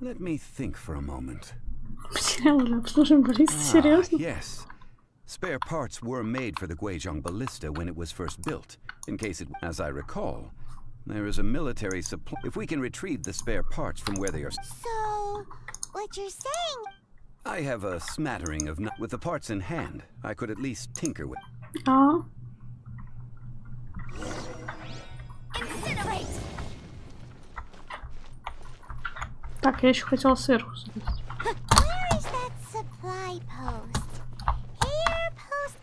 let me think for a moment. Yes. Spare parts were made for the Guizhong Ballista when it was first built, in case it... As I recall, there is a military supply... If we can retrieve the spare parts from where they are... So, what you're saying... I have a smattering of... With the parts in hand, I could at least tinker with... Incinerate! Так, я еще хотела сверху залезть. Where is that supply post? Air post...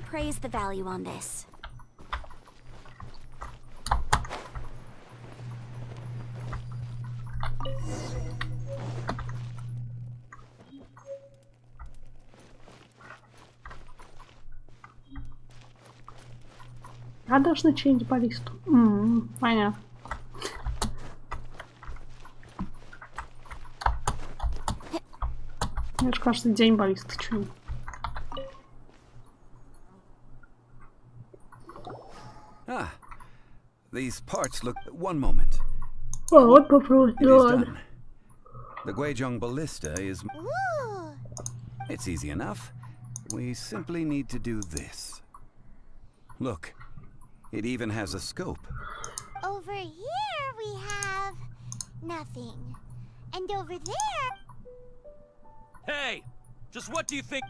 appraise the value on this. А должны чинить баллисту. Понятно. Мне же кажется, день баллисты чинить. Ah, these parts look... One moment. О, вот попробуй. It is done. The Guizhong Ballista is... Ooh. It's easy enough. We simply need to do this. Look, it even has a scope. Over here we have nothing. And over there... Hey! Just what do you think?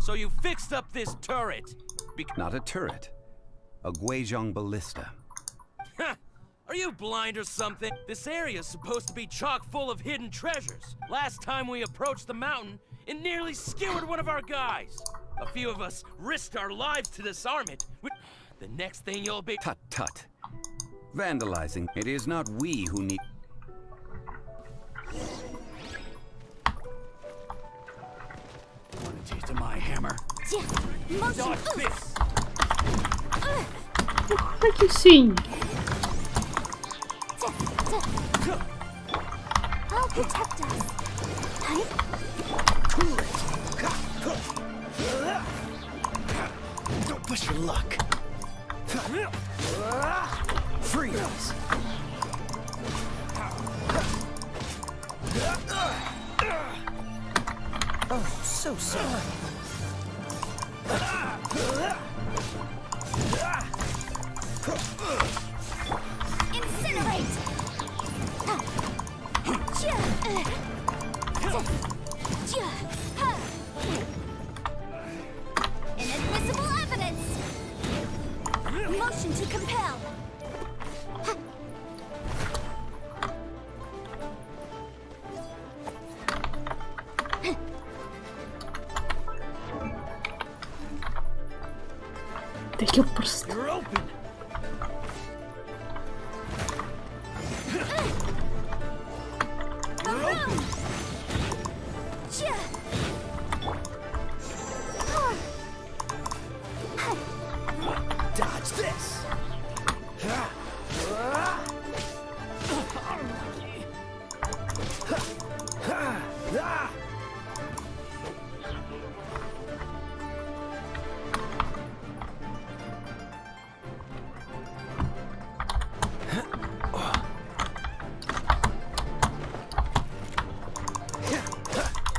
So you fixed up this turret? Not a turret. A Guizhong Ballista. Are you blind or something? This area's supposed to be chock full of hidden treasures. Last time we approached the mountain, it nearly skewered one of our guys. A few of us risked our lives to disarm it. The next thing you'll be... Tut tut. Vandalizing. It is not we who need... Want a taste of my hammer? Dodge this! Какой синий. I'll protect us. Don't push your luck. Freeze! Oh, so sorry. Incinerate! Inadmissible evidence! Motion to compel! Да ёпрст. Dodge this!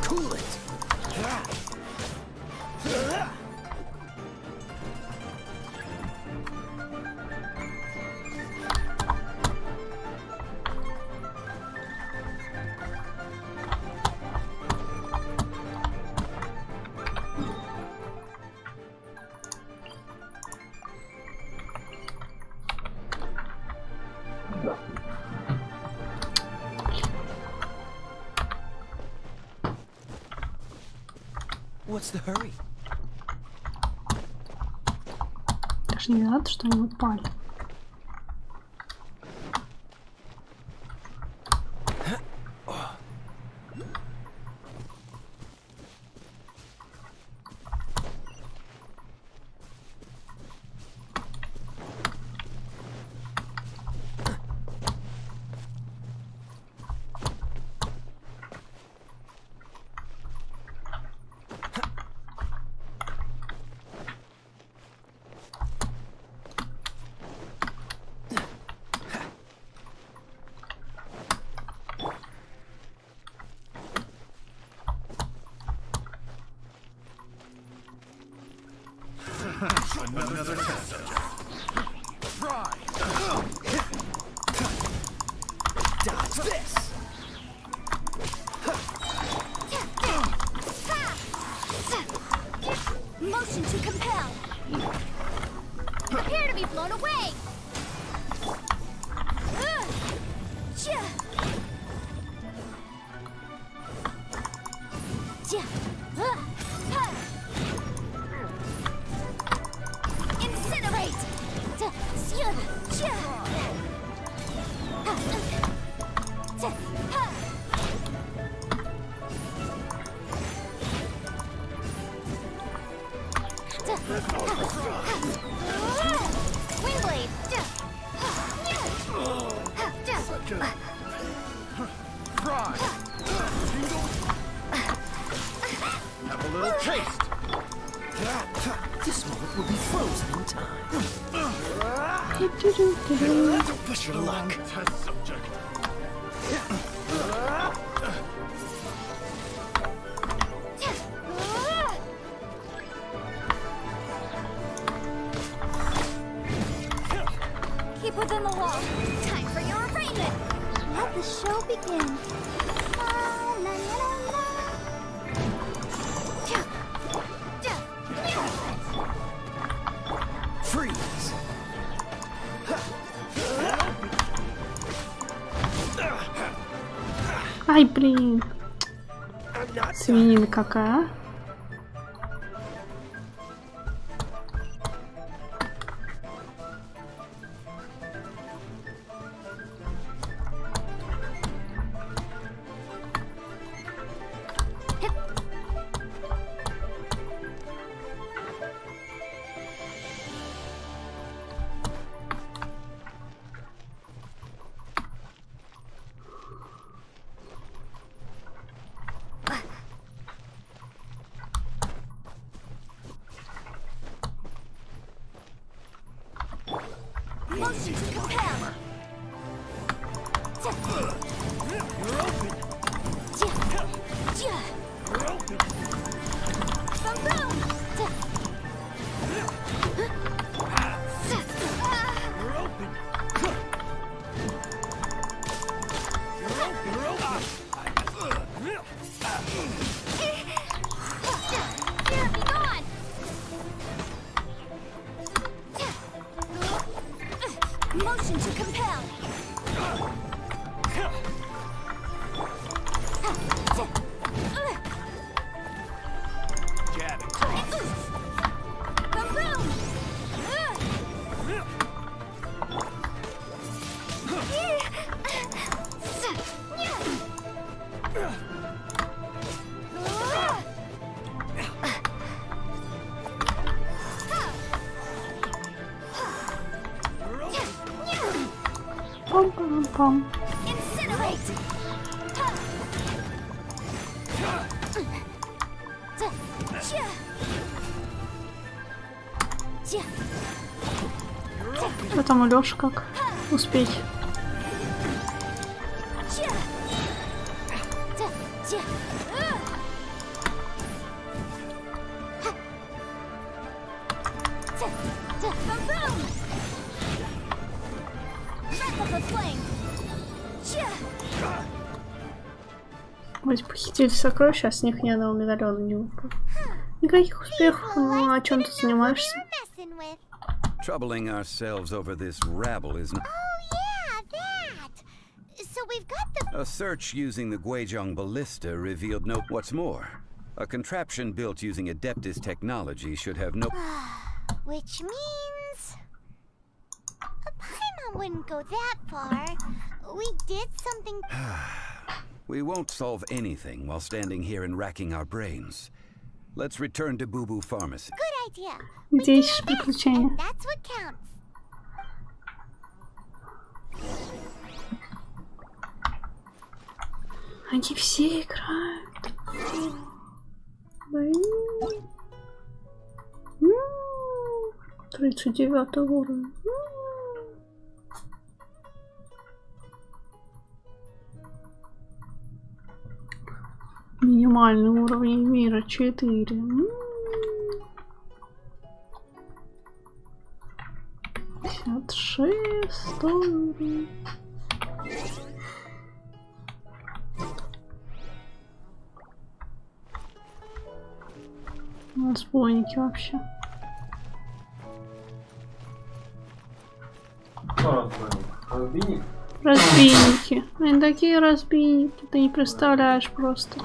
Cool it! What's the hurry? Даже не надо, что они упали. Windblade! Fry! Have a little taste! This moment will be frozen in time. Don't push your luck. Test subject. Keep within the wall. Time for your arraignment. Let the show begin. La, la, la, la. Freeze! Ай, блин. Свинина какая. Motion to compel. You're open! You're open! Boom! You're open! You're open! Here, be gone! Motion to compel. Jab and cross! Boom! Пам-пам-пам. Incinerate! Что там у Лёши как? Успеть. Вроде похитили сокровища, а с них ни одного медальона не выпало. Никаких успехов, ну а чем ты занимаешься? Troubling ourselves over this rabble is not... Oh yeah, that! So we've got the... A search using the Guizhong ballista revealed no... What's more, a contraption built using Adeptus technology should have no... Which means... Paimon wouldn't go that far. We did something... We won't solve anything while standing here and racking our brains. Let's return to Boo Boo Pharmacy. Good idea. Где ищешь приключения? That's what counts. Они все играют. Блин. 39 уровень. Минимальный уровень мира 4. 56 уровень. Разбойники вообще. Разбийник? Разбийники. Они такие разбийники, ты не представляешь просто.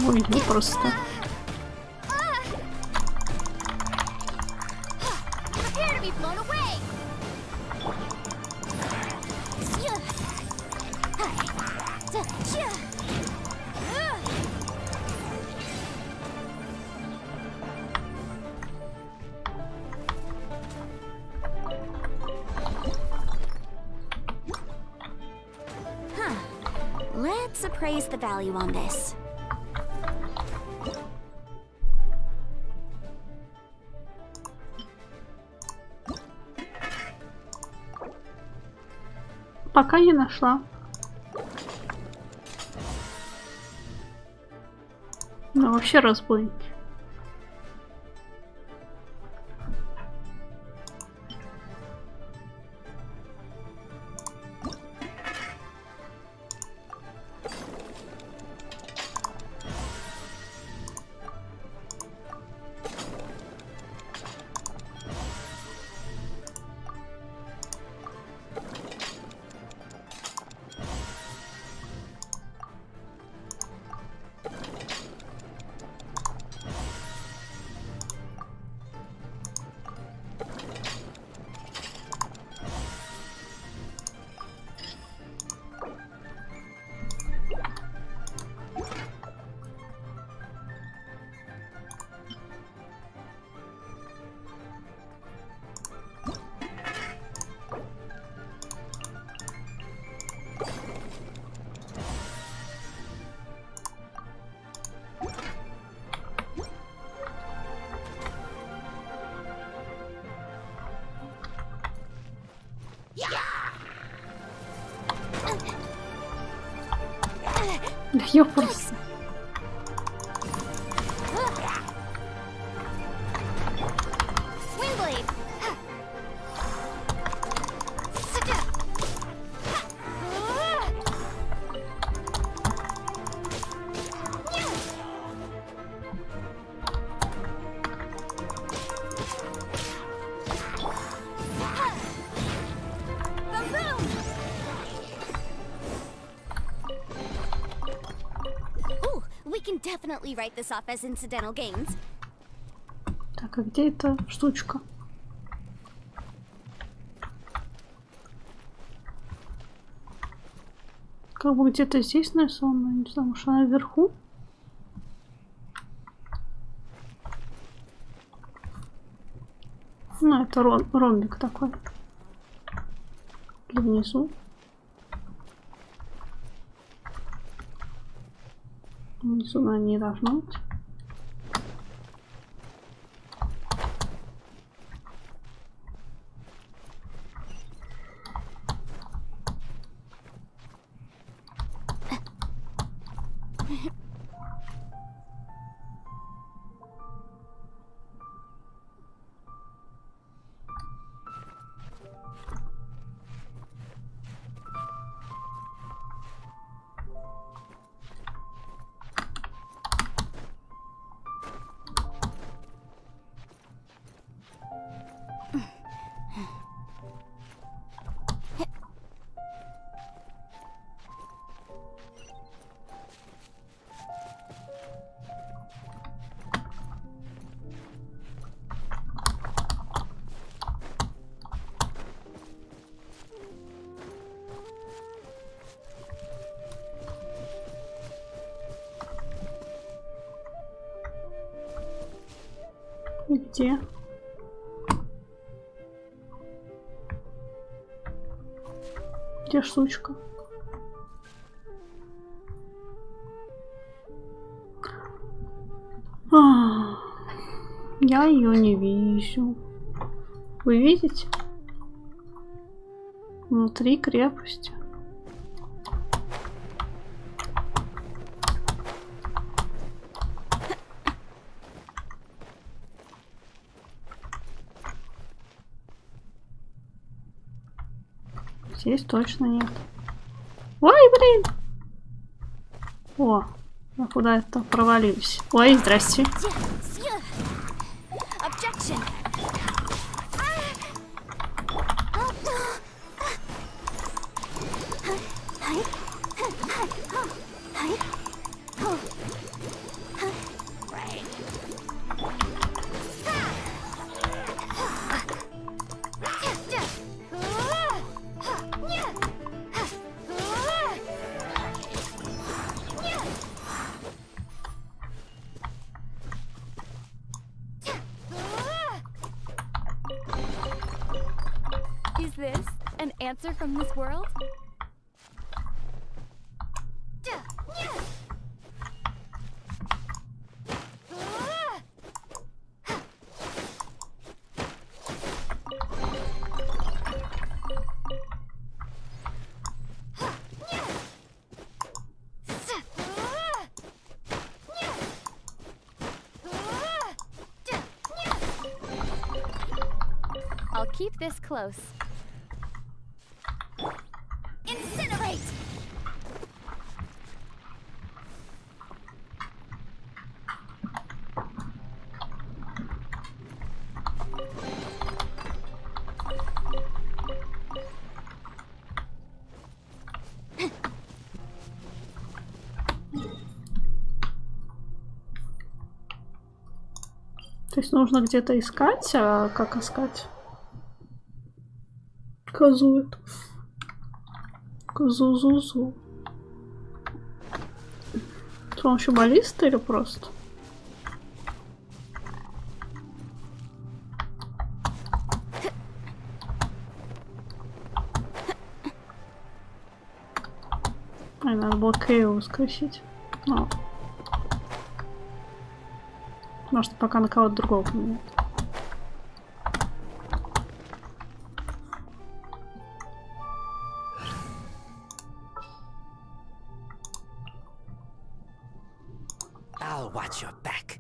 Ой, просто. Prepare to be blown away. Huh. Let's appraise the value on this. Пока не нашла. Ну вообще разбойники. Да ёпрст. Swingblade. Ooh, we can definitely write this off as incidental gains. Так, а где эта штучка? Как бы где-то здесь нарисовано, не знаю, может она вверху? Ну, это ромбик такой. Или внизу. Внизу, наверное, не должно быть. И где? Где штучка? Я ее не вижу. Вы видите? Внутри крепости. Здесь точно нет. Ой, блин! О, я куда-то провалились. Ой, здрасте. answer from this world? I'll keep this close. Incinerate! То есть нужно где-то искать, а как искать? Козу эту. Козу-зу-зу. С помощью баллисты или просто? Ай, надо было Кейла воскресить. Ну. Может, пока на кого-то другого поменять. I'll watch your back.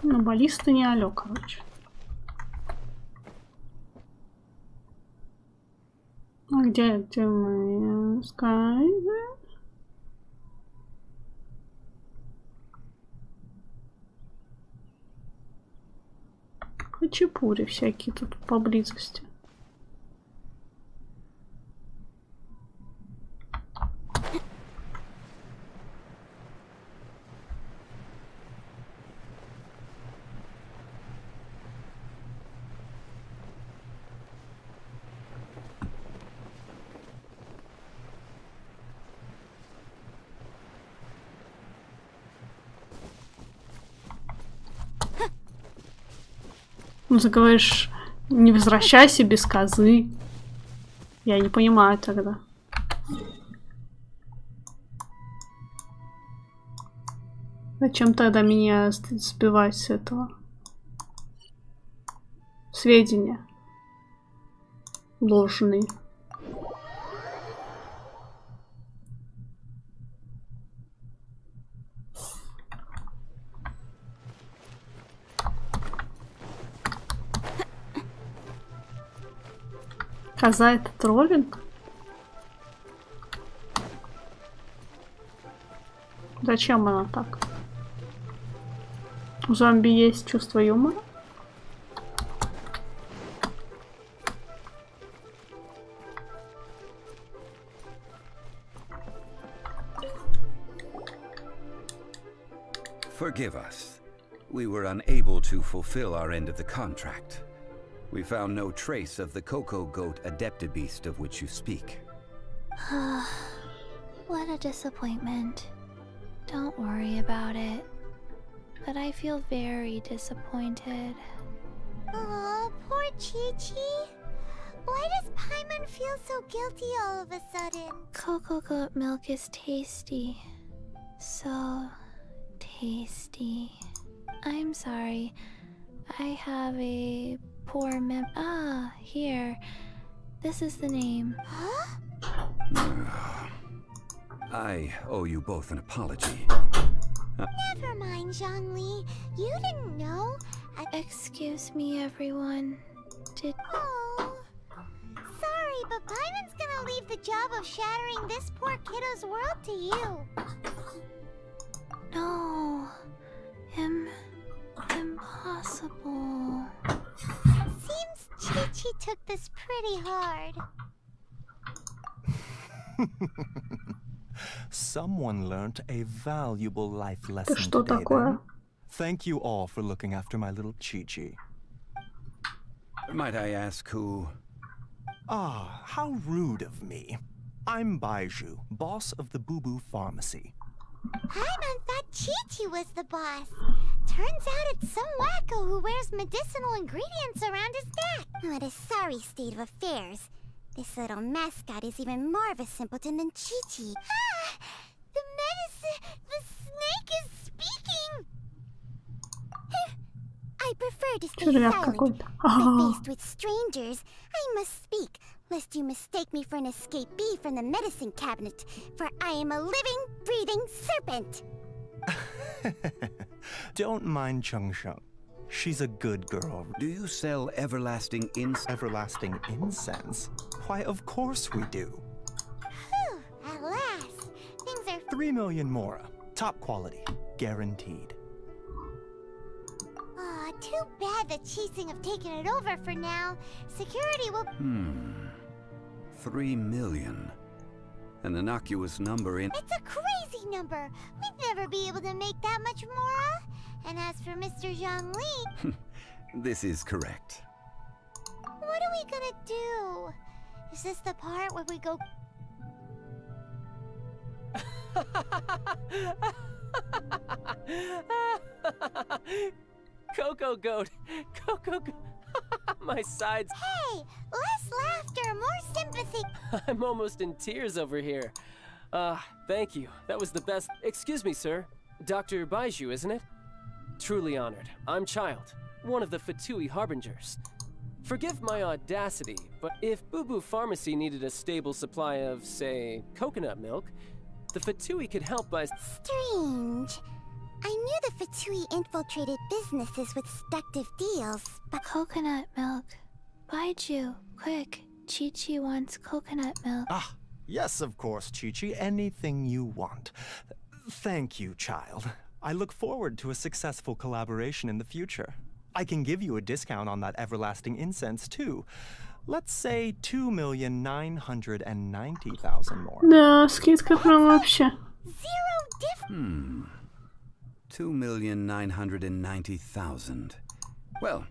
Ну, баллиста не алё, короче. А где мы искали? Хачапури всякие тут поблизости. Ну, ты говоришь, не возвращайся без козы. Я не понимаю тогда. Зачем тогда меня сбивать с этого? Сведения ложные. Коза — это троллинг? Зачем она так? У зомби есть чувство юмора? Forgive us. We were unable to fulfill our end of the contract. We found no trace of the Cocoa Goat Adeptibeast of which you speak. What a disappointment. Don't worry about it. But I feel very disappointed. Aw, poor Chi-Chi. Why does Paimon feel so guilty all of a sudden? Cocoa Goat milk is tasty. So tasty. I'm sorry. I have a poor here. This is the name. Huh? I owe you both an apology. Never mind, Zhongli. You didn't know. Excuse me, everyone. Oh. Sorry, but Paimon's gonna leave the job of shattering this poor kiddo's world to you. No. Impossible. Seems Chi-Chi took this pretty hard. Someone learnt a valuable life lesson что today, такое? then. Thank you all for looking after my little Chi-Chi. Might I ask who? Ah, how rude of me. I'm Baiju, boss of the Boo Boo Pharmacy. Paimon thought Chi-Chi was the boss. Turns out it's some wacko who wears medicinal ingredients around his neck. What a sorry state of affairs. This little mascot is even more of a simpleton than Chi-Chi. Ah! The snake is speaking! I prefer to stay Червяк silent, какой-то. but faced with strangers, I must speak, lest you mistake me for an escapee from the medicine cabinet, for I am a living, breathing serpent! Don't mind Chung Sheng. She's a good girl. Do you sell everlasting incense? Everlasting incense? Why, of course we do. Whew, at last. Things are 3 million mora. Top quality. Guaranteed. Aw, too bad the Chising have taken it over for now. Security will... 3 million. An innocuous number in... It's a crazy number. We'd never be able to make that much mora. And as for Mr. Zhongli... This is correct. What are we gonna do? Is this the part where we go... Coco Goat! Coco Goat! My sides. Hey! Less laughter, more sympathy! I'm almost in tears over here. Thank you. That was the best. Excuse me, sir. Dr. Baiju, isn't it? Truly honored. I'm Child, one of the Fatui Harbingers. Forgive my audacity, but if Boo Boo Pharmacy needed a stable supply of, say, coconut milk, the Fatui could help by... Strange. I knew the Fatui infiltrated businesses with seductive deals, but... Coconut milk. Baiju, quick. Chi-Chi wants coconut milk. Ah, yes, of course, Chi-Chi. Anything you want. Thank you, Child. I look forward to a successful collaboration in the future. I can give you a discount on that everlasting incense, too. Let's say 2,990,000 more. Да, скидка прям вообще. 2,990,000. Well,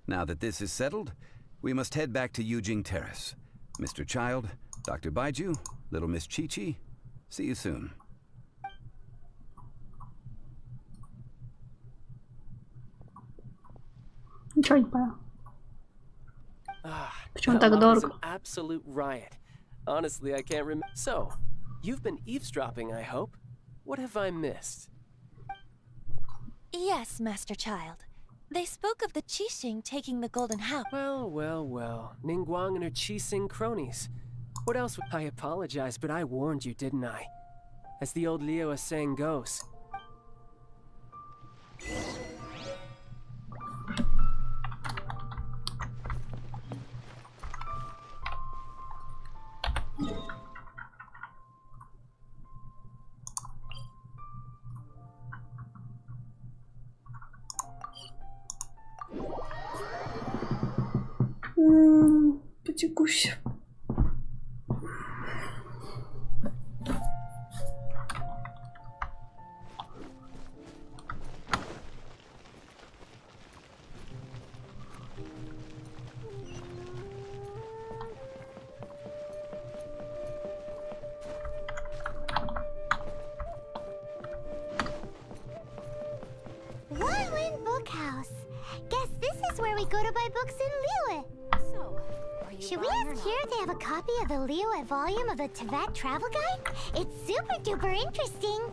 now that this is settled, we must head back to Yujing Terrace. Mr. Child, Dr. Baiju, little Miss Chi-Chi, see you soon. Ничего не понял. Почему That так lot was дорого? an absolute riot. Honestly, I can't remember. So, you've been eavesdropping, I hope. What have I missed? Yes, Master Child. They spoke of the Qixing taking the Golden House. Well. Ningguang and her Qixing cronies. What else would I apologize, but I warned you, didn't I? As the old Liu saying goes. Потекусь. Wanlin Bookhouse. Guess this is where we go to buy books in Liyue. So, Should we ask here if they have a copy of the Liyue volume of the Teyvat Travel Guide? It's super duper interesting.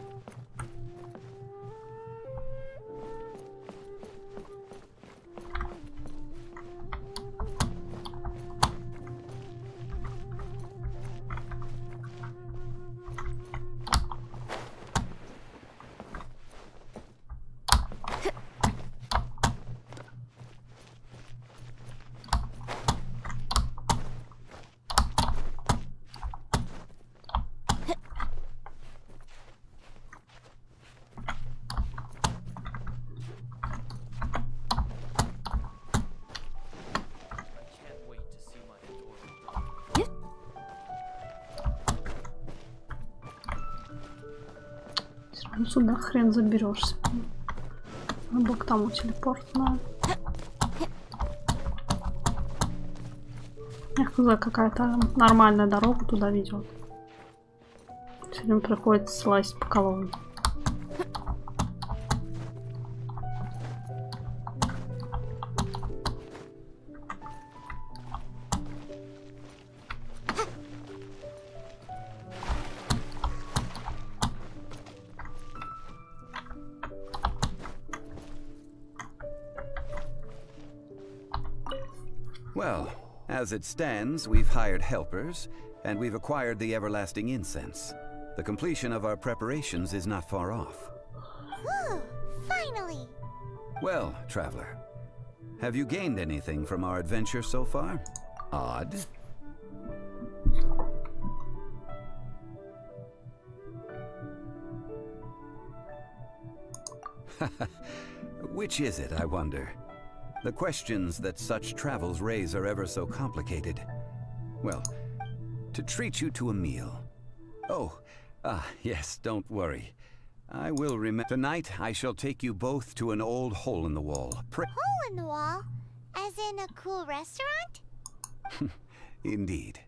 сюда хрен заберешься. Або к тому телепорт надо. Я сказала, какая-то нормальная дорога туда ведет. Сегодня приходится слазить по колонне. Well, as it stands, we've hired helpers, and we've acquired the everlasting incense. The completion of our preparations is not far off. Whew, finally! Well, traveler, have you gained anything from our adventure so far? Odd. Which is it, I wonder? The questions that such travels raise are ever so complicated. Well, to treat you to a meal. Oh, yes, don't worry. I will remember. Tonight, I shall take you both to an old hole in the wall. Hole in the wall? As in a cool restaurant? Indeed.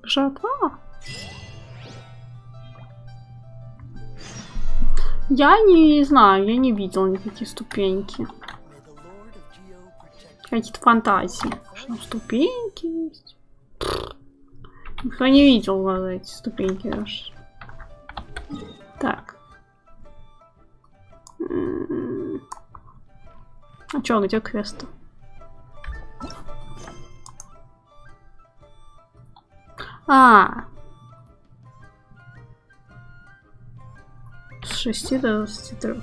Жатва. Я не знаю, я не видела никакие ступеньки. Какие-то фантазии. Что ступеньки есть? Никто не видел вот эти ступеньки даже. Так. А чё, где квесты? С 6 до 23.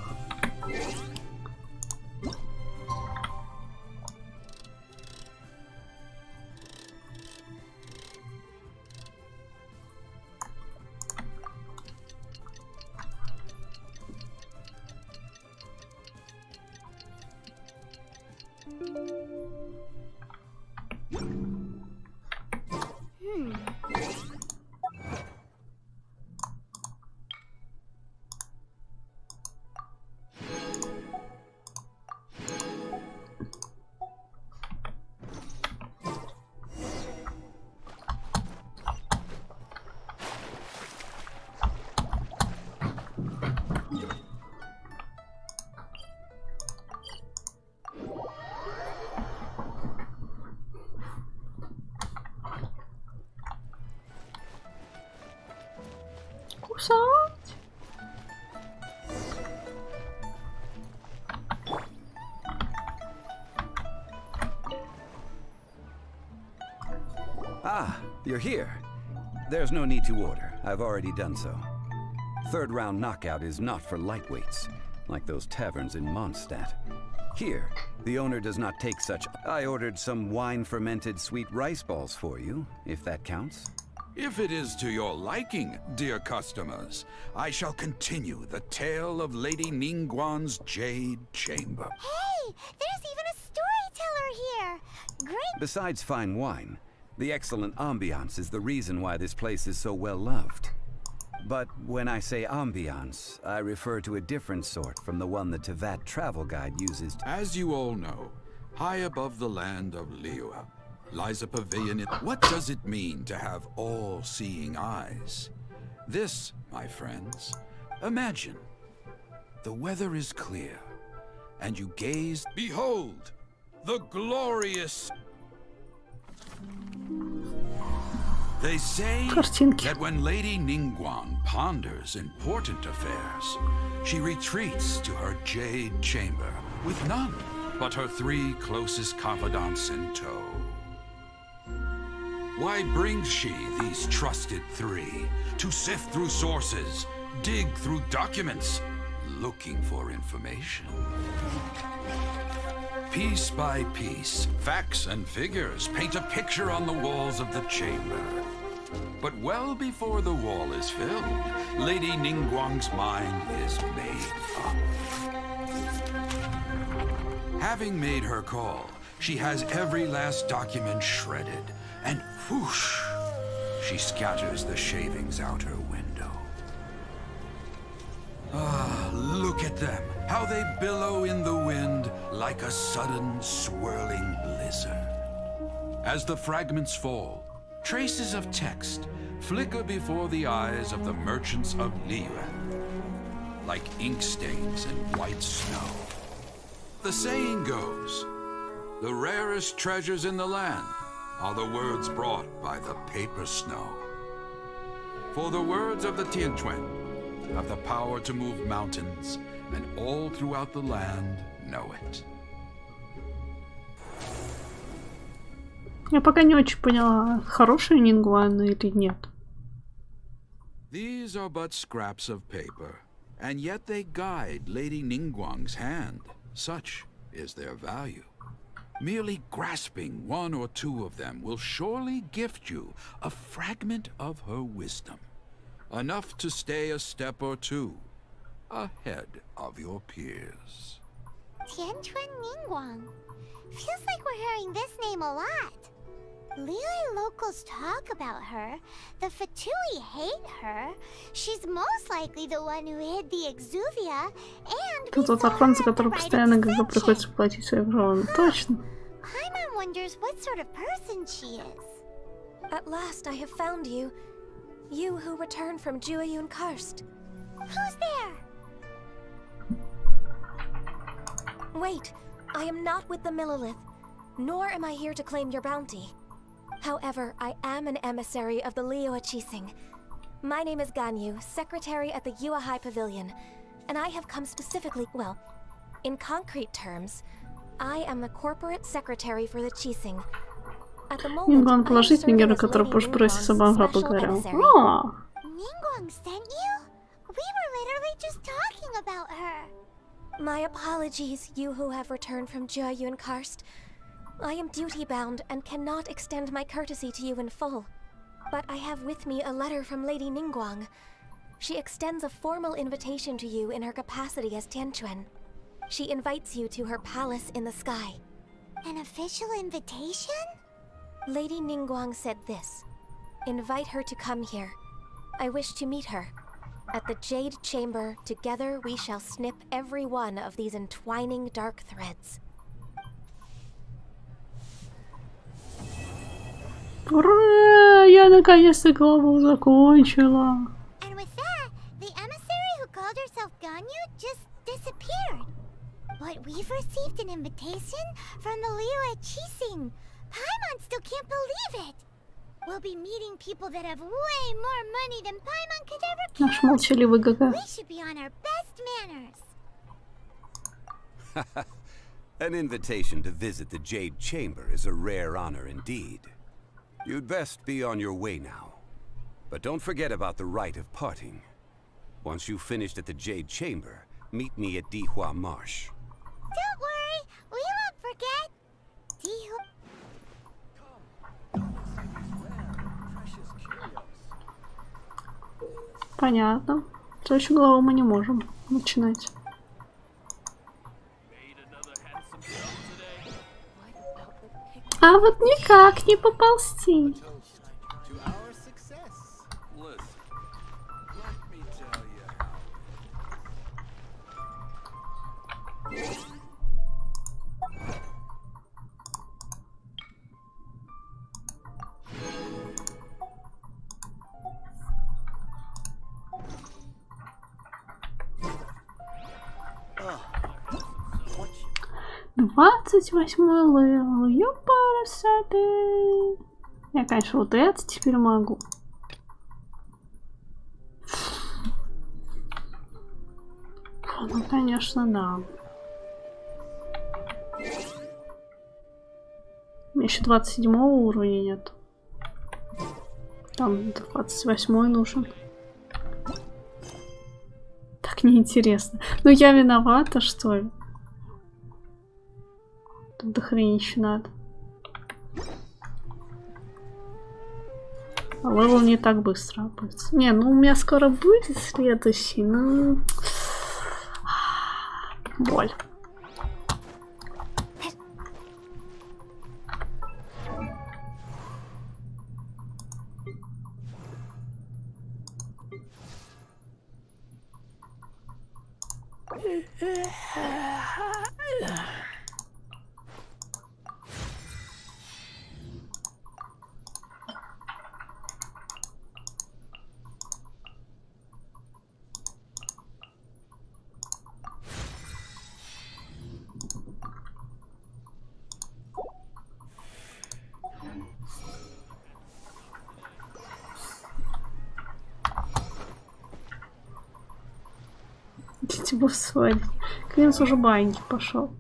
Ah, you're here. There's no need to order. I've already done so. Third round knockout is not for lightweights, like those taverns in Mondstadt. Here, the owner does not take such. I ordered some wine-fermented sweet rice balls for you, if that counts. If it is to your liking, dear customers, I shall continue the tale of Lady Ningguang's Jade Chamber. Hey, there's even a storyteller here! Great! Besides fine wine, the excellent ambiance is the reason why this place is so well loved. But when I say ambiance, I refer to a different sort from the one the Teyvat travel guide uses. As you all know, high above the land of Liyue lies a pavilion. What does it mean to have all-seeing eyes? This, my friends, imagine. The weather is clear, and you gaze. Behold, the glorious... They say that when Lady Ningguang ponders important affairs, she retreats to her Jade Chamber with none but her 3 closest confidants in tow. Why brings she these trusted 3 to sift through sources, dig through documents, looking for information? Piece by piece, facts and figures paint a picture on the walls of the chamber. But well before the wall is filled, Lady Ningguang's mind is made up. Having made her call, she has every last document shredded, and whoosh, she scatters the shavings out her window. Ah, look at them. How they billow in the wind like a sudden swirling blizzard. As the fragments fall, traces of text flicker before the eyes of the merchants of Liyue, like ink stains in white snow. The saying goes, the rarest treasures in the land are the words brought by the paper snow. For the words of the Tianquan have the power to move mountains, and all throughout the land know it. Я пока не очень поняла, хорошая Нингуан или нет. These are but scraps of paper, and yet they guide Lady Ningguang's hand. Such is their value. Merely grasping one or two of them will surely gift you a fragment of her wisdom, enough to stay a step or two ahead of your peers. Tianquan Ningguang. Feels like we're hearing this name a lot. Liyue locals talk about her. The Fatui hate her. She's most likely the one who hid the Exuvia, and Тут вот охранца, который постоянно когда приходится платить свои жалобы. Точно. Paimon wonders what sort of person she is. At last I have found you. You who returned from Jueyun Karst. Who's there? Wait, I am not with the Millelith, nor am I here to claim your bounty. However, I am an emissary of the Liyue Qixing. My name is Ganyu, secretary at the Yue High Pavilion, and I have come specifically, well, in concrete terms, I am the corporate secretary for the Qixing. At the moment, Нингуан положительный герой, который позже просится Бангра благодаря. О! Ningguang sent you? We were literally just talking about her. My apologies, you who have returned from Jueyun Karst. I am duty-bound and cannot extend my courtesy to you in full. But I have with me a letter from Lady Ningguang. She extends a formal invitation to you in her capacity as Tianquan. She invites you to her palace in the sky. An official invitation? Lady Ningguang said this. Invite her to come here. I wish to meet her. At the Jade Chamber, together we shall snip every one of these entwining dark threads. Ура! Я наконец-то главу закончила. And with that, the emissary who called herself Ganyu just disappeared. But we've received an invitation from the Liyue Qixing. Paimon still can't believe it. We'll be meeting people that have way more money than Paimon could ever Наш молчаливый ГГ. We should be on our best manners. An invitation to visit the Jade Chamber is a rare honor indeed. You'd best be on your way now. But don't forget about the rite of parting. Once you've finished at the Jade Chamber, meet me at Dihua Marsh. Don't worry, we won't forget. Понятно. Следующую главу мы не можем начинать. А вот никак не поползти. Двадцать 28-й левел. Ёпарасоты. Я, конечно, вот это теперь могу. Ну, конечно, да. У меня еще 27-го уровня нет. Там 28-й нужен. Так неинтересно. Ну, я виновата, что ли? Тут дохренища надо. А левел не так быстро опустится. Не, ну у меня скоро будет следующий, ну... Боль. Идите бы сводить. Клинс уже баньки пошел.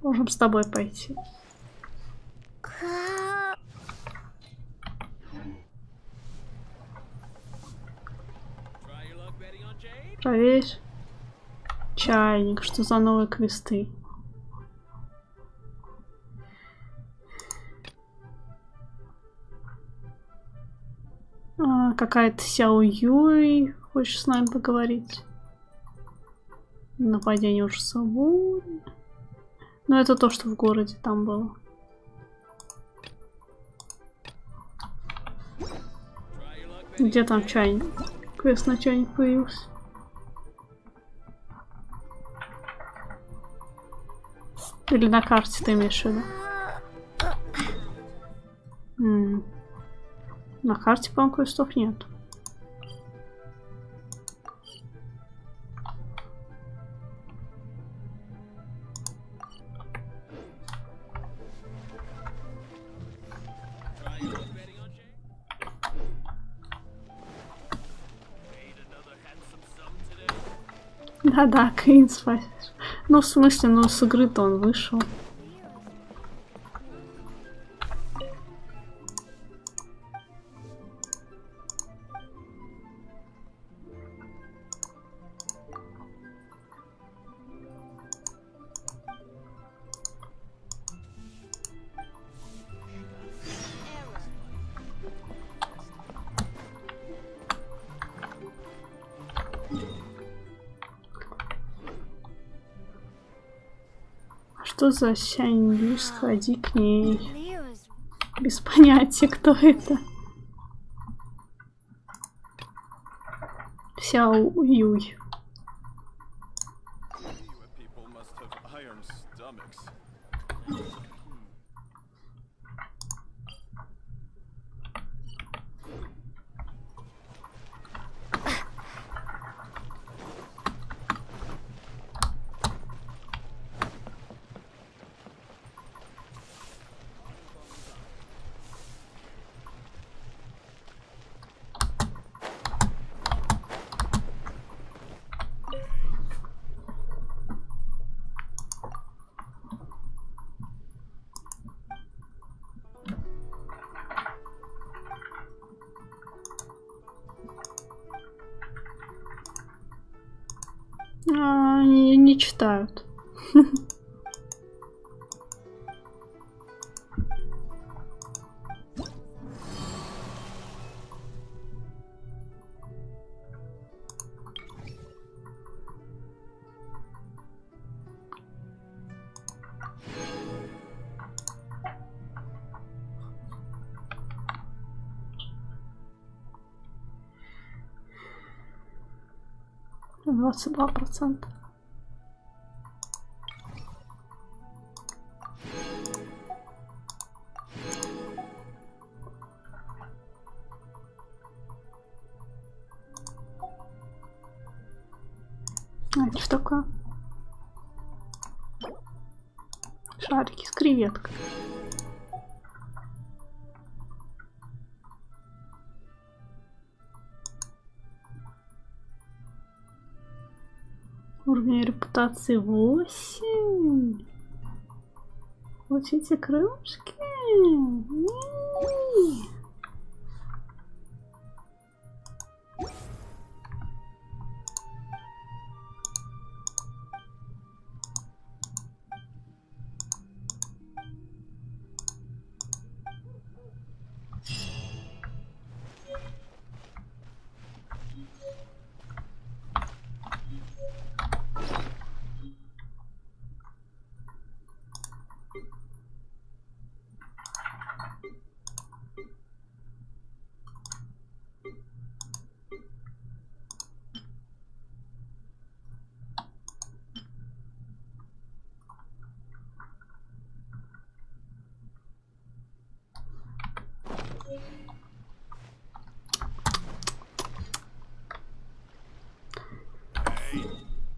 Можем с тобой пойти. Проверь. Чайник. Что за новые квесты? Какая-то Сяо Юй. Хочешь с нами поговорить? Нападение уже свободно. Но это то, что в городе там было. Где там чайник? Квест на чайник появился. Или на карте ты имеешь в виду? На карте, по-моему, квестов нет. Да-да, Кейн спасешь. Ну, в смысле, ну с игры-то он вышел. Что за Сянь? Сходи к ней. Без понятия, кто это. Сяо Юй. Не читают. — 22%. Это что такое? Шарики с креветкой. Уровень репутации 8. Вот эти крылышки.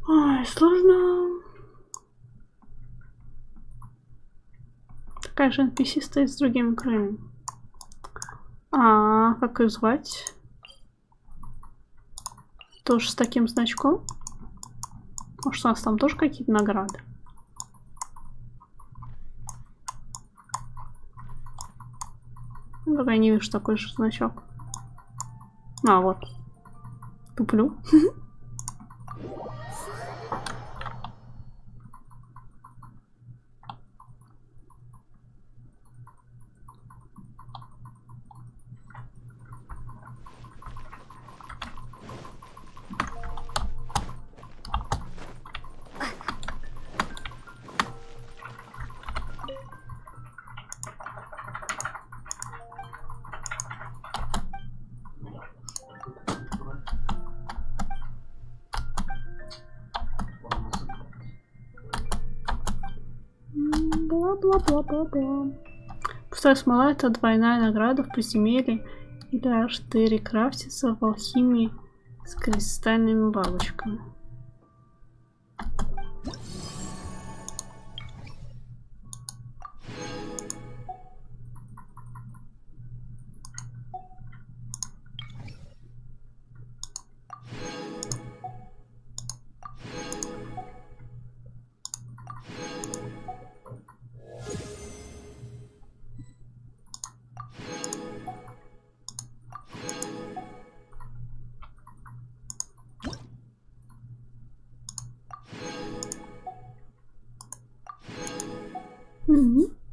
Ой, сложно. Такая же NPC стоит с другими краями. А как ее звать? Тоже с таким значком? Может, у нас там тоже какие-то награды? Пока я не вижу такой же значок. А, вот. Туплю. Бла-бла-бла-бла-бла. Пустая смола — это двойная награда в подземелье или H4 крафтится в алхимии с кристальными бабочками.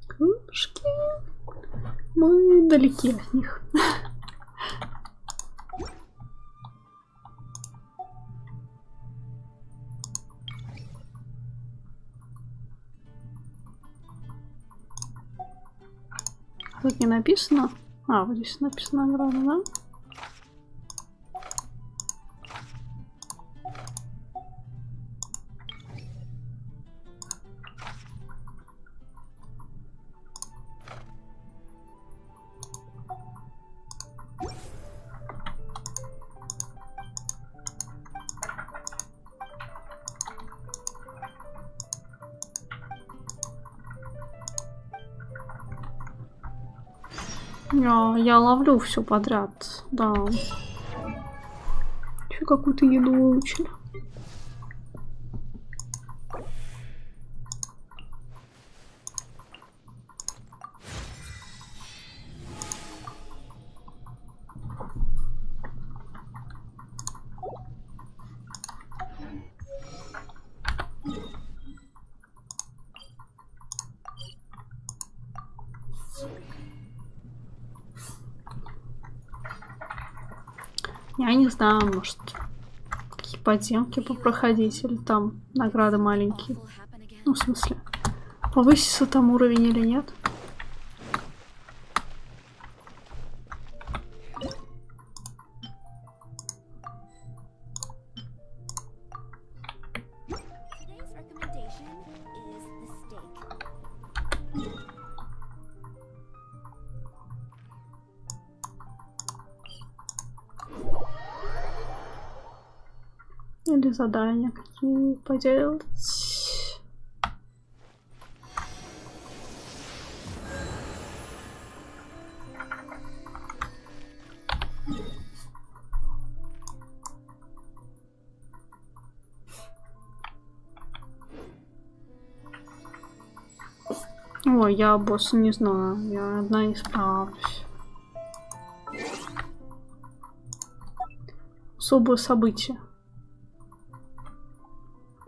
Кружки. Мы далеки от них. Тут не написано. А, вот здесь написано награда, да? Я ловлю все подряд, да. Еще какую-то еду выучили. Я не знаю, может, какие подземки попроходить, или там награды маленькие. Ну, в смысле, повысится там уровень или нет. Или задания какие поделать. Ой, я босса не знаю, я одна не справлюсь. Особое событие.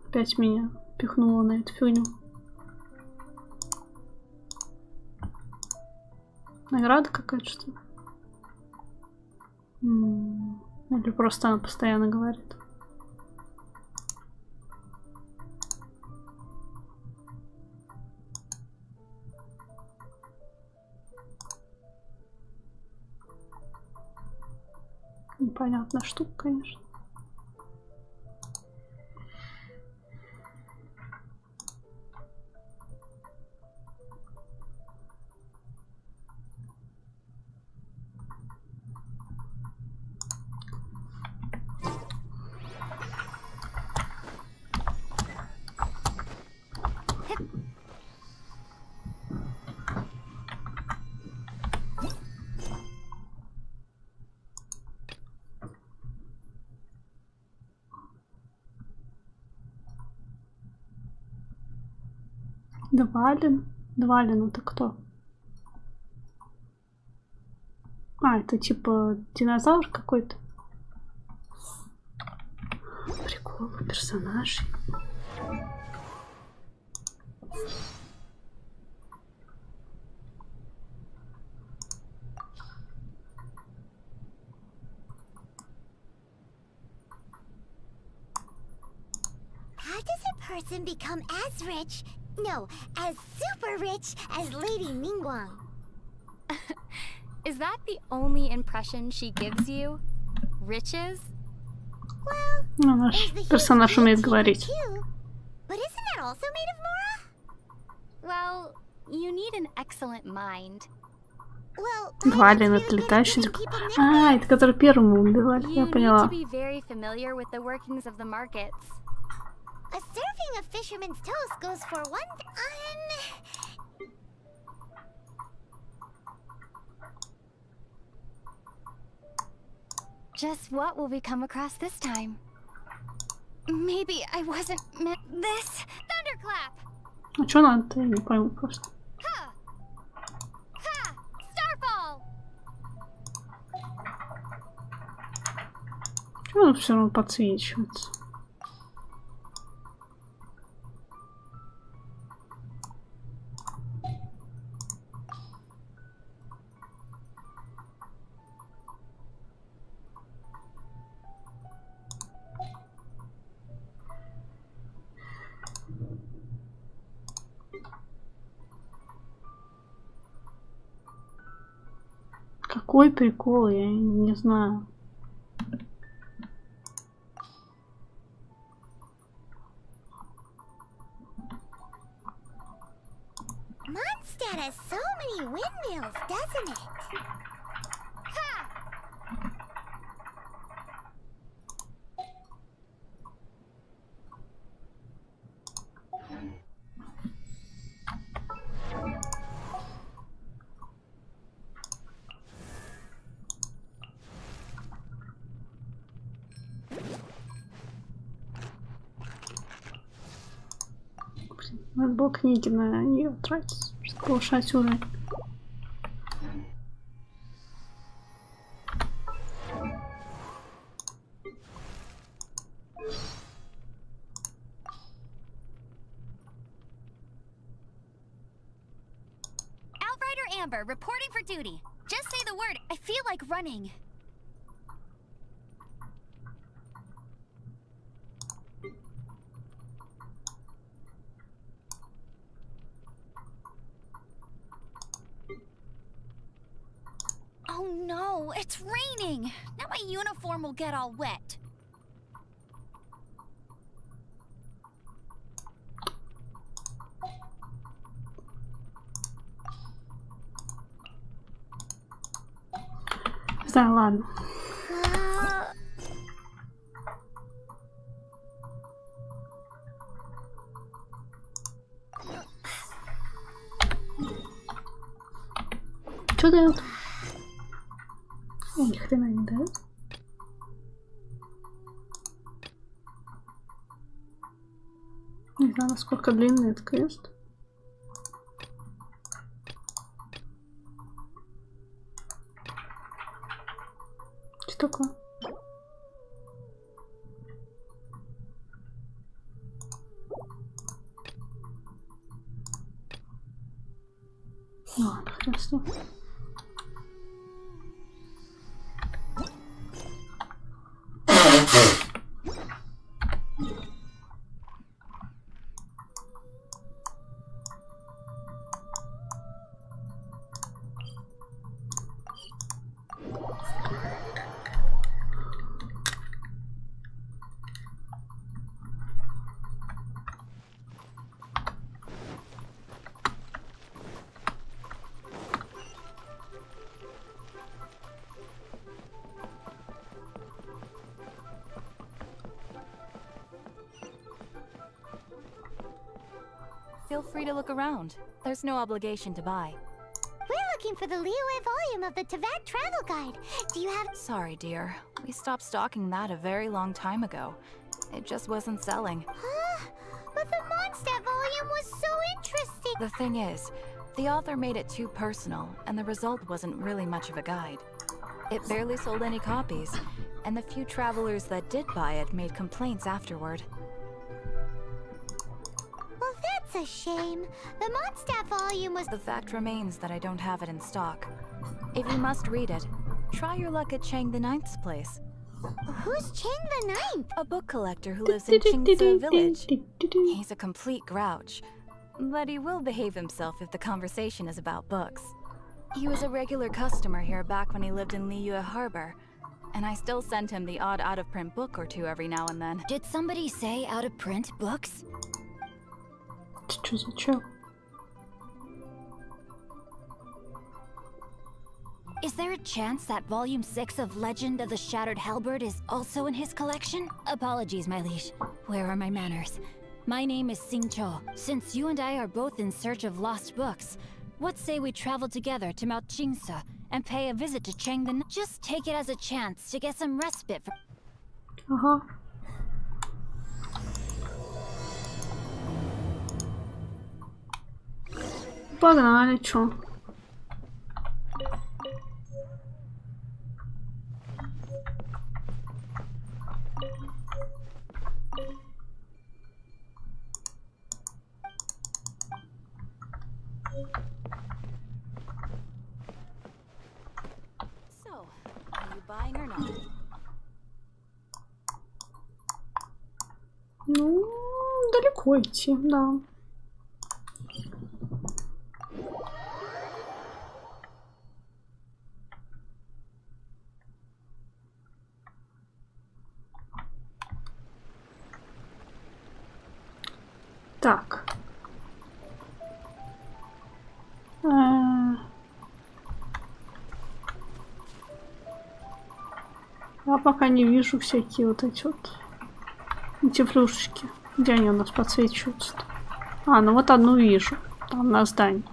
Опять меня пихнуло на эту фигню. Награда какая-то, что ли? Или просто она постоянно говорит? Непонятная штука, конечно. Двалин? Двалин это кто? А, это типа динозавр какой-то. Прикол персонажей. How does a person become as rich, no, as super rich as Lady Ningguang? Is that the only impression she gives you? Riches? Well, Ну, наш персонаж умеет говорить. too. But isn't that also made of Mora? Well, you need an excellent mind. Well, Двалин это летающий. А, это который первым убивали. Я You need поняла. to be very familiar with the workings of the markets. a serving of fisherman's toast goes for one. Just what will we come across this time? Maybe I wasn't meant this. Thunderclap! А что надо-то? Я не пойму просто. Ha! Ha! Starfall! Почему он все равно подсвечивается? Какой прикол, я не знаю. Mondstadt has so many windmills, doesn't it? Надо было книги на нее тратить, чтобы повышать уровень. Outrider Amber, reporting for duty. Just say the word. I feel like running. Oh no, it's raining! Now my uniform will get all wet. Да, ладно. Что дает? Ни хрена не дает. Не знаю, насколько длинный этот квест. Что такое? Ладно, хрен с ним. Feel free to look around. There's no obligation to buy. We're looking for the Liyue volume of the Teyvat travel guide. Do you have... Sorry, dear. We stopped stocking that a very long time ago. It just wasn't selling. Huh? But the Mondstadt volume was so interesting. The thing is, the author made it too personal, and the result wasn't really much of a guide. It barely sold any copies, and the few travelers that did buy it made complaints afterward. Well, that's a shame. The Mondstadt volume was... The fact remains that I don't have it in stock. If you must read it, try your luck at Chang the Ninth's place. Who's Chang the Ninth? A book collector who lives in Qingce Village. He's a complete grouch, but he will behave himself if the conversation is about books. He was a regular customer here back when he lived in Liyue Harbor, and I still send him the odd out-of-print book or two every now and then. Did somebody say out-of-print books? Что за чё? Is there a chance that Volume 6 of Legend of the Shattered Halberd is also in his collection? Apologies, my liege. Where are my manners? My name is Xingqiu. Since you and I are both in search of lost books, what say we travel together to Mount Qingce and pay a visit to Chang the... Just take it as a chance to get some respite from... Ага. Погнали, чё? So, are you buying or not? Ну, далеко идти, да. Так. Я пока не вижу всякие вот эти вот эти флюшечки. Где они у нас подсвечиваются-то? А, ну вот одну вижу. Там на здании.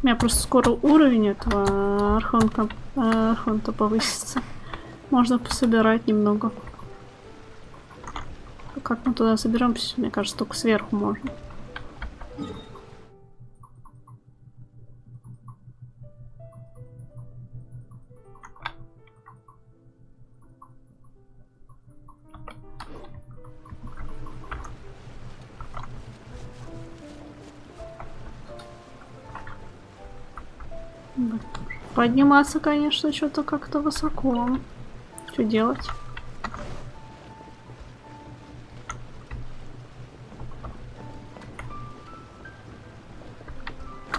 У меня просто скоро уровень этого архонта повысится. Можно пособирать немного. Как мы туда заберемся? Мне кажется, только сверху можно. Подниматься, конечно, что-то как-то высоко. Что делать?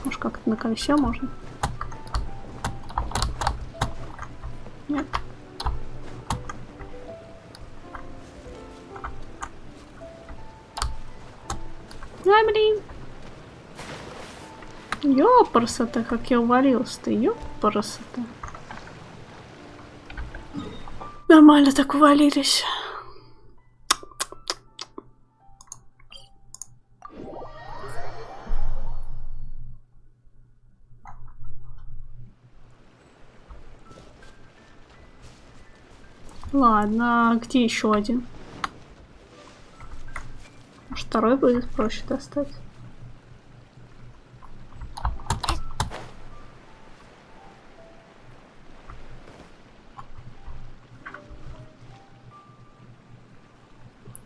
Может, как-то на колесе можно? Нет. Ай, блин. Ёпарасота, как я увалилась-то, ёпарасота. Нормально так увалились. Ладно, а где еще один? Может, второй будет проще достать?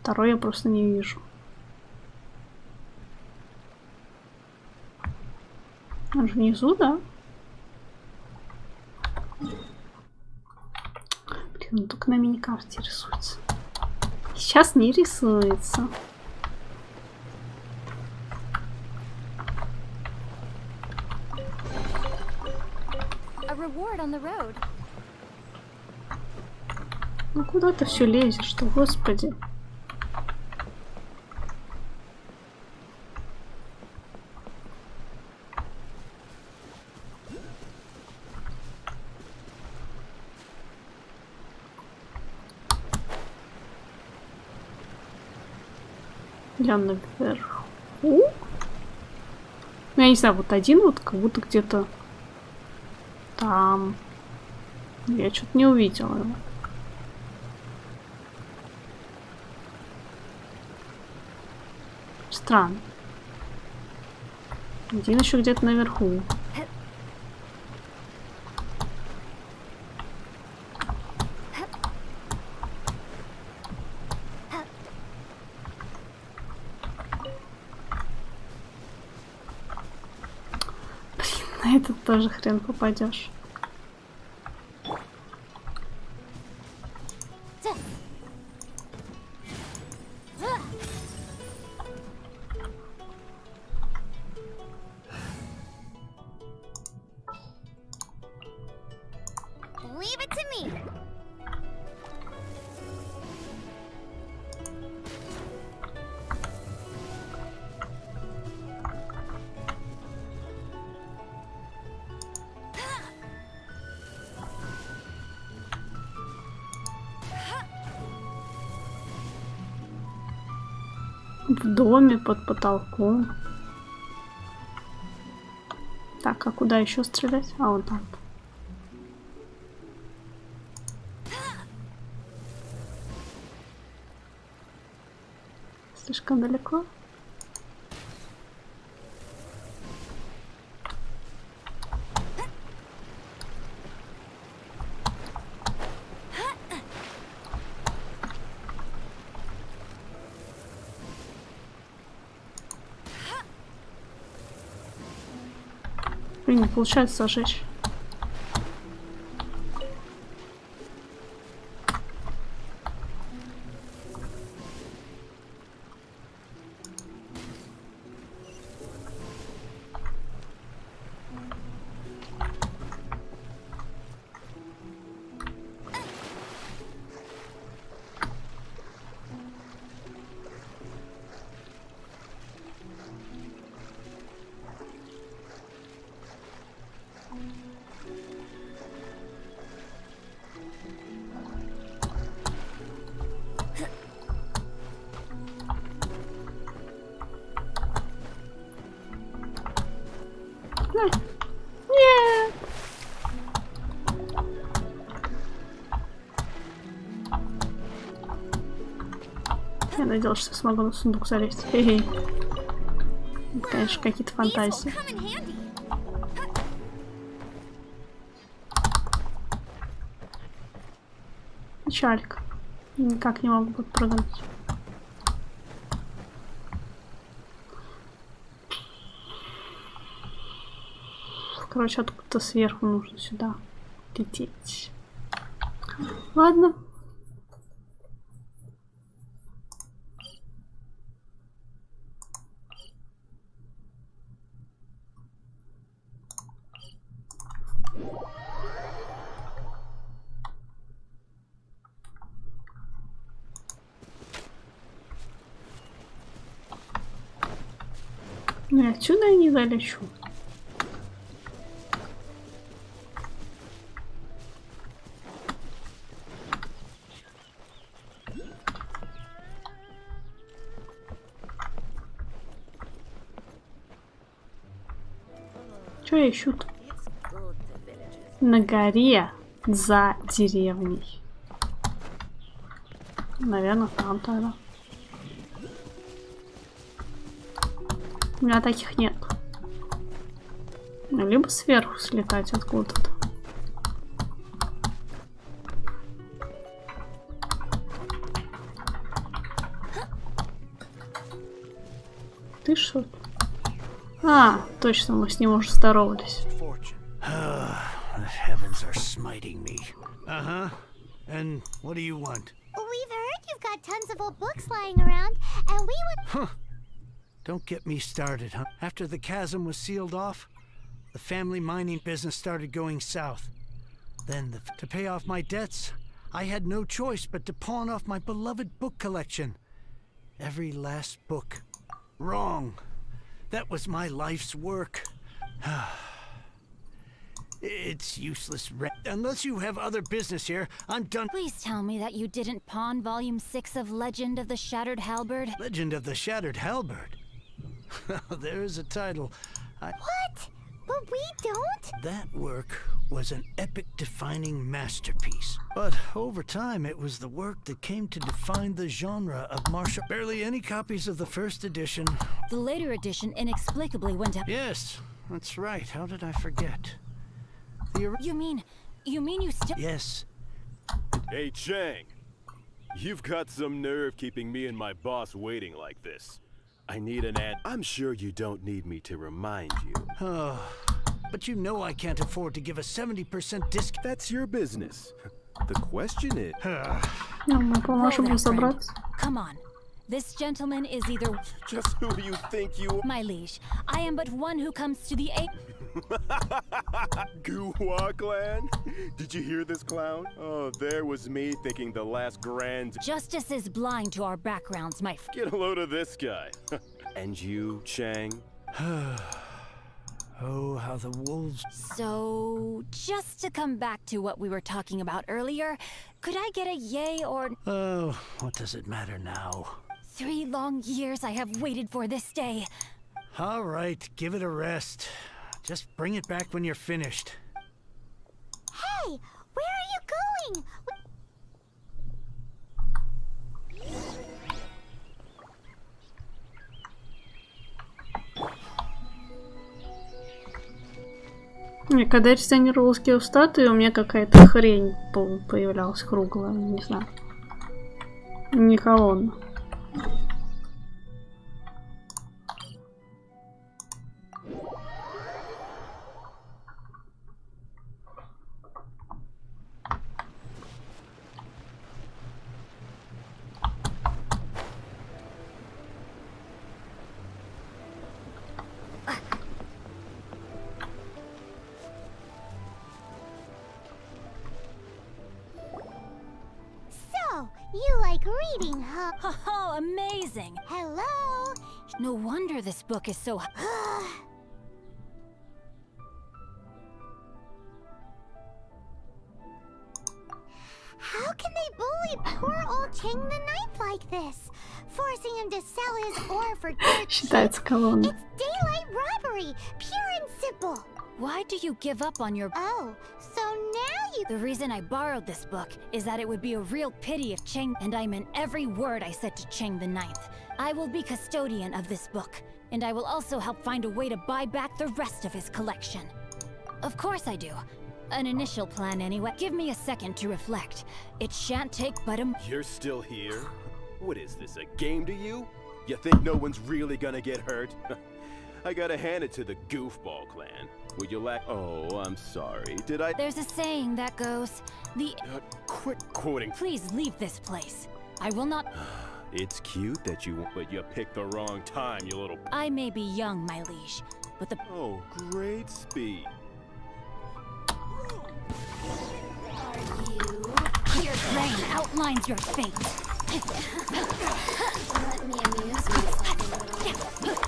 Второй я просто не вижу. Он же внизу, да? Блин, он только на мини-карте рисуется. Сейчас не рисуется. Ну куда ты все лезешь-то, господи? Я наверху. Ну, я не знаю, вот один вот как будто где-то там. Я что-то не увидела его. Странно. Один еще где-то наверху. На этот тоже хрен попадешь. Leave it to me. В доме под потолком. Так, а куда еще стрелять? А, вот так. Слишком далеко. Блин, не получается зажечь. Нет. Я надеялась, что смогу на сундук залезть. Хе-хе. Это, конечно, какие-то фантазии. Печалька. Никак не могу подпрыгнуть. Короче, откуда-то сверху нужно сюда лететь. Ладно. Ну и отсюда я не залечу. Что я ищу-то? На горе за деревней. Наверное, там тогда. У меня таких нет. Либо сверху слетать откуда-то. Ты что? А, точно, мы с ним уже здоровались. The heavens are smiting me. Uh-huh. And what do you want? We've heard you've got tons of old books lying around, and we would... Huh. Don't get me started, huh? After the chasm was sealed off, the family mining business started going south. Then, to pay off my debts, I had no choice but to pawn off my beloved book collection. Every last book. Wrong. That was my life's work. It's useless. Unless you have other business here, I'm done. Please tell me that you didn't pawn Volume 6 of Legend of the Shattered Halberd. Legend of the Shattered Halberd. There's a title. What? But we don't? That work was an epic-defining masterpiece. But over time, it was the work that came to define the genre of martial... Barely any copies of the first edition. The later edition inexplicably went up. Yes, that's right. How did I forget? You mean you still... Yes. Hey, Chang. You've got some nerve keeping me and my boss waiting like this. I need an ad. I'm sure you don't need me to remind you. Oh, but you know I can't afford to give a 70% discount. That's your business. The question is... Мы поможем разобраться. Come on. This gentleman is either... Just who do you think you... My liege, I am but one who comes to the aid... Guhua clan? Did you hear this clown? Oh, there was me thinking the last grand... Justice is blind to our backgrounds, my Get a load of this guy. And you, Chang? Oh, how the wolves... So, just to come back to what we were talking about earlier, could I get a yay or... Oh, what does it matter now? 3 long years I have waited for this day. All right, give it a rest. Just bring it back when you're finished. Hey, where are you going? Когда я сканировала скилл статуи, у меня какая-то хрень появлялась круглая, не знаю. Не колонна. You like reading, huh? Oh, amazing! Hello? No wonder this book is so... How can they bully poor old Chang the Ninth like this? Forcing him to sell his ore for dirt. Считается колонной. It's daylight robbery, pure and simple. Why do you give up on your... Oh, so now you... The reason I borrowed this book is that it would be a real pity if Chang... And I meant every word I said to Chang the Ninth. I will be custodian of this book, and I will also help find a way to buy back the rest of his collection. Of course I do. An initial plan anyway. Give me a second to reflect. It shan't take but a... You're still here? What is this, a game to you? You think no one's really gonna get hurt? I gotta hand it to the Goofball clan. Would you like... Oh, I'm sorry. Did I... There's a saying that goes... The... Quit quoting... Please leave this place. I will not... It's cute that you... But you picked the wrong time, you little... I may be young, my liege, but the... Oh, great speed. Your brain outlines your fate. Let me amuse myself a little.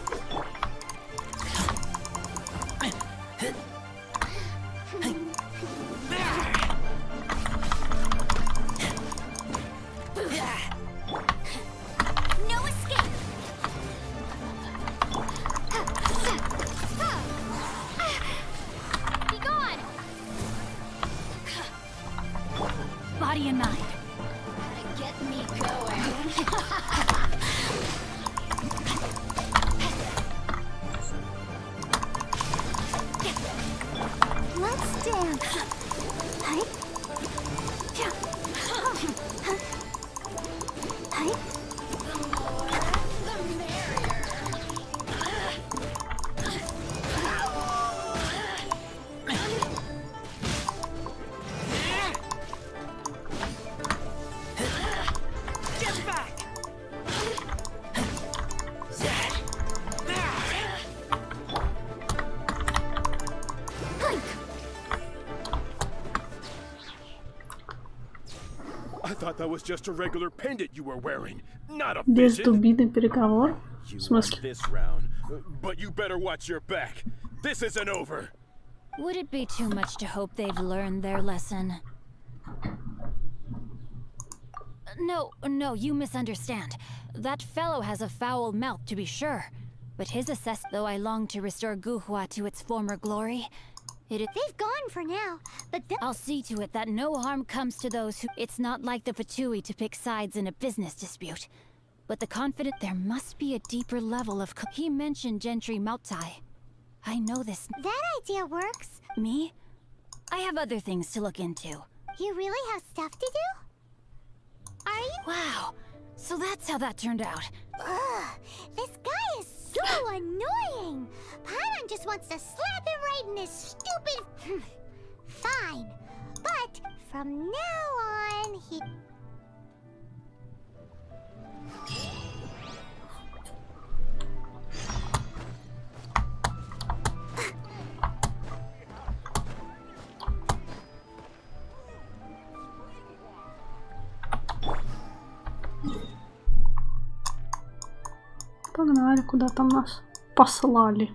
No escape! Be gone! Body and mind. Get me going. Let's dance. Hi. Hi. Get back! I thought that was just a regular pendant you were wearing, not a Бездубийный переговор. В You смысле? won this round, but you better watch your back. This isn't over. Would it be too much to hope they've learned their lesson? No, you misunderstand. That fellow has a foul mouth, to be sure. But his though I long to restore Guhua to its former glory, They've gone for now, but I'll see to it that no harm comes to those who... It's not like the Fatui to pick sides in a business dispute. But the confident... There must be a deeper level of... He mentioned Gentry Mautai. I know this... That idea works. Me? I have other things to look into. You really have stuff to do? Are you? Wow. So that's how that turned out. Ugh, this guy is so annoying. Paimon just wants to slap him right in his stupid... Fine. But from now on, he... Погнали, куда там нас послали.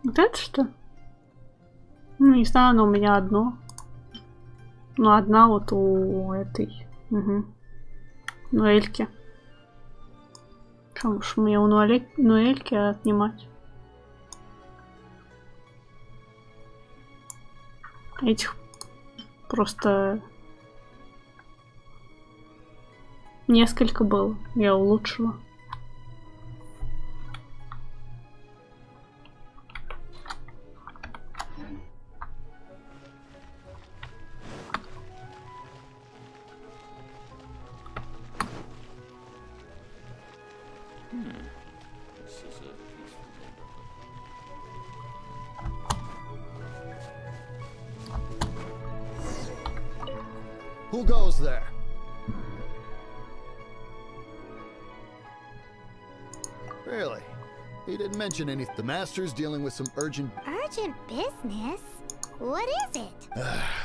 Вот это что? Ну, не знаю, но у меня одно. Ну, одна вот у этой. Угу. Ноэльки. Что уж мне у Ноэльки отнимать? Этих просто несколько было. Я улучшила. Who goes there? Really? He didn't mention anything. The Master's dealing with some urgent business? What is it?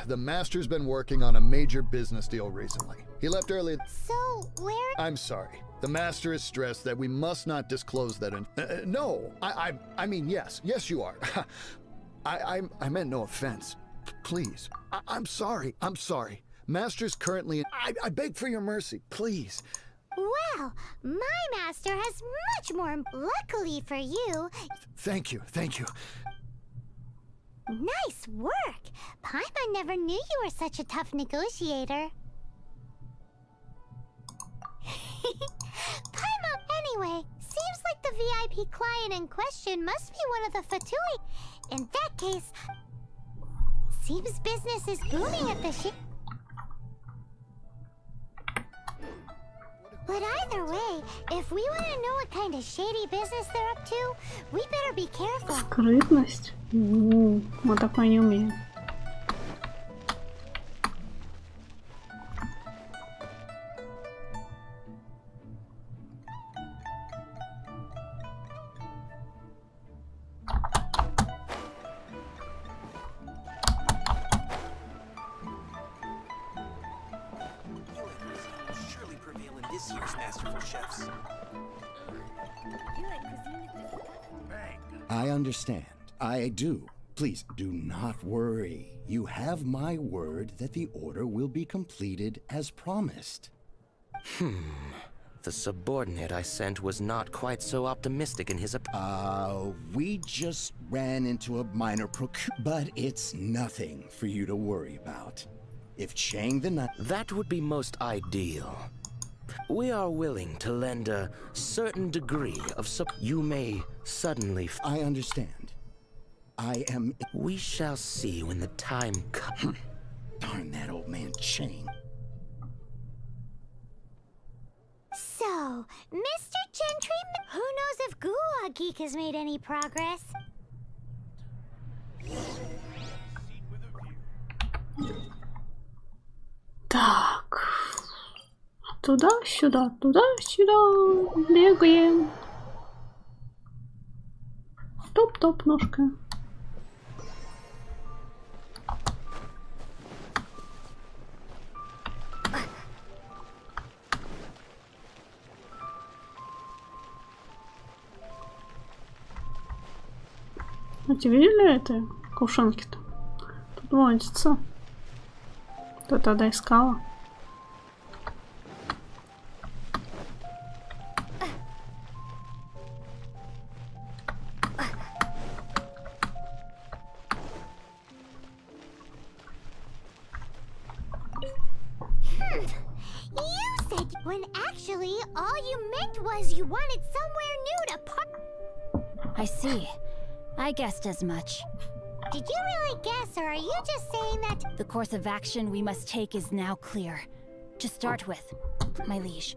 The Master's been working on a major business deal recently. He left early. So, where... I'm sorry. The Master is stressed that we must not disclose that no, I mean, yes. Yes, you are. I meant no offense. Please. I'm sorry. I'm sorry. Master's currently... I beg for your mercy, please. Well, my master has much more... Luckily for you... Thank you, thank you. Nice work! Paimon never knew you were such a tough negotiator. Paimon, anyway, seems like the VIP client in question must be one of the Fatui. In that case... Seems business is booming at the ship. But either way, if we want to know what kind of shady business they're up to, we better be careful. Скрытность? Вот такое не умею. This year's masterful chefs. I understand. I do. Please do not worry. You have my word that the order will be completed as promised. The subordinate I sent was not quite so optimistic in his We just ran into a minor but it's nothing for you to worry about. If Chang the Knight... That would be most ideal. We are willing to lend a certain degree of you may suddenly I understand. I am... We shall see when the time comes. Darn that old man Chang. So, Mr. Gentry, who knows if Guhua Geek has made any progress? Так. Туда-сюда, туда-сюда. Бегаем. Топ-топ ножка. А ты видели это? Кувшинки-то? Тут водится. Кто тогда искала? You said when actually all you meant was you wanted somewhere new to park. I see. I guessed as much. Did you really guess, or are you just saying that? The course of action we must take is now clear. To start with, my liege,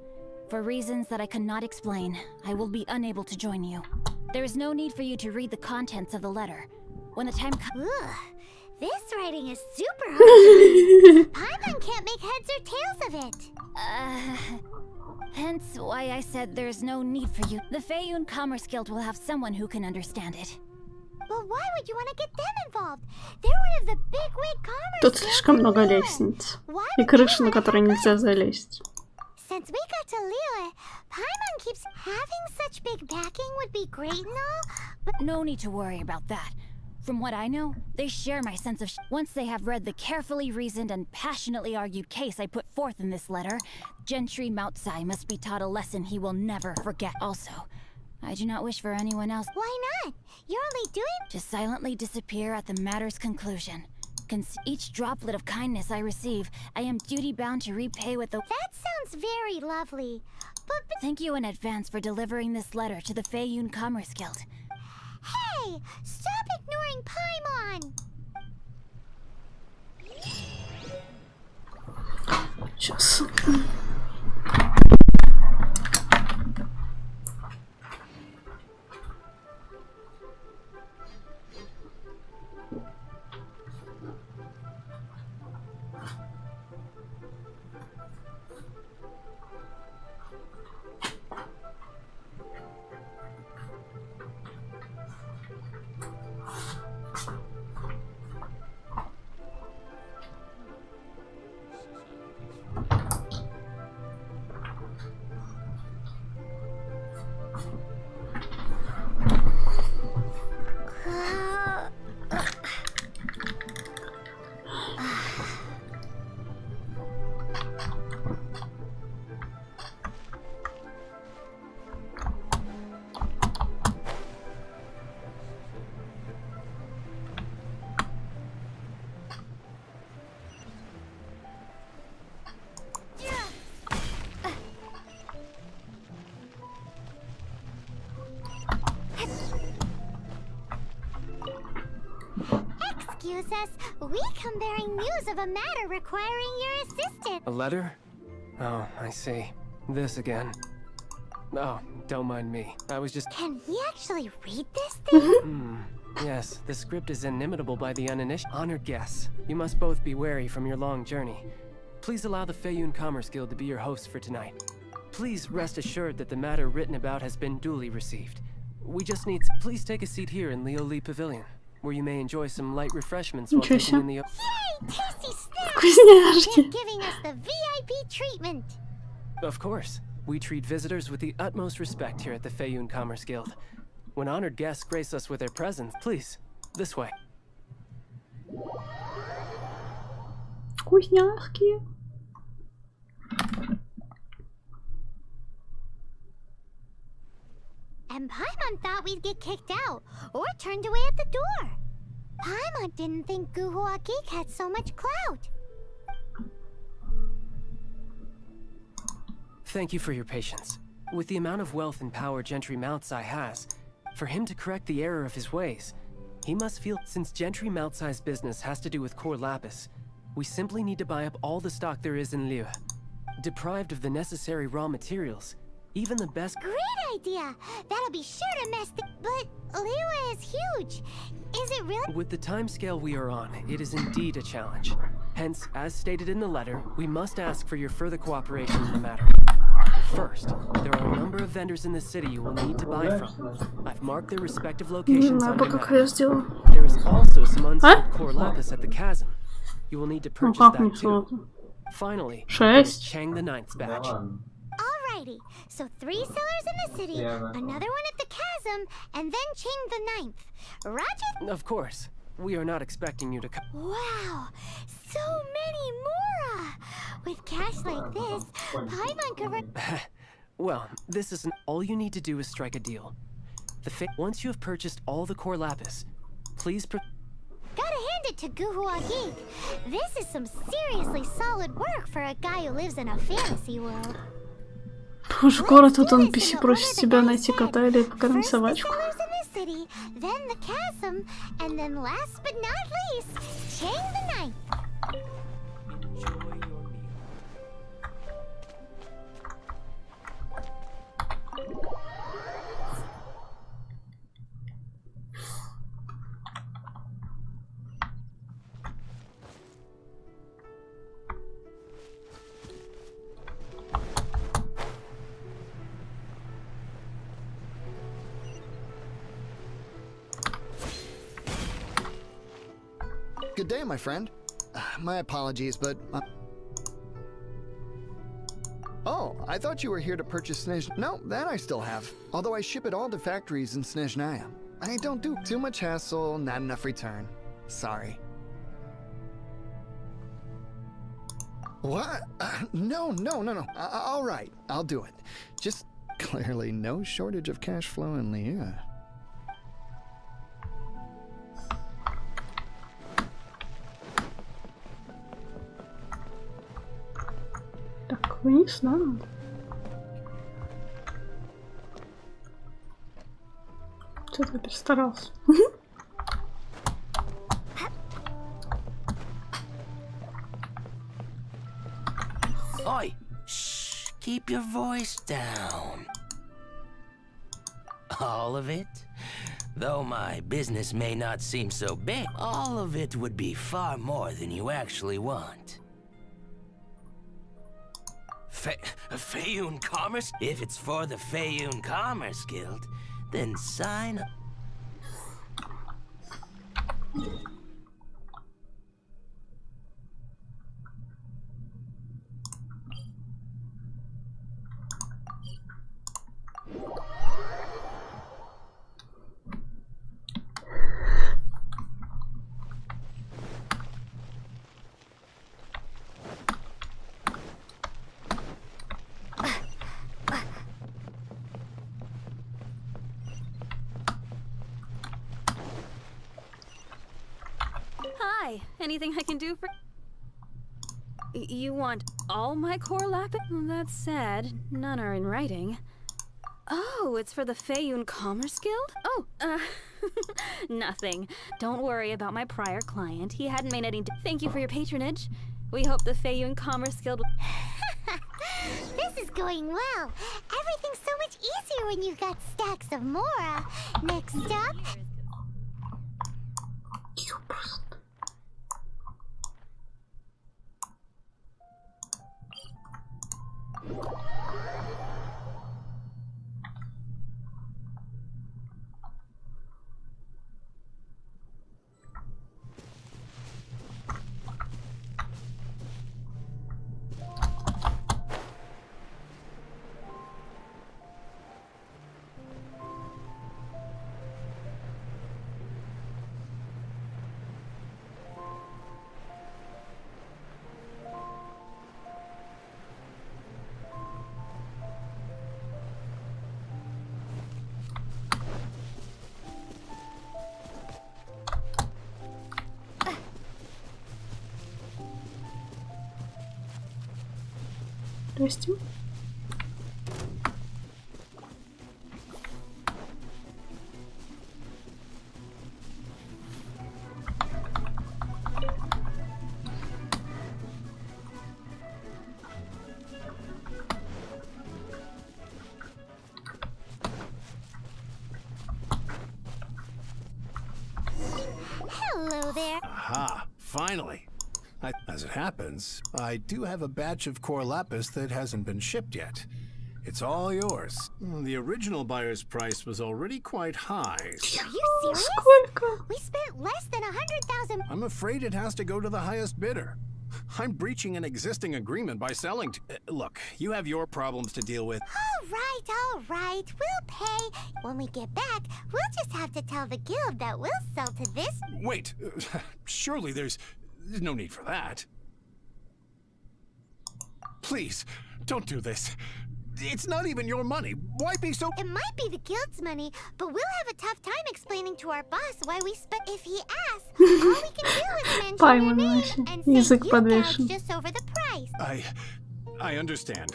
for reasons that I cannot explain, I will be unable to join you. There is no need for you to read the contents of the letter. When the time comes... This writing is super hard. Paimon can't make heads or tails of it. Hence why I said there's no need for you. The Feiyun Commerce Guild will have someone who can understand it. But why would you want to get them involved? They're one of the big-wig commerce. Тут слишком много лестниц. И крыш, на которые нельзя залезть. Since we got to Liyue, Paimon keeps having such big backing would be great and all, but... No need to worry about that. From what I know, they share my sense of once they have read the carefully reasoned and passionately argued case I put forth in this letter, Gentry Moutsai must be taught a lesson he will never forget. Also, I do not wish for anyone else. Why not? You're only doing... To silently disappear at the matter's conclusion. Each droplet of kindness I receive, I am duty-bound to repay with the... That sounds very lovely, but... Thank you in advance for delivering this letter to the Feiyun Commerce Guild. Hey! Stop ignoring Paimon! Сейчас. Excuse us, we come bearing news of a matter requiring your assistance. A letter? Oh, I see. This again. Oh, don't mind me. I was just... Can he actually read this thing? Yes, the script is inimitable by the uninitiated. Honored guests, you must both be wary from your long journey. Please allow the Feiyun Commerce Guild to be your host for tonight. Please rest assured that the matter written about has been duly received. We just need... Please take a seat here in Liuli Pavilion, where you may enjoy some light refreshments while taking in the... Yay! Tasty snacks! They're giving us the VIP treatment. Of course. We treat visitors with the utmost respect here at the Feiyun Commerce Guild. When honored guests grace us with their presence, please, this way. Вкусняшки. And Paimon thought we'd get kicked out, or turned away at the door. Paimon didn't think Guhua Geek had so much clout. Thank you for your patience. With the amount of wealth and power Gentry Moutsai has, for him to correct the error of his ways, he must feel since Gentry Moutsai's business has to do with core lapis, we simply need to buy up all the stock there is in Liyue. Deprived of the necessary raw materials, even the best— Great idea! That'll be sure to mess the— But Liyue is huge. Is it really? With the timescale we are on, it is indeed a challenge. Hence, as stated in the letter, we must ask for your further cooperation in the matter. First, there are a number of vendors in the city you will need to buy from. I've marked their respective locations on your map. There is also some unsold core lapis at the chasm. You will need to purchase that too. Finally, there's Chang the Ninth's badge. Alrighty, so 3 sellers in the city, another one at the chasm, and then Chang the Ninth. Roger? Of course. We are not expecting you to come. Wow, so many more! With cash like this, Paimon could— Well, this isn't— All you need to do is strike a deal. Once you have purchased all the core lapis, please Gotta hand it to Guhua Geek. This is some seriously solid work for a guy who lives in a fantasy world. Боже, город, вот он писи просит тебя найти кота или покормить собачку. City, then the chasm, and then last but not least, Chang the Ninth. Good day, my friend. My apologies, but... Oh, I thought you were here to purchase Snezh... No, that I still have. Although I ship it all to factories in Snezhnaya. I don't do too much hassle, not enough return. Sorry. What? No. All right, I'll do it. Just clearly no shortage of cash flow in Liyue. Так, вниз, да? Что-то перестарался. Oi! Shh! Keep your voice down. All of it? Though my business may not seem so big, all of it would be far more than you actually want. Feiyun Commerce? If it's for the Feiyun Commerce Guild, then sign up. Hi, anything I can do for— You want all my core lapis? That's sad. None are in writing. Oh, it's for the Feiyun Commerce Guild? Oh, nothing. Don't worry about my prior client. He hadn't made any— Thank you for your patronage. We hope the Feiyun Commerce Guild— This is going well. Everything's so much easier when you've got stacks of Mora. Next up... Здрасте. finally. As it happens, I do have a batch of core lapis that hasn't been shipped yet. It's all yours. The original buyer's price was already quite high. Are you serious? We spent less than 100,000. I'm afraid it has to go to the highest bidder. I'm breaching an existing agreement by selling to... look, you have your problems to deal with. All right. We'll pay. When we get back, we'll just have to tell the guild that we'll sell to this. Wait, surely there's no need for that. Please, don't do this. It's not even your money. Why be so... It might be the guild's money, but we'll have a tough time explaining to our boss why we spent... If he asks, all we can do is mention your name and say you gouged just over the price. I understand.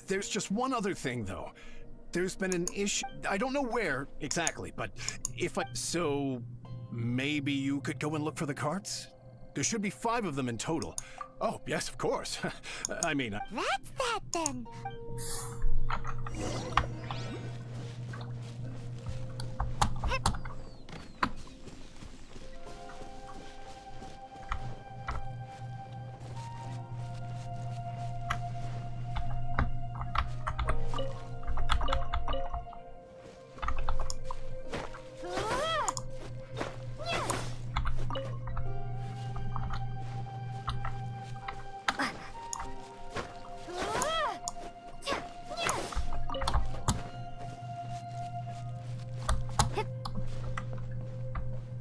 There's just one other thing, though. There's been an issue... I don't know where exactly, but if I... So... maybe you could go and look for the carts? There should be 5 of them in total. Oh, yes, of course. I mean... That's that, then.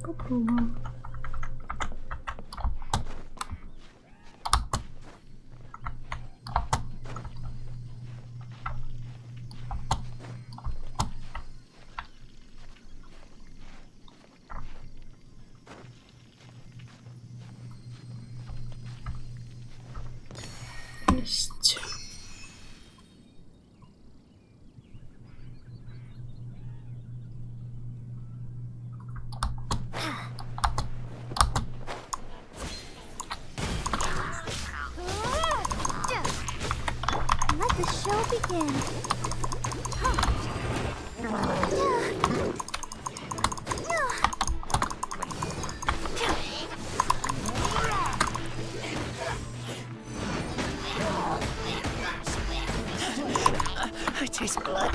Попробуем. Есть. Let the show begin. I taste blood.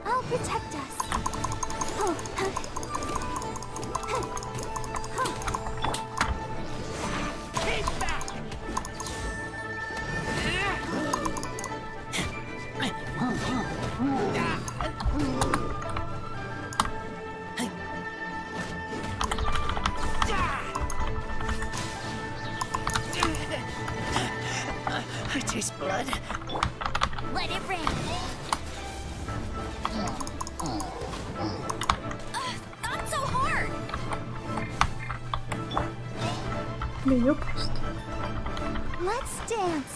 I'll protect us. I taste blood. Let it rain. Not so hard! Ее просто. Let's dance.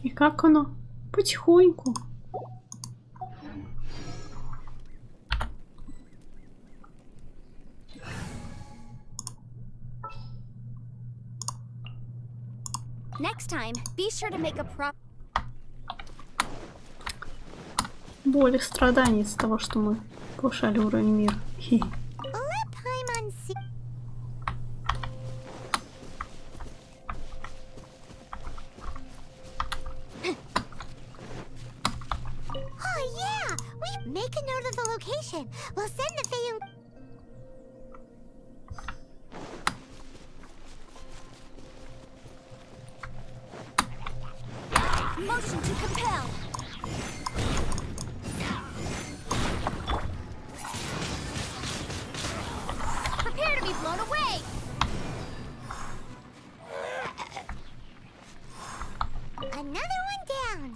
И как оно? Потихоньку. Next time, be sure to make a Боль и страдания из-за того, что мы повышали уровень мира. Хи. Let Paimon see. Oh yeah! We make a note of the location. We'll send the Feiyun. motion to compel. Prepare to be blown away. Another one down.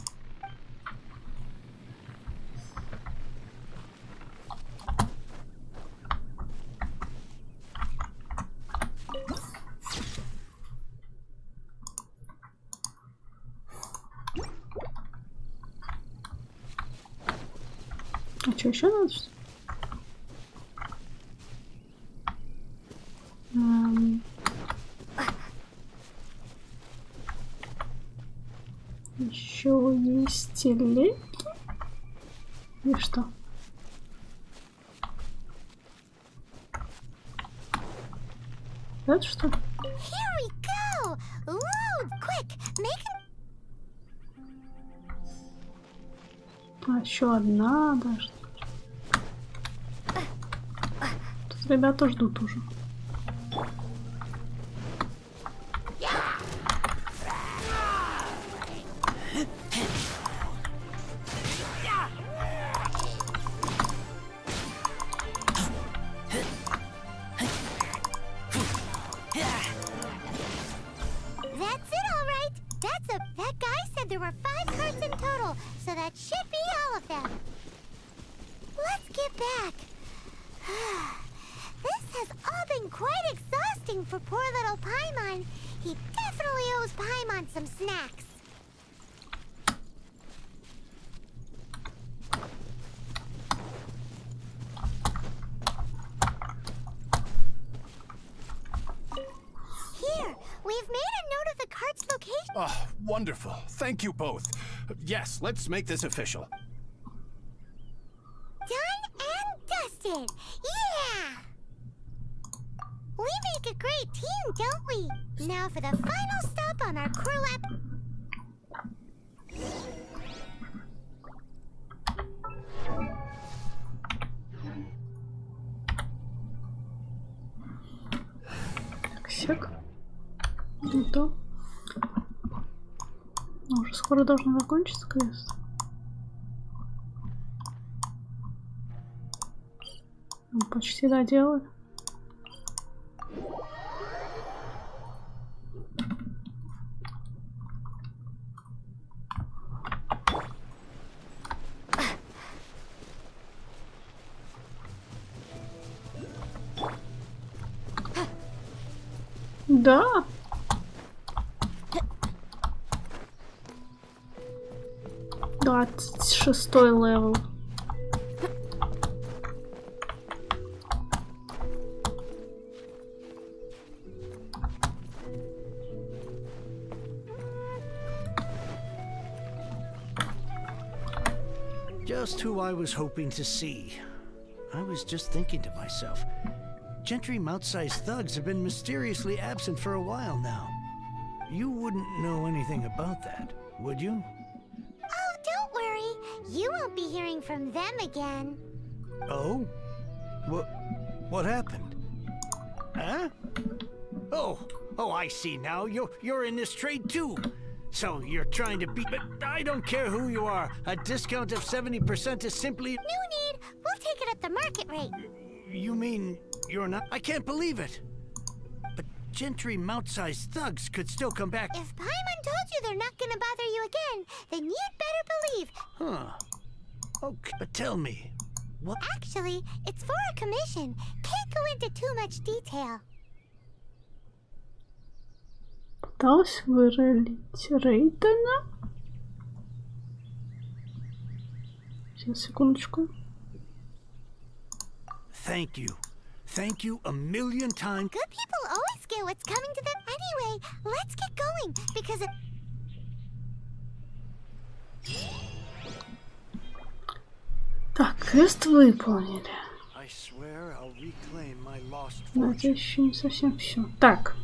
А что еще надо? Еще есть телеги. И что? Это что? Here we go. Load quick. Make it. А еще одна даже. Тут ребята ждут уже. That's it, all right. That guy said there were 5 cards in total, so that should be all of them. Let's get back. This has all been quite exhausting for poor little Paimon. He definitely owes Paimon some snacks. Here, we've made a note of the card's location. Oh, wonderful. Thank you both. Yes, let's make this official. Done and dusted. Yeah! We make a great team, don't we? Now for the final stop on our core lap. Так-сяк. Ну то. Ну, уже скоро должен закончиться квест. Ну, почти доделали. Да. Двадцать шестой левел. Just who I was hoping to see. I was just thinking to myself, Gentry Mount-sized thugs have been mysteriously absent for a while now. You wouldn't know anything about that, would you? Oh, don't worry. You won't be hearing from them again. Oh? What happened? Huh? Oh, I see now. You're in this trade too. So you're trying to beat, but I don't care who you are. A discount of 70% is simply... No need. We'll take it at the market rate. You mean you're not? I can't believe it. But Gentry Mount-sized thugs could still come back. If Paimon told you they're not gonna bother you again, then you'd better believe. Huh. Okay, but tell me, what? Actually, it's for a commission. Can't go into too much detail. Пыталась вырулить Рейтона. Сейчас, секундочку. Thank you. Thank you a million times. Good people always get what's coming to them. Anyway, let's get going, because it... Так, квест выполнили. I swear I'll reclaim my lost Но это еще не совсем все. Так.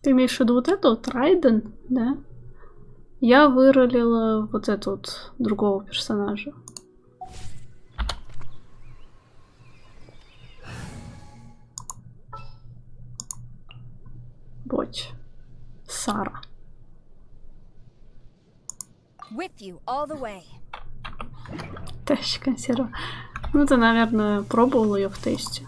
Ты имеешь в виду вот это вот, Райден, да? Я выролила вот эту вот другого персонажа. Боч. Сара. With you all the way. Тащи консерва. Ну, ты, наверное, пробовал ее в тесте.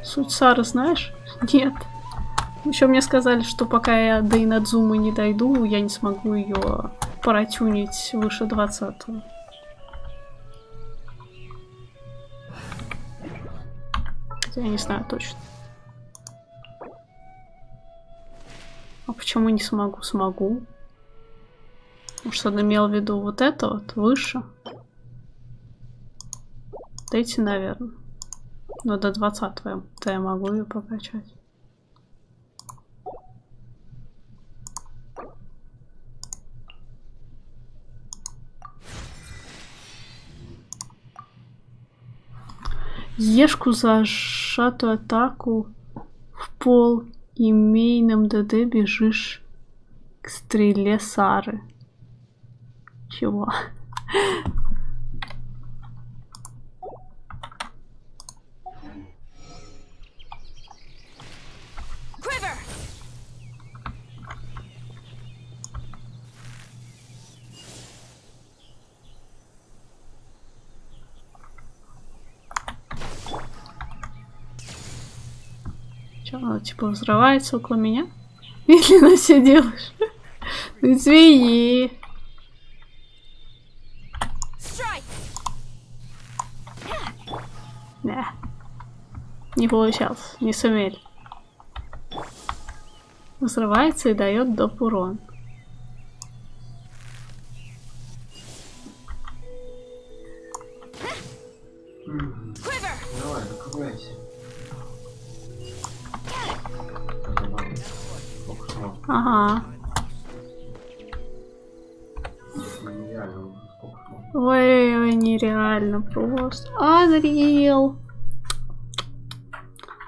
Суть Сары знаешь? Нет. Еще мне сказали, что пока я до Инадзумы не дойду, я не смогу ее протюнить выше 20-го. Хотя я не знаю точно. А почему не смогу? Смогу. Может, он имел в виду вот это вот выше? Эти, наверное. Но до 20-го я могу ее прокачать. Ешку за сжатую атаку в пол и мейном ДД бежишь к стреле Сары. Чего? Что, она типа взрывается около меня? Медленно все делаешь. Ну извини. Да. Не получалось, не сумели. Взрывается и дает доп урон. Давай, закругляйся. Ага. Ой, нереально просто. Unreal.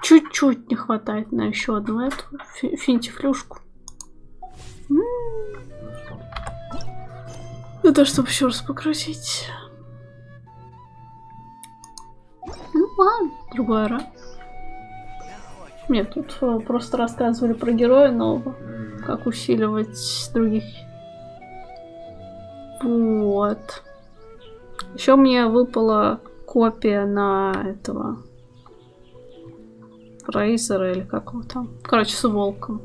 Чуть-чуть не хватает на еще одну эту финтифлюшку. Это чтобы еще раз покрутить. Ну ладно, другой раз. Нет, тут просто рассказывали про героя нового. Как усиливать других. Вот. Еще мне выпала копия на этого Рейзера или как его там. Короче, с волком.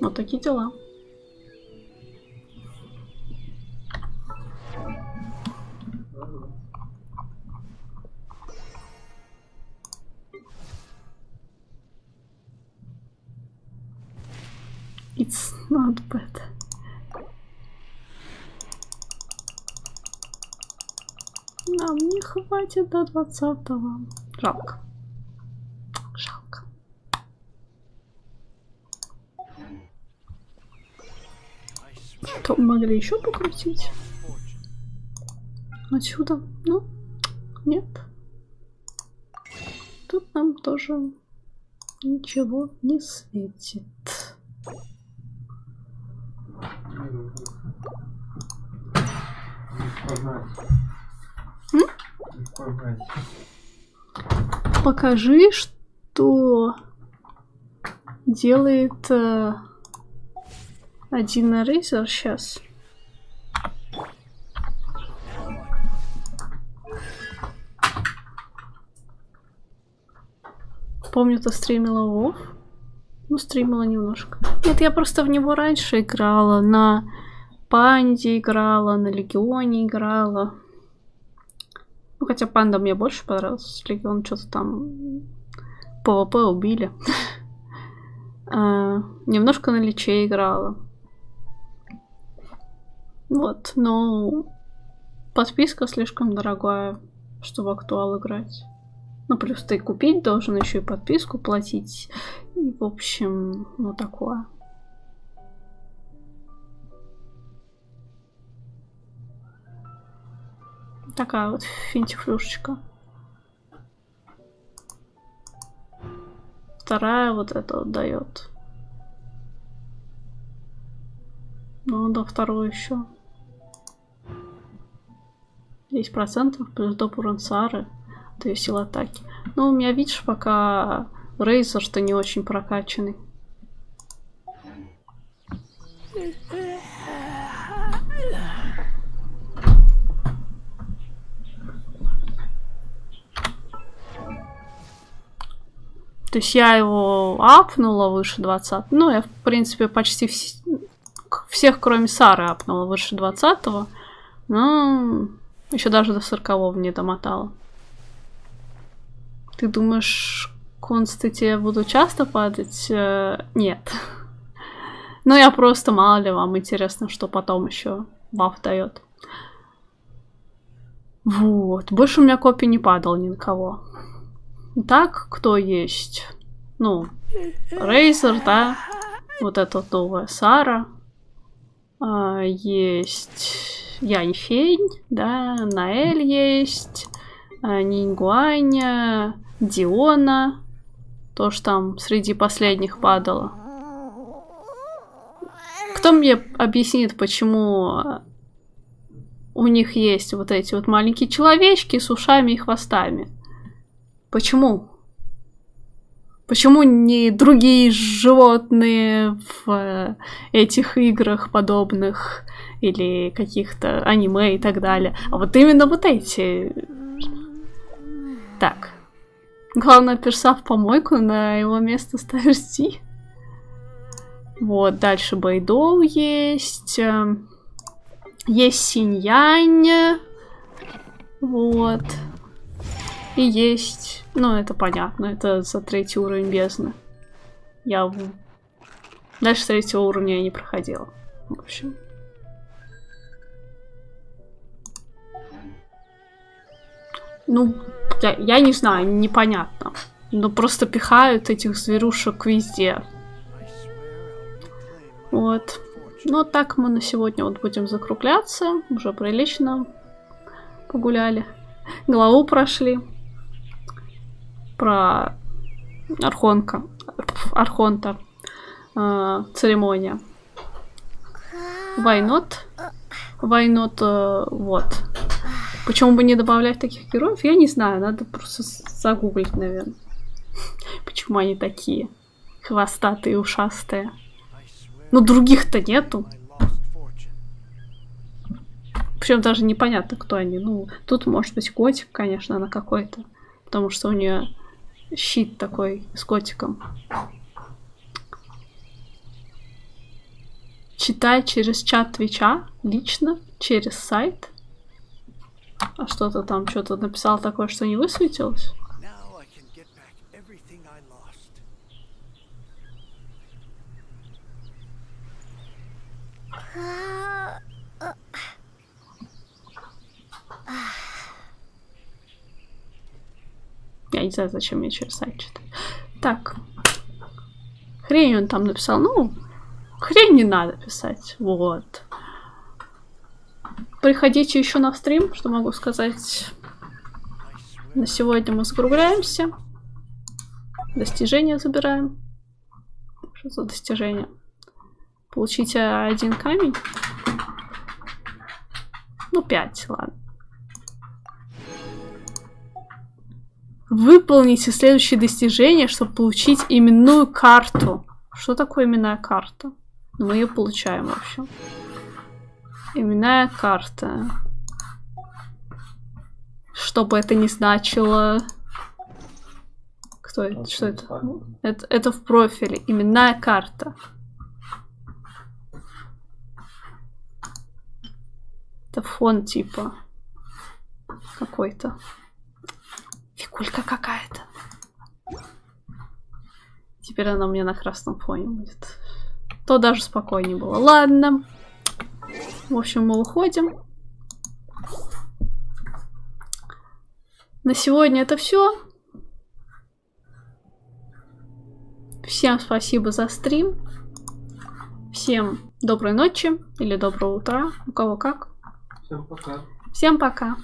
Вот такие дела. It's not bad. Нам не хватит до 20-го. Жалко. Жалко. То могли еще покрутить. Отсюда. Ну, нет. Тут нам тоже ничего не светит. Покажи, что делает один Рейзер сейчас. Помню, ты стримила WoW. Ну, стримила немножко. Нет, я просто в него раньше играла. На Панде играла, на Легионе играла. Ну, хотя Панда мне больше понравился. Легион что-то там ПВП убили. Немножко на Личе играла. Вот, но подписка слишком дорогая, чтобы в актуал играть. Ну, плюс ты купить должен, еще и подписку платить. И, в общем, ну такое. Такая вот финтифлюшечка. Вторая вот это вот дает. Ну, до второй еще. 10% плюс доп урон Сары. То есть сила атаки. Ну, у меня, видишь, пока Рейзер, что не очень прокачанный. То есть я его апнула выше 20. Ну, я, в принципе, почти всех, кроме Сары, апнула выше 20-го. Но еще даже до 40-го не домотала. Ты думаешь, консты тебе будут часто падать? Нет. Ну, я просто, мало ли, вам интересно, что потом еще баф дает. Вот. Больше у меня копий не падал ни на кого. Так, кто есть? Ну, Рейзер, да. Вот эта вот новая Сара. Есть Янь-Фень, да. Наэль есть. Ниньгуаня. Диона. Тоже там среди последних падало. Кто мне объяснит, почему у них есть вот эти вот маленькие человечки с ушами и хвостами? Почему? Почему не другие животные в этих играх подобных или каких-то аниме и так далее? А вот именно вот эти. Так. Главное, перса в помойку, на его место ставишь Ди. Вот, дальше Бэйдоу есть. Есть Синьянь. Вот. И есть... Ну, это понятно. Это за 3-й уровень бездны. Дальше 3-го уровня я не проходила. В общем. Ну, я не знаю, непонятно. Но просто пихают этих зверушек везде. Вот. Ну, так мы на сегодня вот будем закругляться. Уже прилично погуляли. Главу прошли. Про Архонта. Церемония. Вайнот. Вот. Почему бы не добавлять таких героев? Я не знаю. Надо просто загуглить, наверное. Почему они такие хвостатые, ушастые. Ну, других-то нету. Причем даже непонятно, кто они. Ну, тут может быть котик, конечно, она какой-то. Потому что у нее щит такой с котиком. Читай через чат Твича лично, через сайт. А что-то там, что-то написал такое, что не высветилось. Я не знаю, зачем мне через сайт читать. Так. Хрень он там написал. Ну, хрень не надо писать. Вот. Приходите еще на стрим, что могу сказать. На сегодня мы закругляемся. Достижения забираем. Что за достижение? Получите 1 камень. Ну, 5, ладно. Выполните следующие достижения, чтобы получить именную карту. Что такое именная карта? Мы ее получаем, в общем. Именная карта. Что бы это ни значило. Кто это? Что это? Это в профиле. Именная карта. Это фон типа. Какой-то. Фигулька какая-то. Теперь она у меня на красном фоне будет. То даже спокойнее было. Ладно. В общем, мы уходим. На сегодня это все. Всем спасибо за стрим. Всем доброй ночи или доброго утра. У кого как. Всем пока. Всем пока.